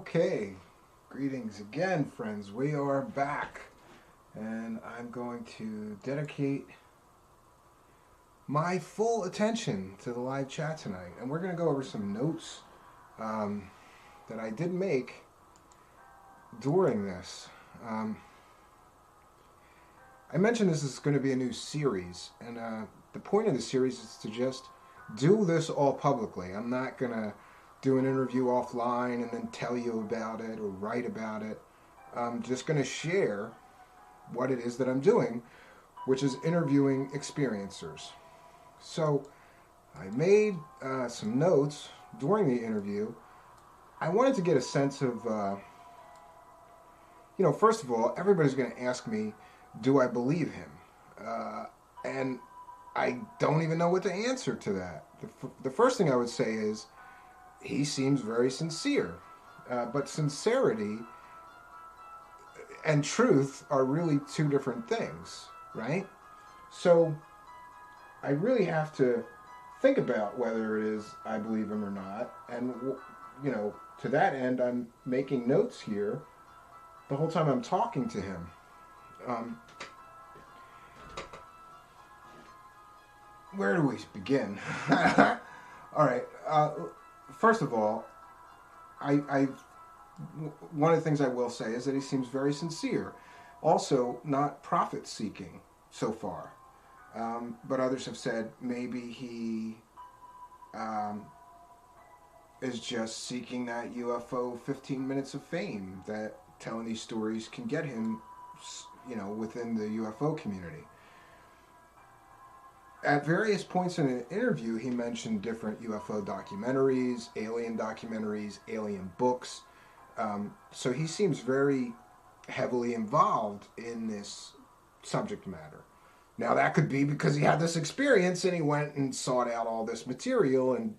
Okay, greetings again, friends. We are back, and I'm going to dedicate my full attention to the live chat tonight. And we're going to go over some notes that I did make during this. I mentioned this is going to be a new series, and the point of the series is to just do this all publicly. I'm not going to do an interview offline and then tell you about it or write about it. I'm just going to share what it is that I'm doing, which is interviewing experiencers. So I made some notes during the interview. I wanted to get a sense of, first of all, everybody's going to ask me, do I believe him? And I don't even know what to answer to that. The first thing I would say is, he seems very sincere. But sincerity and truth are really two different things, right? So I really have to think about whether it is I believe him or not. And, to that end, I'm making notes here the whole time I'm talking to him. Where do we begin? All right. First of all, one of the things I will say is that he seems very sincere. Also, not profit-seeking so far. But others have said maybe he is just seeking that UFO 15 minutes of fame that telling these stories can get him, within the UFO community. At various points in an interview, he mentioned different UFO documentaries, alien books. So he seems very heavily involved in this subject matter. Now, that could be because he had this experience and he went and sought out all this material. And,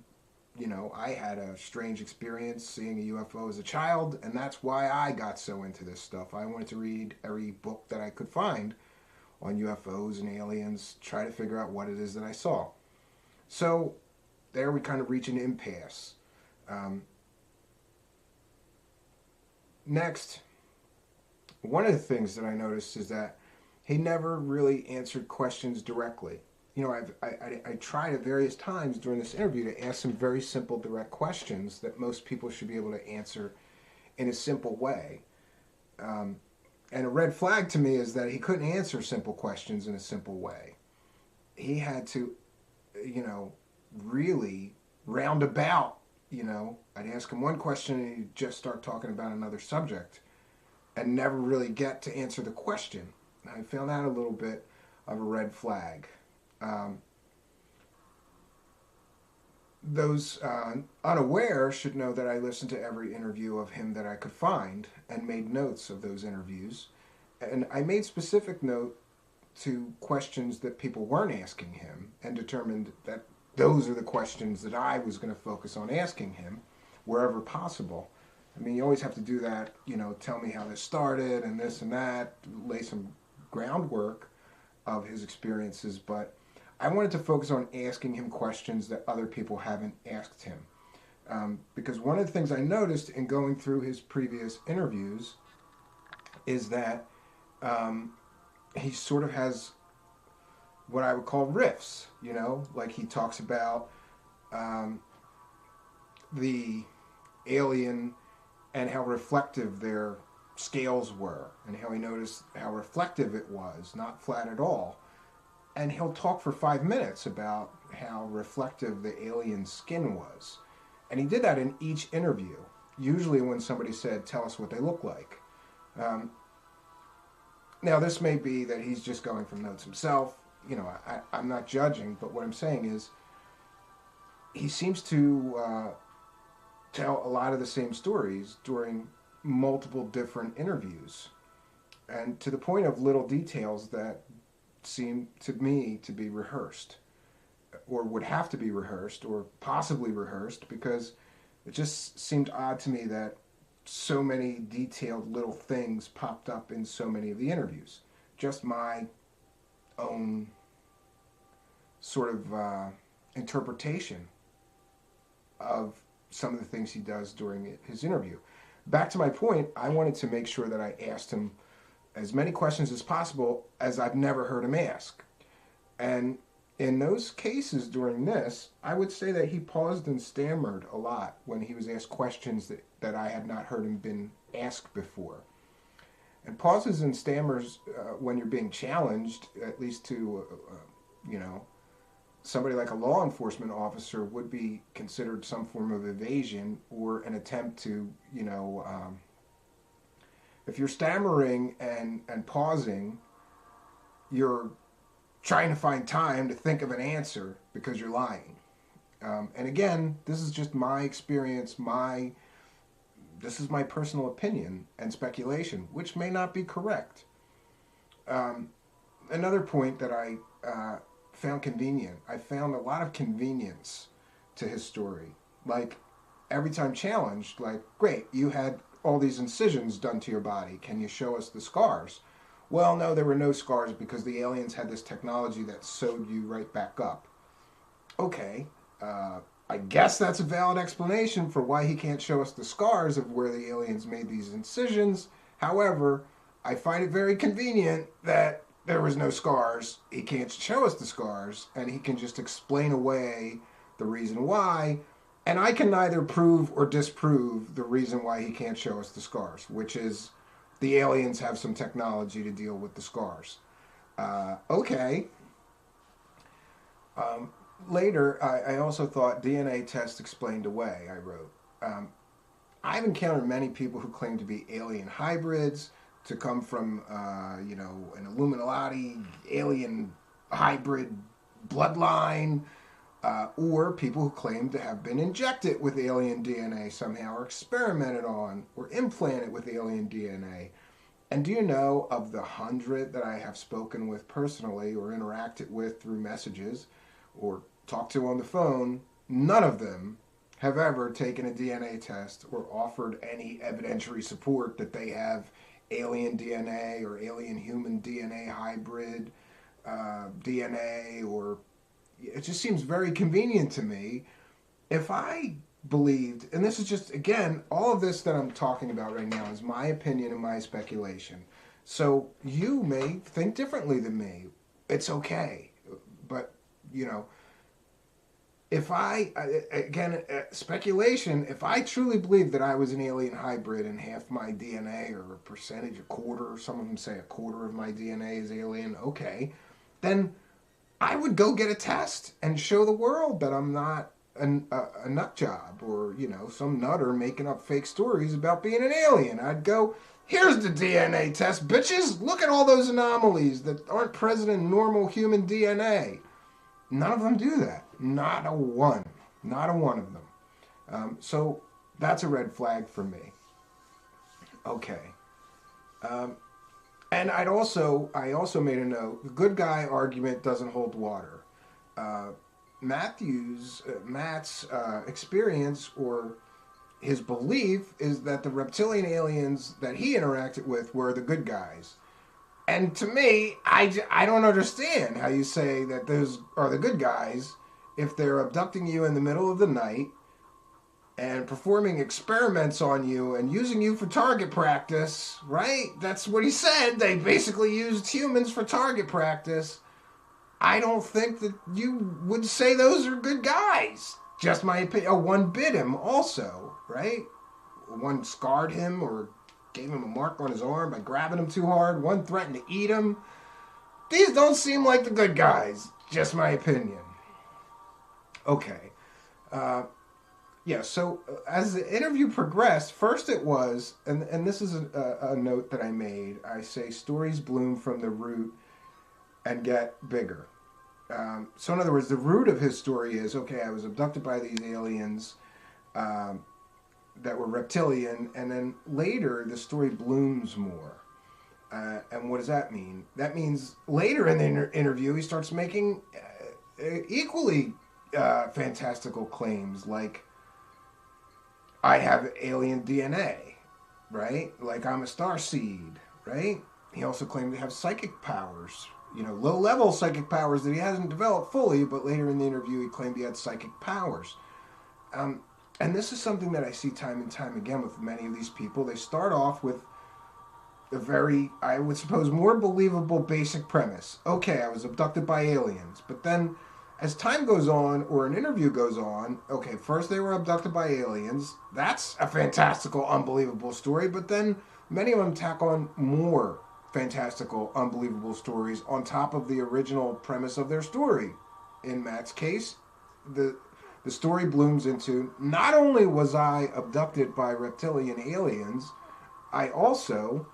I had a strange experience seeing a UFO as a child, and that's why I got so into this stuff. I wanted to read every book that I could find on UFOs and aliens, try to figure out what it is that I saw. So there we kind of reach an impasse. Next, one of the things that I noticed is that he never really answered questions directly. I tried at various times during this interview to ask some very simple, direct questions that most people should be able to answer in a simple way. And a red flag to me is that he couldn't answer simple questions in a simple way. He had to, really roundabout, I'd ask him one question and he'd just start talking about another subject and never really get to answer the question. I found that a little bit of a red flag. Those unaware should know that I listened to every interview of him that I could find and made notes of those interviews. And I made specific note to questions that people weren't asking him and determined that those are the questions that I was going to focus on asking him wherever possible. I mean, you always have to do that, tell me how this started and this and that, lay some groundwork of his experiences, but I wanted to focus on asking him questions that other people haven't asked him. Because one of the things I noticed in going through his previous interviews is that he sort of has what I would call riffs, like he talks about the alien and how reflective their scales were, and how he noticed how reflective it was, not flat at all. And he'll talk for 5 minutes about how reflective the alien skin was. And he did that in each interview, usually when somebody said, tell us what they look like. Now, this may be that he's just going from notes himself. I'm not judging, but what I'm saying is he seems to tell a lot of the same stories during multiple different interviews. And to the point of little details that seem to me to be rehearsed, or would have to be rehearsed, or possibly rehearsed, because it just seemed odd to me that so many detailed little things popped up in so many of the interviews. Just my own sort of interpretation of some of the things he does during his interview. back to my point, I wanted to make sure that I asked him as many questions as possible as I've never heard him ask. And in those cases during this, I would say that he paused and stammered a lot when he was asked questions that I had not heard him been asked before. And pauses and stammers when you're being challenged, at least to, you know, somebody like a law enforcement officer would be considered some form of evasion or an attempt to, if you're stammering and pausing, you're trying to find time to think of an answer because you're lying. And again, this is just my experience, this is my personal opinion and speculation, which may not be correct. Another point that I found convenient, I found a lot of convenience to his story. Like, every time challenged, like, great, you had all these incisions done to your body. Can you show us the scars? Well, no, there were no scars because the aliens had this technology that sewed you right back up. Okay, I guess that's a valid explanation for why he can't show us the scars of where the aliens made these incisions. However, I find it very convenient that there was no scars. He can't show us the scars, and he can just explain away the reason why. And I can neither prove or disprove the reason why he can't show us the scars, which is the aliens have some technology to deal with the scars. Okay. Later, I also thought DNA test explained away, I wrote. I've encountered many people who claim to be alien hybrids, to come from, an Illuminati alien hybrid bloodline, or people who claim to have been injected with alien DNA somehow, or experimented on, or implanted with alien DNA. And do you know, of the 100 that I have spoken with personally, or interacted with through messages, or talked to on the phone, none of them have ever taken a DNA test or offered any evidentiary support that they have alien DNA or alien human DNA hybrid DNA, or it just seems very convenient to me. If I believed, and this is just, again, all of this that I'm talking about right now is my opinion and my speculation. So you may think differently than me. It's okay. But, if speculation, if I truly believed that I was an alien hybrid and half my DNA, or a percentage, a quarter, some of them say a quarter of my DNA is alien, okay, then I would go get a test and show the world that I'm not a nut job, or, some nutter making up fake stories about being an alien. I'd go, here's the DNA test, bitches! Look at all those anomalies that aren't present in normal human DNA. None of them do that. Not a one. Not a one of them. So that's a red flag for me. Okay. And I also made a note. The good guy argument doesn't hold water. Matt's experience, or his belief, is that the reptilian aliens that he interacted with were the good guys. And to me, I don't understand how you say that those are the good guys if they're abducting you in the middle of the night and performing experiments on you and using you for target practice, right? That's what he said. They basically used humans for target practice. I don't think that you would say those are good guys. Just my opinion. Oh, one bit him also, right? One scarred him or gave him a mark on his arm by grabbing him too hard. One threatened to eat him. These don't seem like the good guys. Just my opinion. Okay. So as the interview progressed, first it was, and this is a note that I made, I say stories bloom from the root and get bigger. So in other words, the root of his story is, okay, I was abducted by these aliens that were reptilian, and then later the story blooms more. And what does that mean? That means later in the interview he starts making equally fantastical claims, like I have alien DNA, right? Like I'm a starseed, right? He also claimed to have psychic powers, low-level psychic powers that he hasn't developed fully, but later in the interview he claimed he had psychic powers. And And this is something that I see time and time again with many of these people. They start off with a very, I would suppose, more believable basic premise. Okay, I was abducted by aliens. But then, as time goes on, or an interview goes on, okay, first they were abducted by aliens. That's a fantastical, unbelievable story. But then many of them tack on more fantastical, unbelievable stories on top of the original premise of their story. In Matt's case, the story blooms into, not only was I abducted by reptilian aliens, I also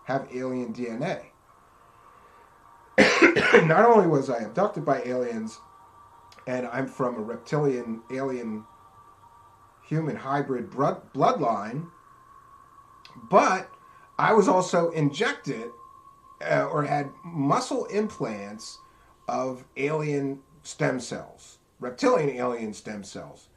have alien DNA. Not only was I abducted by aliens and I'm from a reptilian alien human hybrid bloodline, but I was also injected or had muscle implants of alien stem cells, reptilian alien stem cells.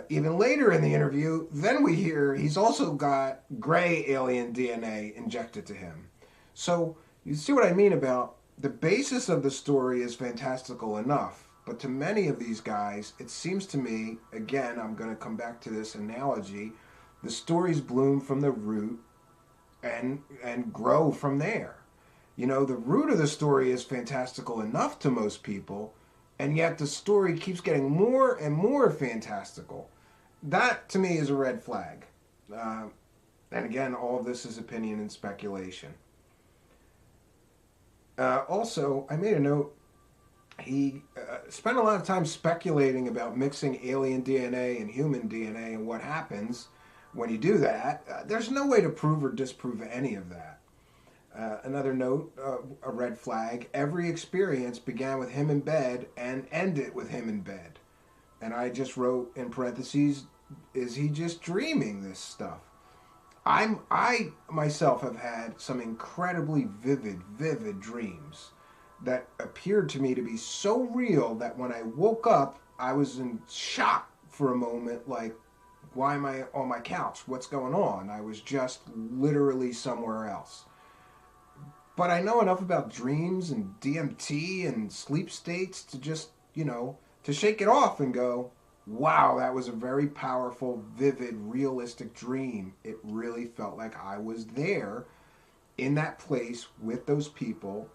Even later in the interview, then we hear he's also got gray alien DNA injected to him. So you see what I mean about the basis of the story is fantastical enough, but to many of these guys, it seems to me, again, I'm going to come back to this analogy, the stories bloom from the root and grow from there. You know, the root of the story is fantastical enough to most people, and yet the story keeps getting more and more fantastical. That, to me, is a red flag. And again, all of this is opinion and speculation. Also, I made a note, he spent a lot of time speculating about mixing alien DNA and human DNA and what happens when you do that. There's no way to prove or disprove any of that. Another note, a red flag, every experience began with him in bed and ended with him in bed. And I just wrote in parentheses, is he just dreaming this stuff? I myself have had some incredibly vivid dreams that appeared to me to be so real that when I woke up, I was in shock for a moment, like, why am I on my couch? What's going on? I was just literally somewhere else. But I know enough about dreams and DMT and sleep states to just, to shake it off and go, wow, that was a very powerful, vivid, realistic dream. It really felt like I was there in that place with those people.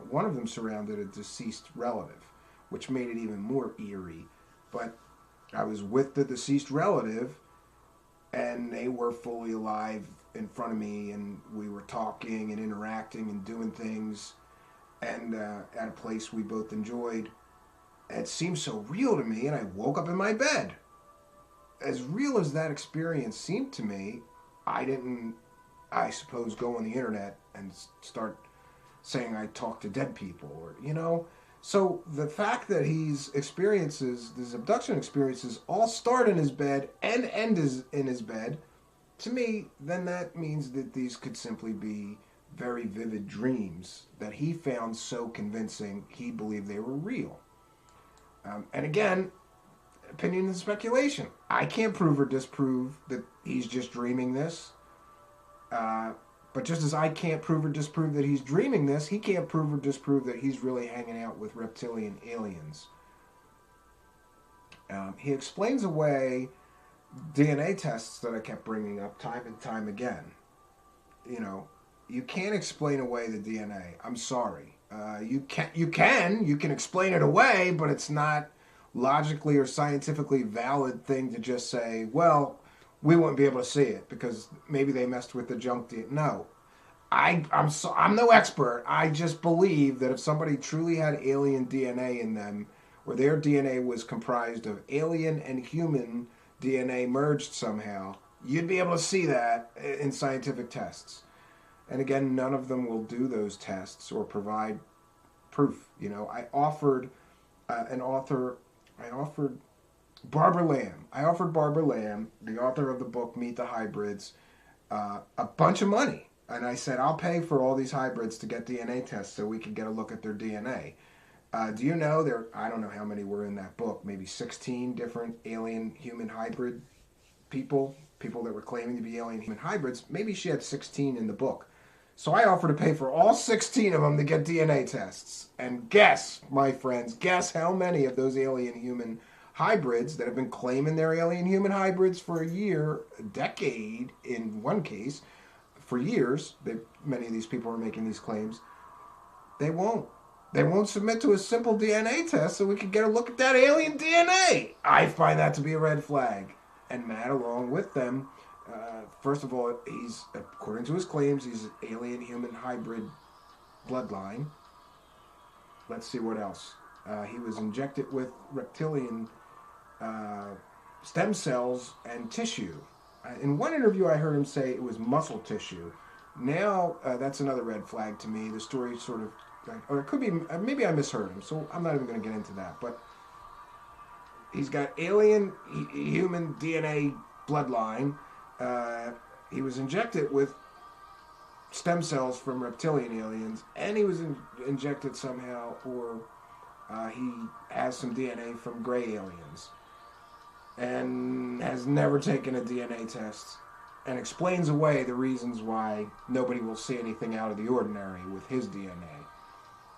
One of them surrounded a deceased relative, which made it even more eerie. But I was with the deceased relative, and they were fully alive in front of me, and we were talking and interacting and doing things, and at a place we both enjoyed. It seemed so real to me, and I woke up in my bed. As real as that experience seemed to me, I didn't, I suppose, go on the internet and start saying I talk to dead people, or, So the fact that these abduction experiences all start in his bed and end in his bed, to me, then that means that these could simply be very vivid dreams that he found so convincing he believed they were real. And again, opinion and speculation. I can't prove or disprove that he's just dreaming this. But just as I can't prove or disprove that he's dreaming this, he can't prove or disprove that he's really hanging out with reptilian aliens. He explains away DNA tests that I kept bringing up time and time again. You can't explain away the DNA. I'm sorry. You can explain it away, but it's not logically or scientifically valid thing to just say, well, we wouldn't be able to see it because maybe they messed with the junk DNA. No. I'm no expert. I just believe that if somebody truly had alien DNA in them, or their DNA was comprised of alien and human DNA merged somehow, you'd be able to see that in scientific tests. And again, none of them will do those tests or provide proof. I offered Barbara Lamb. I offered Barbara Lamb, the author of the book Meet the Hybrids, a bunch of money. And I said, I'll pay for all these hybrids to get DNA tests so we can get a look at their DNA. Do you know I don't know how many were in that book, maybe 16 different alien-human hybrid people that were claiming to be alien-human hybrids. Maybe she had 16 in the book. So I offered to pay for all 16 of them to get DNA tests. And guess, my friends, guess how many of those alien-human hybrids that have been claiming they're alien-human hybrids for a year, a decade in one case, for years. Many of these people are making these claims. They won't. They won't submit to a simple DNA test so we can get a look at that alien DNA. I find that to be a red flag. And Matt, along with them, first of all, he's, according to his claims, he's an alien-human hybrid bloodline. Let's see what else. He was injected with reptilian stem cells and tissue. In one interview, I heard him say it was muscle tissue. Now, that's another red flag to me. The story sort of, or it could be, maybe I misheard him, so I'm not even going to get into that. But he's got alien human DNA bloodline. He was injected with stem cells from reptilian aliens, and he was injected somehow, or he has some DNA from gray aliens, and has never taken a DNA test, and explains away the reasons why nobody will see anything out of the ordinary with his DNA.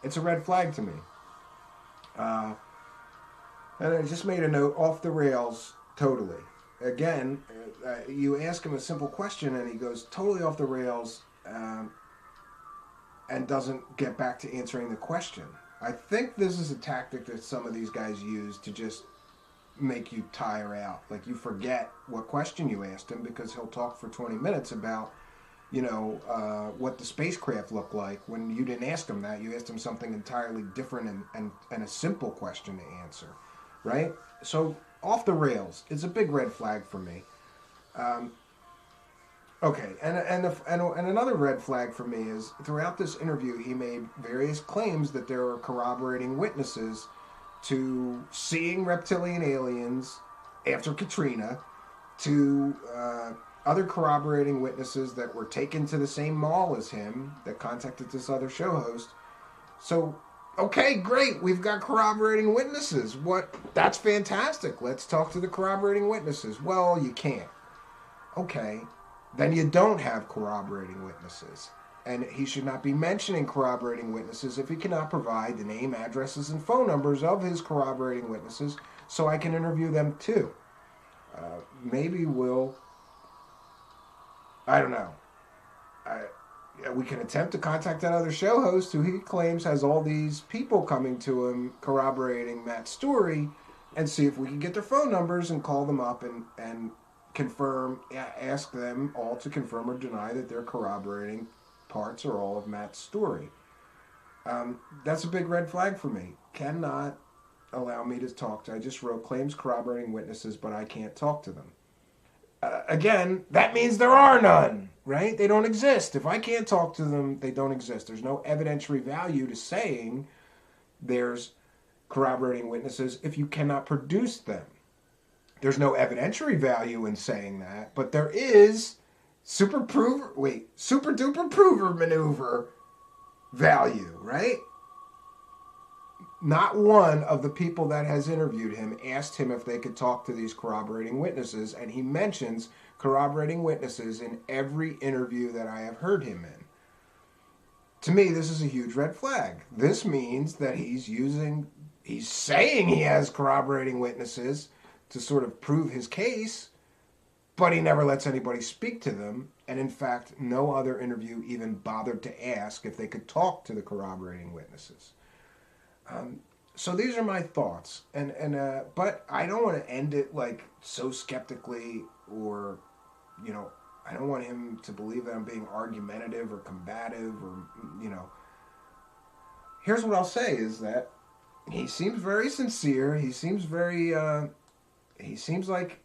It's a red flag to me. And I just made a note, off the rails, totally. Again, you ask him a simple question and he goes totally off the rails and doesn't get back to answering the question. I think this is a tactic that some of these guys use to just make you tire out. Like, you forget what question you asked him because he'll talk for 20 minutes about, what the spacecraft looked like when you didn't ask him that. You asked him something entirely different and a simple question to answer, right? So, off the rails. It's a big red flag for me. Okay, and another red flag for me is throughout this interview he made various claims that there are corroborating witnesses to seeing reptilian aliens after Katrina, to other corroborating witnesses that were taken to the same mall as him, that contacted this other show host. So, okay, great, we've got corroborating witnesses. That's fantastic. Let's talk to the corroborating witnesses. Well, you can't. Okay, then you don't have corroborating witnesses. And he should not be mentioning corroborating witnesses if he cannot provide the name, addresses, and phone numbers of his corroborating witnesses so I can interview them too. Maybe I don't know. We can attempt to contact that other show host who he claims has all these people coming to him corroborating Matt's story, and see if we can get their phone numbers and call them up and confirm, ask them all to confirm or deny that they're corroborating parts or all of Matt's story. That's a big red flag for me. Cannot allow me to talk to. I just wrote claims corroborating witnesses, but I can't talk to them. Again, that means there are none, right? They don't exist. If I can't talk to them, they don't exist. There's no evidentiary value to saying there's corroborating witnesses if you cannot produce them. There's no evidentiary value in saying that, but there is super duper prover maneuver value, right? Not one of the people that has interviewed him asked him if they could talk to these corroborating witnesses, and he mentions corroborating witnesses in every interview that I have heard him in. To me, this is a huge red flag. This means that he's saying he has corroborating witnesses to sort of prove his case, but he never lets anybody speak to them, and in fact, no other interview even bothered to ask if they could talk to the corroborating witnesses. So these are my thoughts, but I don't want to end it like so skeptically, or I don't want him to believe that I'm being argumentative or combative, or Here's what I'll say is that he seems very sincere. He seems like,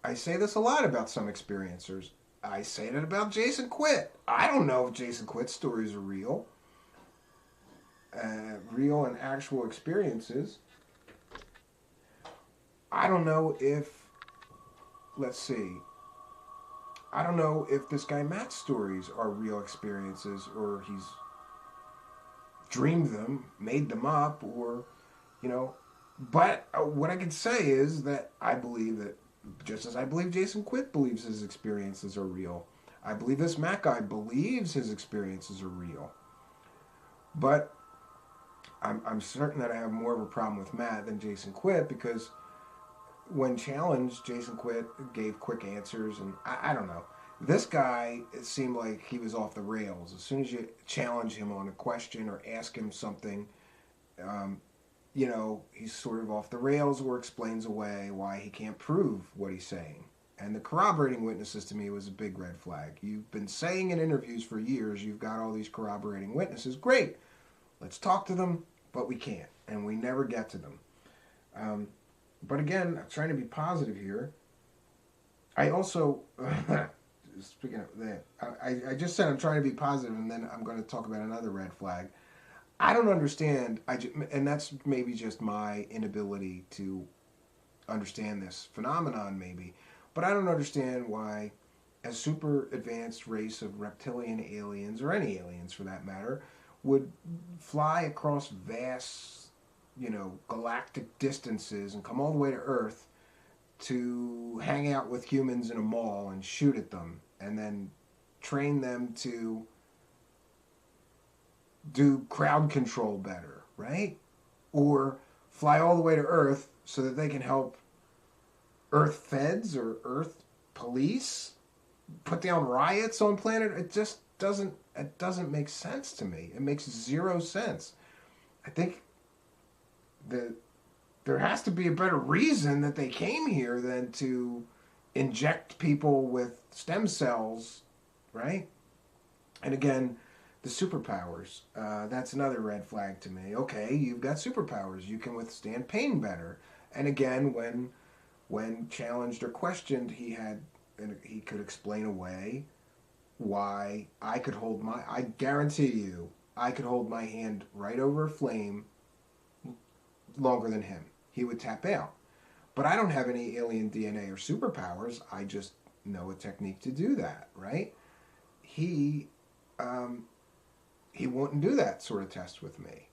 I say this a lot about some experiencers. I say it about Jason Quitt. I don't know if Jason Quitt's stories are real. Real and actual experiences. I don't know if this guy Matt's stories are real experiences, or he's dreamed them, made them up, or, but what I can say is that I believe that, just as I believe Jason Quitt believes his experiences are real, I believe this Matt guy believes his experiences are real. But I'm certain that I have more of a problem with Matt than Jason Quitt, because when challenged, Jason gave quick answers, and I don't know. This guy, it seemed like he was off the rails. As soon as you challenge him on a question or ask him something, um, he's sort of off the rails or explains away why he can't prove what he's saying. And the corroborating witnesses to me was a big red flag. You've been saying in interviews for years you've got all these corroborating witnesses. Great, let's talk to them, but we can't, and we never get to them. But again, I'm trying to be positive here. I also, speaking of that, I just said I'm trying to be positive, and then I'm going to talk about another red flag. I don't understand, and that's maybe just my inability to understand this phenomenon, maybe, but I don't understand why a super advanced race of reptilian aliens, or any aliens for that matter, would fly across vast, galactic distances and come all the way to Earth to hang out with humans in a mall and shoot at them and then train them to do crowd control better, right? Or fly all the way to Earth so that they can help Earth feds or Earth police put down riots on planet. It doesn't make sense to me. It makes zero sense. I think that there has to be a better reason that they came here than to inject people with stem cells, right? And again, the superpowers. That's another red flag to me. Okay, you've got superpowers. You can withstand pain better. And again, when challenged or questioned, he could explain away why I guarantee you, I could hold my hand right over a flame longer than him. He would tap out. But I don't have any alien DNA or superpowers. I just know a technique to do that, right? He wouldn't do that sort of test with me.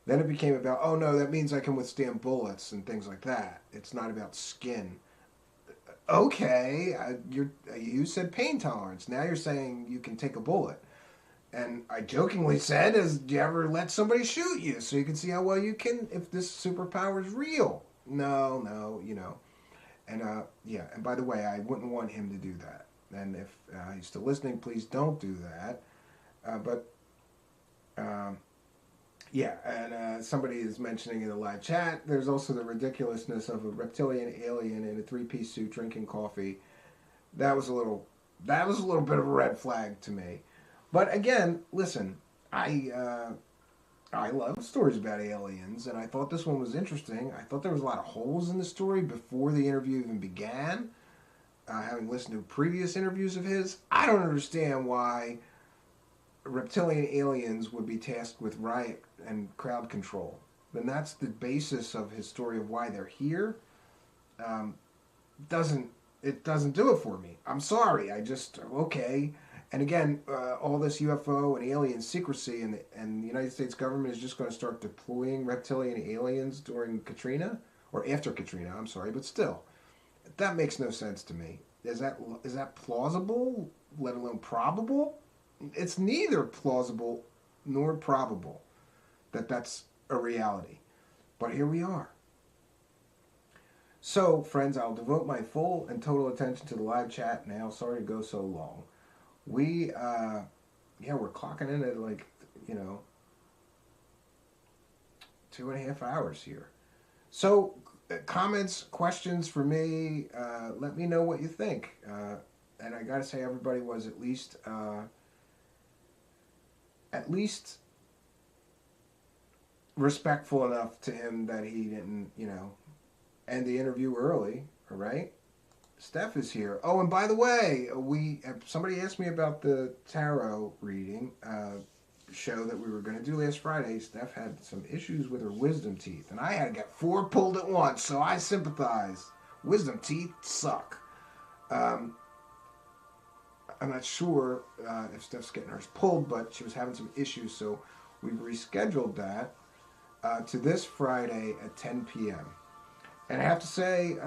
Then it became about, oh no, that means I can withstand bullets and things like that. It's not about skin. Okay, you said pain tolerance. Now you're saying you can take a bullet. And I jokingly said, do you ever let somebody shoot you so you can see how well you can, if this superpower is real? No. And yeah, and by the way, I wouldn't want him to do that. And if he's still listening, please don't do that. Yeah, and somebody is mentioning in the live chat, there's also the ridiculousness of a reptilian alien in a three-piece suit drinking coffee. That was a little bit of a red flag to me. But again, listen, I love stories about aliens, and I thought this one was interesting. I thought there was a lot of holes in the story before the interview even began. Having listened to previous interviews of his, I don't understand why reptilian aliens would be tasked with riot and crowd control. Then that's the basis of his story of why they're here. It doesn't do it for me. I'm sorry. Okay. And again, all this UFO and alien secrecy, and the United States government is just going to start deploying reptilian aliens during Katrina, or after Katrina, I'm sorry, but still, that makes no sense to me. Is that plausible, let alone probable? It's neither plausible nor probable that that's a reality. But here we are. So, friends, I'll devote my full and total attention to the live chat now. Sorry to go so long. We're clocking in at 2.5 hours here. So, comments, questions for me, let me know what you think. And I gotta say, everybody was at least respectful enough to him that he didn't, end the interview early, all right? Steph is here. Oh, and by the way, somebody asked me about the tarot reading show that we were going to do last Friday. Steph had some issues with her wisdom teeth, and I had to get 4 pulled at once, so I sympathize. Wisdom teeth suck. I'm not sure if Steph's getting hers pulled, but she was having some issues, so we've rescheduled that to this Friday at 10 p.m. And I have to say,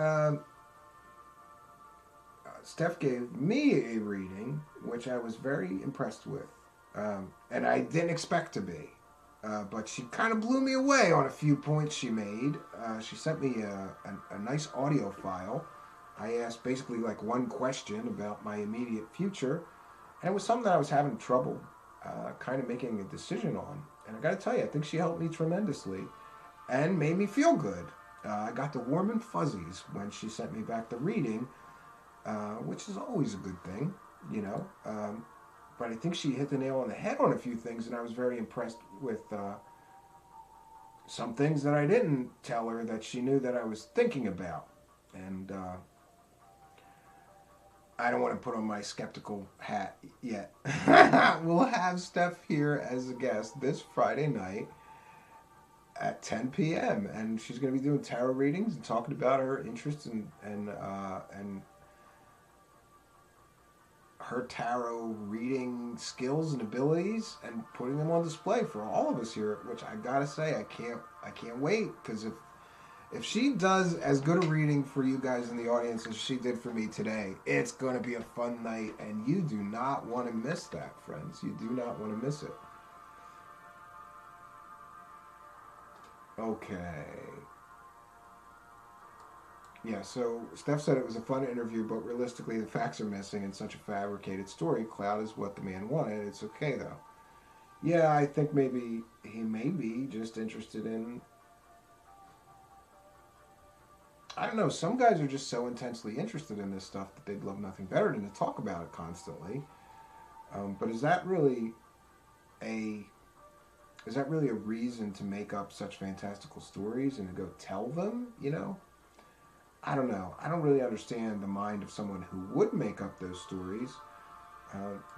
Steph gave me a reading, which I was very impressed with. And I didn't expect to be. but she kind of blew me away on a few points she made. She sent me a nice audio file. I asked basically like one question about my immediate future, and it was something that I was having trouble kind of making a decision on. And I got to tell you, I think she helped me tremendously and made me feel good. I got the warm and fuzzies when she sent me back the reading, which is always a good thing, you know. But I think she hit the nail on the head on a few things, and I was very impressed with some things that I didn't tell her that she knew that I was thinking about. And I don't want to put on my skeptical hat yet. We'll have Steph here as a guest this Friday night at 10 p.m. and she's going to be doing tarot readings and talking about her interests and her tarot reading skills and abilities and putting them on display for all of us here. Which I gotta say, I can't wait, because if she does as good a reading for you guys in the audience as she did for me today, it's going to be a fun night, and you do not want to miss that, friends. You do not want to miss it. Okay. Yeah, so Steph said it was a fun interview, but realistically the facts are missing in such a fabricated story. Cloud is what the man wanted. It's okay, though. Yeah, I think maybe he may be just interested in... I don't know, some guys are just so intensely interested in this stuff that they'd love nothing better than to talk about it constantly. But is that really a reason to make up such fantastical stories and to go tell them, you know? I don't know. I don't really understand the mind of someone who would make up those stories.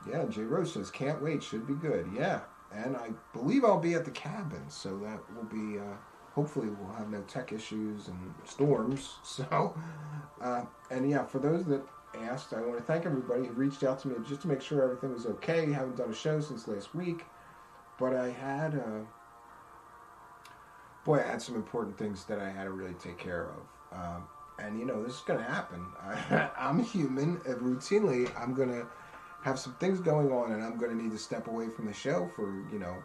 Yeah, J. Rose says, can't wait, should be good. Yeah, and I believe I'll be at the cabin, so that will be, hopefully we'll have no tech issues and storms. So, and yeah, for those that asked, I want to thank everybody who reached out to me just to make sure everything was okay. Haven't done a show since last week, but I had, I had some important things that I had to really take care of. And, you know, this is going to happen. I'm human. Routinely, I'm going to have some things going on, and I'm going to need to step away from the show for, you know,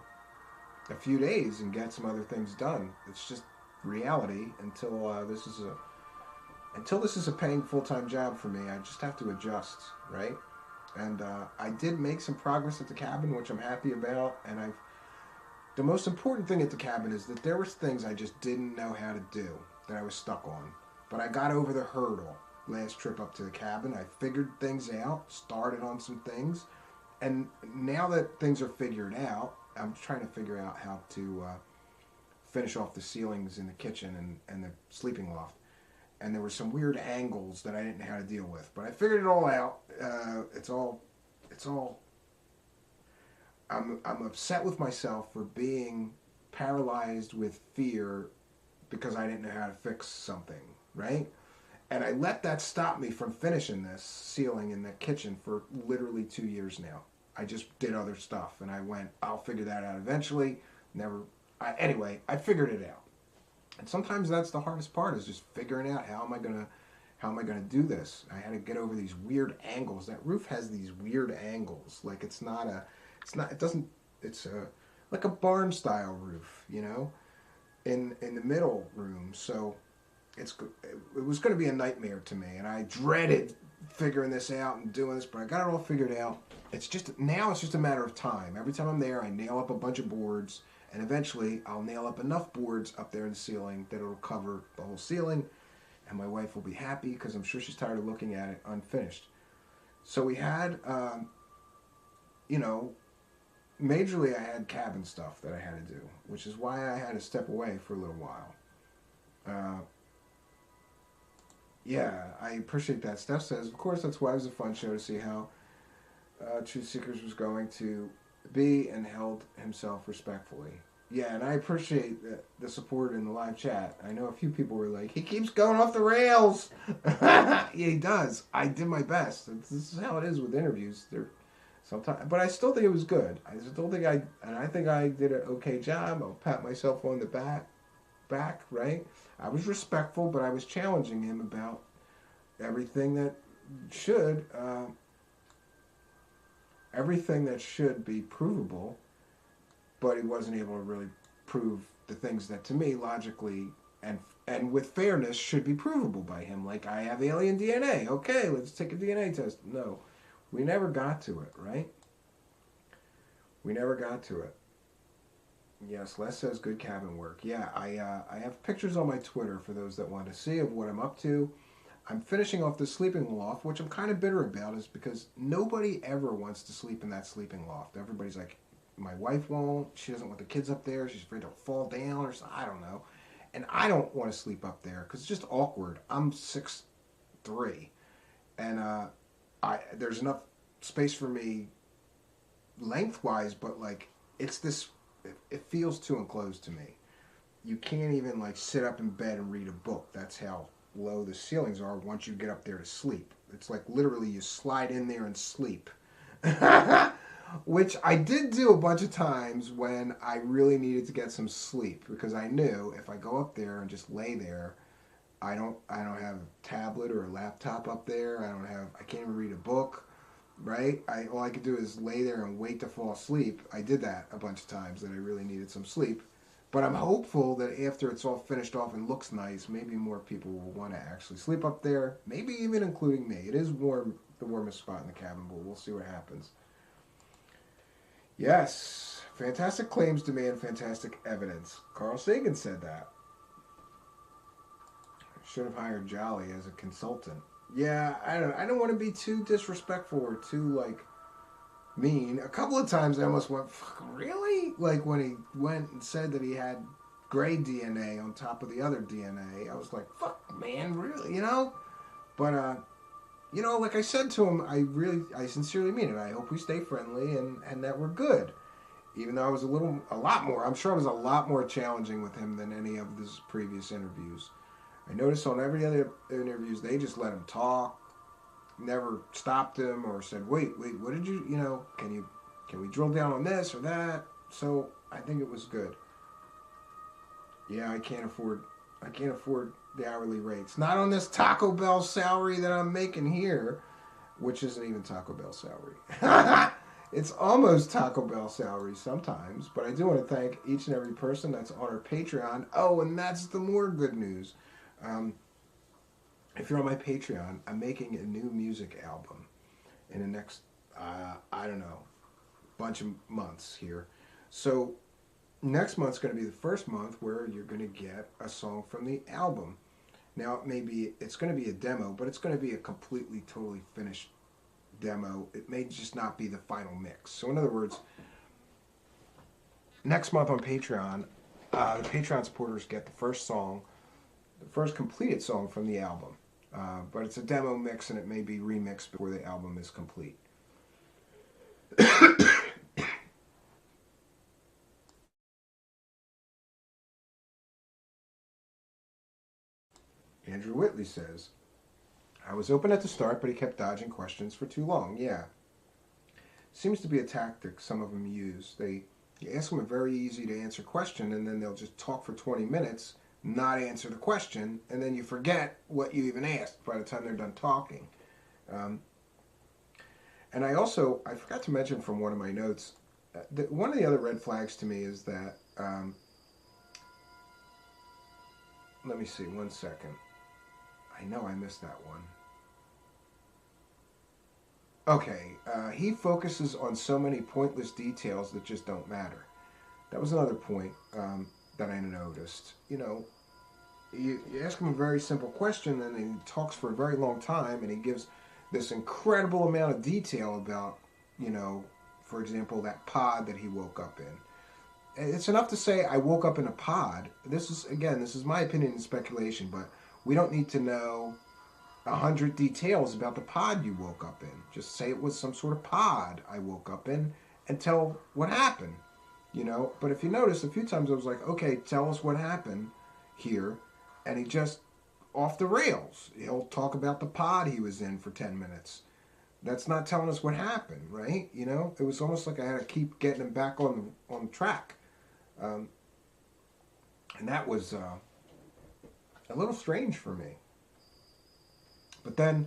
a few days and get some other things done. It's just reality until this is a paying full-time job for me. I just have to adjust, right? And I did make some progress at the cabin, which I'm happy about. And the most important thing at the cabin is that there was things I just didn't know how to do that I was stuck on. But I got over the hurdle last trip up to the cabin. I figured things out, started on some things, and now that things are figured out, I'm trying to figure out how to finish off the ceilings in the kitchen and the sleeping loft. And there were some weird angles that I didn't know how to deal with, but I figured it all out. It's all. I'm upset with myself for being paralyzed with fear because I didn't know how to fix something. Right? And I let that stop me from finishing this ceiling in the kitchen for literally 2 years now. I just did other stuff, and I went, I'll figure that out eventually. Anyway, I figured it out. And sometimes that's the hardest part, is just figuring out how am I gonna do this. I had to get over these weird angles. That roof has these weird angles. Like it's like a barn style roof, you know, in the middle room. So it was going to be a nightmare to me, and I dreaded figuring this out and doing this, but I got it all figured out. It's just a matter of time. Every time I'm there, I nail up a bunch of boards, and eventually I'll nail up enough boards up there in the ceiling that it'll cover the whole ceiling, and my wife will be happy because I'm sure she's tired of looking at it unfinished. So we had, you know, majorly I had cabin stuff that I had to do, which is why I had to step away for a little while. Yeah, I appreciate that. Steph says, of course, that's why it was a fun show to see how Truthseekers was going to be and held himself respectfully. Yeah, and I appreciate the support in the live chat. I know a few people were like, he keeps going off the rails. Yeah, he does. I did my best. This is how it is with interviews. Sometimes, but I still think it was good. I think I did an okay job. I'll pat myself on the back, right? I was respectful, but I was challenging him about everything that should be provable but he wasn't able to really prove the things that to me logically and with fairness should be provable by him. Like, I have alien DNA. Okay, let's take a DNA test. No, we never got to it, right? We never got to it. Yes, Les says good cabin work. Yeah, I have pictures on my Twitter for those that want to see of what I'm up to. I'm finishing off the sleeping loft, which I'm kind of bitter about, is because nobody ever wants to sleep in that sleeping loft. Everybody's like, my wife won't. She doesn't want the kids up there. She's afraid they'll fall down or something. I don't know. And I don't want to sleep up there because it's just awkward. I'm 6'3", and there's enough space for me lengthwise, but like it's this. It feels too enclosed to me. You can't even like sit up in bed and read a book. That's how low the ceilings are once you get up there to sleep. It's like literally you slide in there and sleep. Which I did do a bunch of times when I really needed to get some sleep, because I knew if I go up there and just lay there, I don't have a tablet or a laptop up there. I can't even read a book, right? All I could do is lay there and wait to fall asleep. I did that a bunch of times that I really needed some sleep. But I'm hopeful that after it's all finished off and looks nice, maybe more people will want to actually sleep up there, maybe even including me. It is warm, the warmest spot in the cabin, but we'll see what happens. Yes, fantastic claims demand fantastic evidence. Carl Sagan said that. Should have hired Jolly as a consultant. Yeah, I don't want to be too disrespectful or too like mean. A couple of times I almost went, fuck, really? Like when he went and said that he had gray DNA on top of the other DNA, I was like, fuck, man, really? But like I said to him, I sincerely mean it. I hope we stay friendly and that we're good. Even though I was I'm sure I was a lot more challenging with him than any of his previous interviews. I noticed on every other interviews, they just let him talk, never stopped him or said, wait, what did you, can we drill down on this or that? So I think it was good. Yeah, I can't afford the hourly rates. Not on this Taco Bell salary that I'm making here, which isn't even Taco Bell salary. It's almost Taco Bell salary sometimes, but I do want to thank each and every person that's on our Patreon. Oh, and that's the more good news. If you're on my Patreon, I'm making a new music album in the next, bunch of months here. So next month's going to be the first month where you're going to get a song from the album. Now, it's going to be a demo, but it's going to be a completely, totally finished demo. It may just not be the final mix. So in other words, next month on Patreon, the Patreon supporters get the first completed song from the album. But it's a demo mix and it may be remixed before the album is complete. Andrew Whitley says, I was open at the start, but he kept dodging questions for too long. Yeah. Seems to be a tactic some of them use. You ask them a very easy to answer question, and then they'll just talk for 20 minutes, not answer the question, and then you forget what you even asked by the time they're done talking. And I forgot to mention from one of my notes, that one of the other red flags to me is that, let me see, 1 second. I know I missed that one. Okay, he focuses on so many pointless details that just don't matter. That was another point that I noticed. You ask him a very simple question and he talks for a very long time and he gives this incredible amount of detail about, for example, that pod that he woke up in. It's enough to say, I woke up in a pod. This is my opinion and speculation, but we don't need to know 100 details about the pod you woke up in. Just say it was some sort of pod I woke up in and tell what happened, But if you notice, a few times I was like, okay, tell us what happened here. And he just, off the rails. He'll talk about the pod he was in for 10 minutes. That's not telling us what happened, right? It was almost like I had to keep getting him back on the track. And that was a little strange for me. But then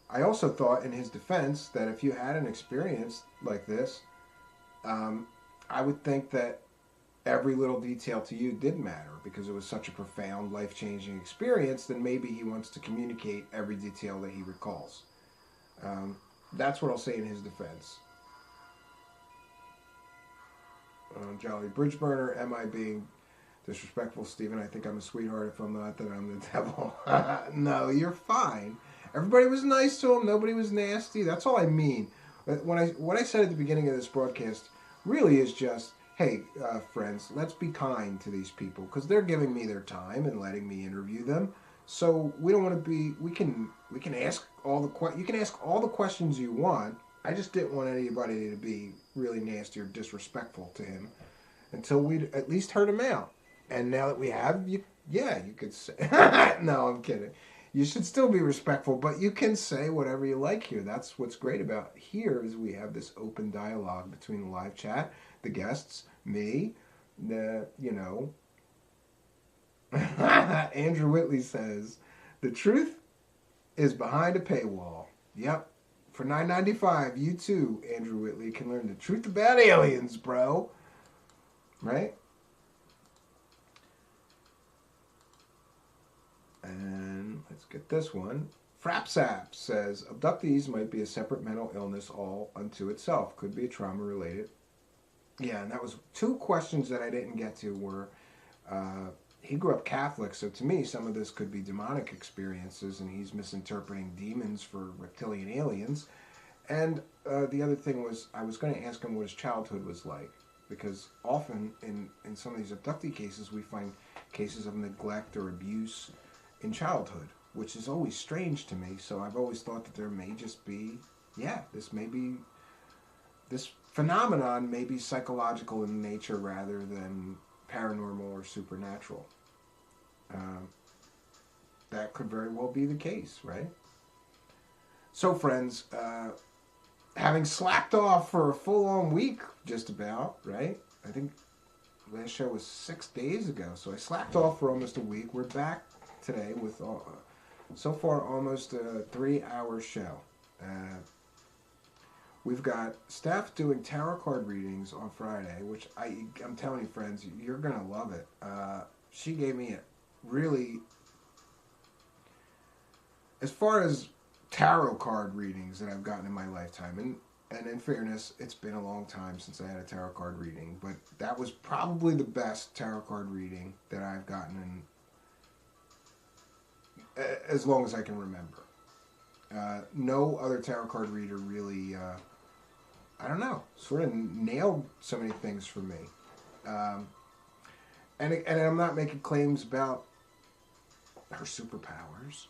I also thought in his defense that if you had an experience like this, I would think that every little detail to you did matter because it was such a profound, life-changing experience. Then maybe he wants to communicate every detail that he recalls. Um, that's what I'll say in his defense. Jolly Bridge Burner, am I being disrespectful, Stephen? I think I'm a sweetheart. If I'm not, then I'm the devil. No, you're fine. Everybody was nice to him. Nobody was nasty. That's all I mean. What I said at the beginning of this broadcast really is just, hey, friends, let's be kind to these people because they're giving me their time and letting me interview them. So we don't want to be. We can ask all the you can ask all the questions you want. I just didn't want anybody to be really nasty or disrespectful to him until we'd at least heard him out. And now that we have, you could say. No, I'm kidding. You should still be respectful, but you can say whatever you like here. That's what's great about here is we have this open dialogue between the live chat, the guests, me, Andrew Whitley says, the truth is behind a paywall. Yep. For $9.95, you too, Andrew Whitley, can learn the truth about aliens, bro. Right? And let's get this one. Frapsap says, abductees might be a separate mental illness all unto itself. Could be trauma related. Yeah, and that was two questions that I didn't get to were, he grew up Catholic, so to me some of this could be demonic experiences and he's misinterpreting demons for reptilian aliens. And the other thing was I was going to ask him what his childhood was like because often in some of these abductee cases we find cases of neglect or abuse in childhood, which is always strange to me. So I've always thought that there may just be, this phenomenon may be psychological in nature rather than paranormal or supernatural. That could very well be the case, right? So, friends, having slacked off for a full-on week, just about, right? I think last show was 6 days ago, so I slacked off for almost a week. We're back today with, so far, almost a 3-hour show. We've got Steph doing tarot card readings on Friday, which I'm telling you, friends, you're going to love it. She gave me a really, as far as tarot card readings that I've gotten in my lifetime, and in fairness, it's been a long time since I had a tarot card reading, but that was probably the best tarot card reading that I've gotten in as long as I can remember. No other tarot card reader really, I don't know, sort of nailed so many things for me. And I'm not making claims about her superpowers.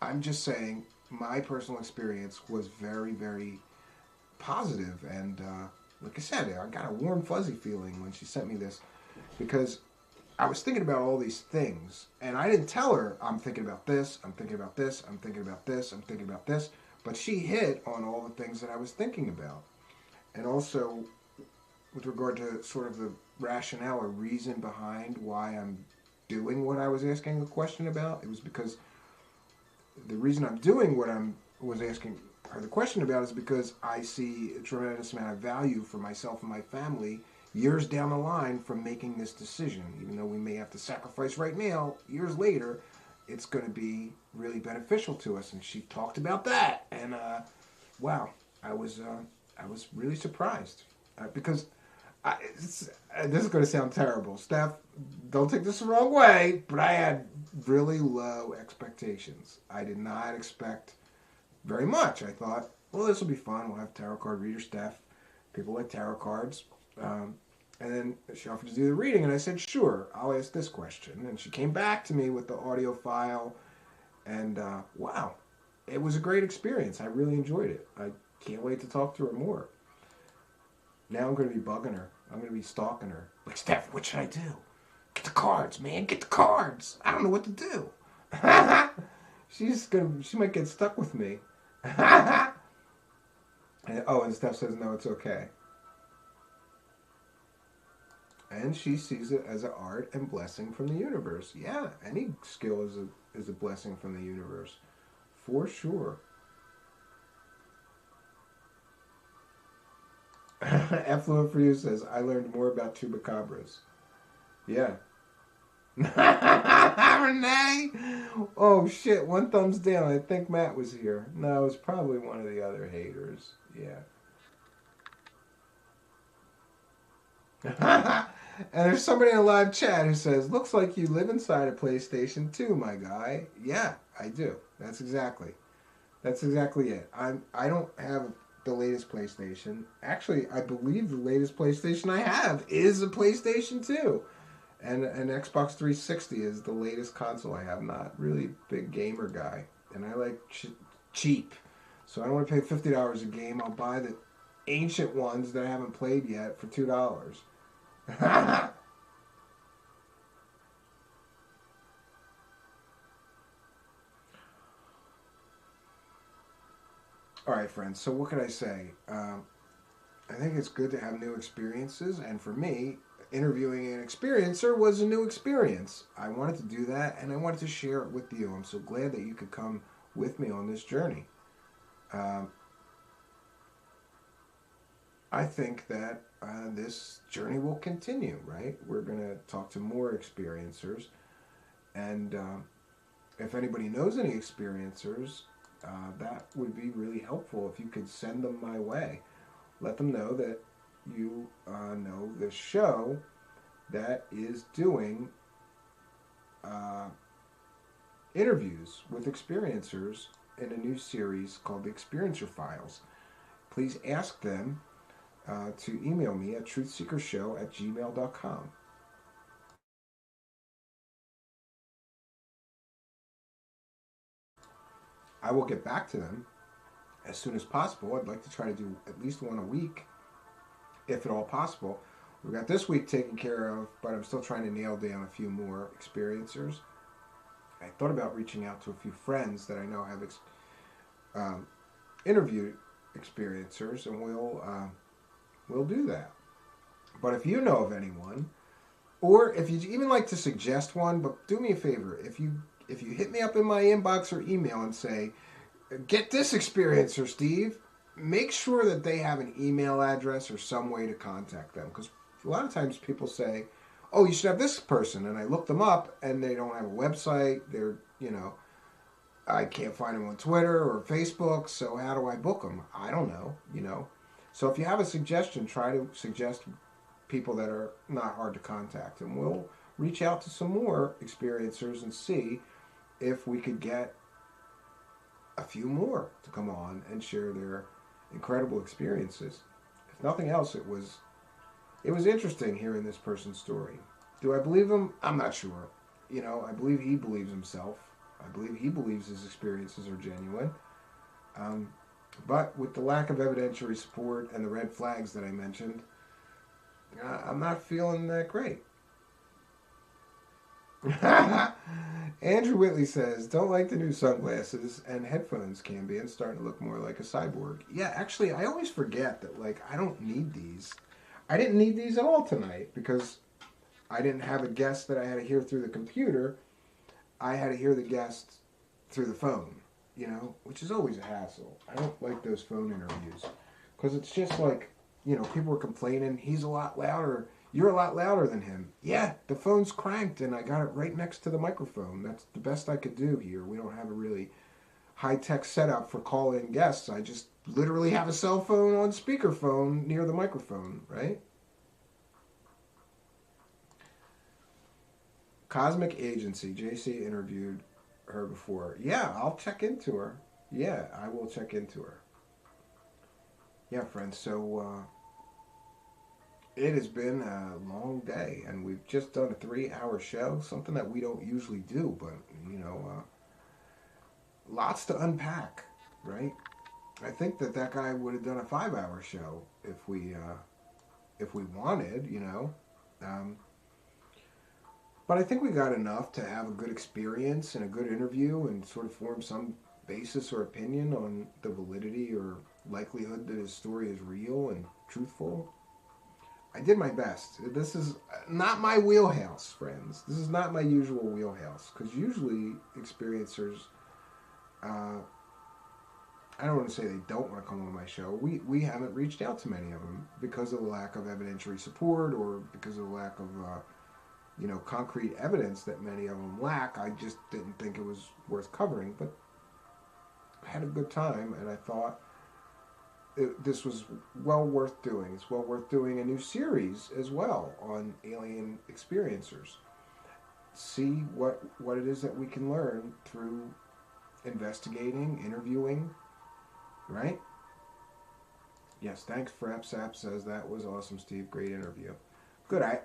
I'm just saying my personal experience was very, very positive. And like I said, I got a warm, fuzzy feeling when she sent me this because I was thinking about all these things. And I didn't tell her, I'm thinking about this, I'm thinking about this, I'm thinking about this, I'm thinking about this. But she hit on all the things that I was thinking about. And also, with regard to sort of the rationale or reason behind why I'm doing what I was asking a question about, it was because the reason I'm doing what I was asking her the question about is because I see a tremendous amount of value for myself and my family years down the line from making this decision. Even though we may have to sacrifice right now, years later, it's going to be really beneficial to us. And she talked about that. And, wow, I was really surprised. Because this is going to sound terrible. Steph, don't take this the wrong way, but I had really low expectations. I did not expect very much. I thought, well, this will be fun. We'll have tarot card reader Steph. People like tarot cards. And then she offered to do the reading, and I said, sure, I'll ask this question. And she came back to me with the audio file, and wow, it was a great experience. I really enjoyed it. I can't wait to talk to her more. Now I'm going to be bugging her. I'm going to be stalking her. Like, Steph, what should I do? Get the cards, man. Get the cards. I don't know what to do. She might get stuck with me. And Steph says, no, it's okay. And she sees it as an art and blessing from the universe. Yeah, any skill is a blessing from the universe. For sure. Effluent for You says, I learned more about chupacabras. Yeah. Renee! Oh shit, one thumbs down. I think Matt was here. No, it was probably one of the other haters. Yeah. And there's somebody in a live chat who says, looks like you live inside a PlayStation 2, my guy. Yeah, I do. That's exactly it. I don't have the latest PlayStation. Actually, I believe the latest PlayStation I have is a PlayStation 2. And an Xbox 360 is the latest console I have. I'm not really a big gamer guy. And I like cheap. So I don't want to pay $50 a game. I'll buy the ancient ones that I haven't played yet for $2. All right, friends. So what can I say? I think it's good to have new experiences. And for me, interviewing an experiencer was a new experience. I wanted to do that, and I wanted to share it with you. I'm so glad that you could come with me on this journey. Um, I think that this journey will continue, right? We're going to talk to more experiencers. And if anybody knows any experiencers, that would be really helpful if you could send them my way. Let them know that you know this show that is doing interviews with experiencers in a new series called the Experiencer Files. Please ask them to email me at truthseekershow@gmail.com. I will get back to them as soon as possible. I'd like to try to do at least one a week, if at all possible. We've got this week taken care of, but I'm still trying to nail down a few more experiencers. I thought about reaching out to a few friends that I know have interviewed experiencers, and we'll do that. But if you know of anyone, or if you'd even like to suggest one, but do me a favor, if you hit me up in my inbox or email and say, get this experiencer, Steve, make sure that they have an email address or some way to contact them. Because a lot of times people say, oh, you should have this person. And I look them up and they don't have a website. I can't find them on Twitter or Facebook. So how do I book them? I don't know. So if you have a suggestion, try to suggest people that are not hard to contact. And we'll reach out to some more experiencers and see if we could get a few more to come on and share their incredible experiences. If nothing else, it was interesting hearing this person's story. Do I believe him? I'm not sure. I believe he believes himself. I believe he believes his experiences are genuine. But with the lack of evidentiary support and the red flags that I mentioned, I'm not feeling that great. Andrew Whitley says, don't like the new sunglasses and headphones, Cambion, starting to look more like a cyborg. Yeah, actually, I always forget that, I don't need these. I didn't need these at all tonight because I didn't have a guest that I had to hear through the computer. I had to hear the guest through the phone, which is always a hassle. I don't like those phone interviews because it's just people are complaining, he's a lot louder. You're a lot louder than him. Yeah, the phone's cranked and I got it right next to the microphone. That's the best I could do here. We don't have a really high-tech setup for call-in guests. I just literally have a cell phone on speakerphone near the microphone, right? Cosmic Agency. JC interviewed her before. Yeah, I'll check into her. Yeah, I will check into her. Yeah, friends, so it has been a long day, and we've just done a 3-hour show, something that we don't usually do, but, lots to unpack, right? I think that guy would have done a 5-hour show if we wanted, but I think we got enough to have a good experience and a good interview and sort of form some basis or opinion on the validity or likelihood that his story is real and truthful. I did my best. This is not my wheelhouse, friends. This is not my usual wheelhouse. Because usually experiencers, I I don't want to say they don't want to come on my show. We haven't reached out to many of them because of the lack of evidentiary support or because of the lack of concrete evidence that many of them lack. I just didn't think it was worth covering, but I had a good time, and I thought this was well worth doing. It's well worth doing a new series as well on alien experiencers. See what it is that we can learn through investigating, interviewing, right? Yes, thanks. Frapsap says that was awesome, Steve. Great interview. Good. I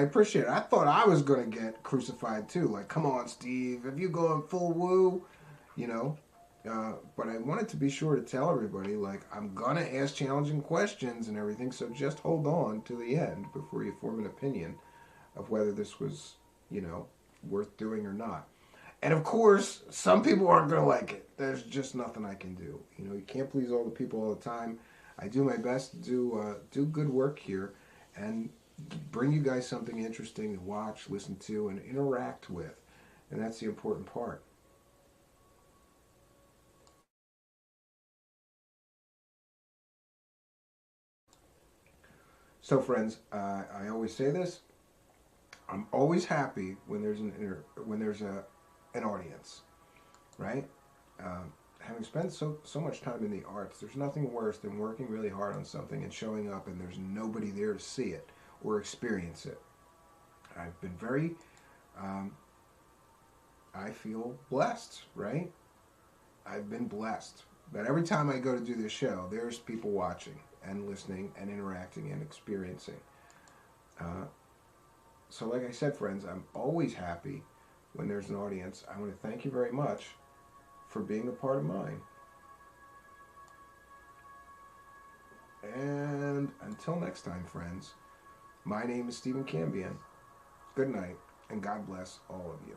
appreciate it. I thought I was going to get crucified too. Like, come on, Steve, if you going full woo, but I wanted to be sure to tell everybody, like, I'm going to ask challenging questions and everything, so just hold on to the end before you form an opinion of whether this was, worth doing or not. And of course, some people aren't going to like it. There's just nothing I can do. You can't please all the people all the time. I do my best to do good work here and bring you guys something interesting to watch, listen to, and interact with. And that's the important part. So, friends, I always say this. I'm always happy when there's an audience, right? Having spent so much time in the arts, there's nothing worse than working really hard on something and showing up and there's nobody there to see it or experience it. I've been very, I feel blessed, right? I've been blessed. But every time I go to do this show, there's people watching and listening and interacting and experiencing. So like I said, friends, I'm always happy when there's an audience. I want to thank you very much for being a part of mine. And until next time, friends, my name is Stephen Cambian. Good night, and God bless all of you.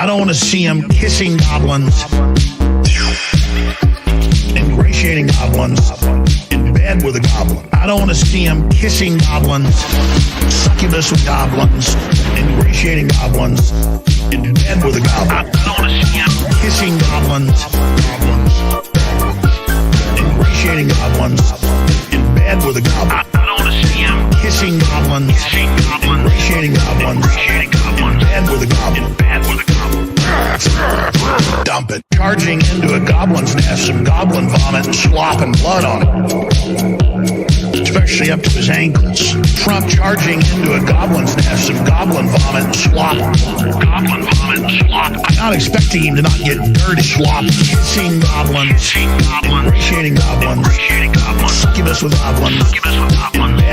I don't want to see him kissing goblins, ingratiating goblins, in bed with a goblin. I don't want to see him kissing goblins, succubus with goblins, ingratiating goblins, in bed with a goblin. I don't want to see him kissing goblins, ingratiating goblins, in bed with a goblin. I don't want to see him kissing goblins, ingratiating goblins, in bed with a goblin. Dump it. Charging into a goblin's nest, some goblin vomit and slop and blood on it, especially up to his ankles. Trump charging into a goblin's nest, some goblin vomit and slop. Goblin vomit and slop. I'm not expecting him to not get dirty. Slop. Kissing goblins, ingratiating goblins, succubus with goblins, in bed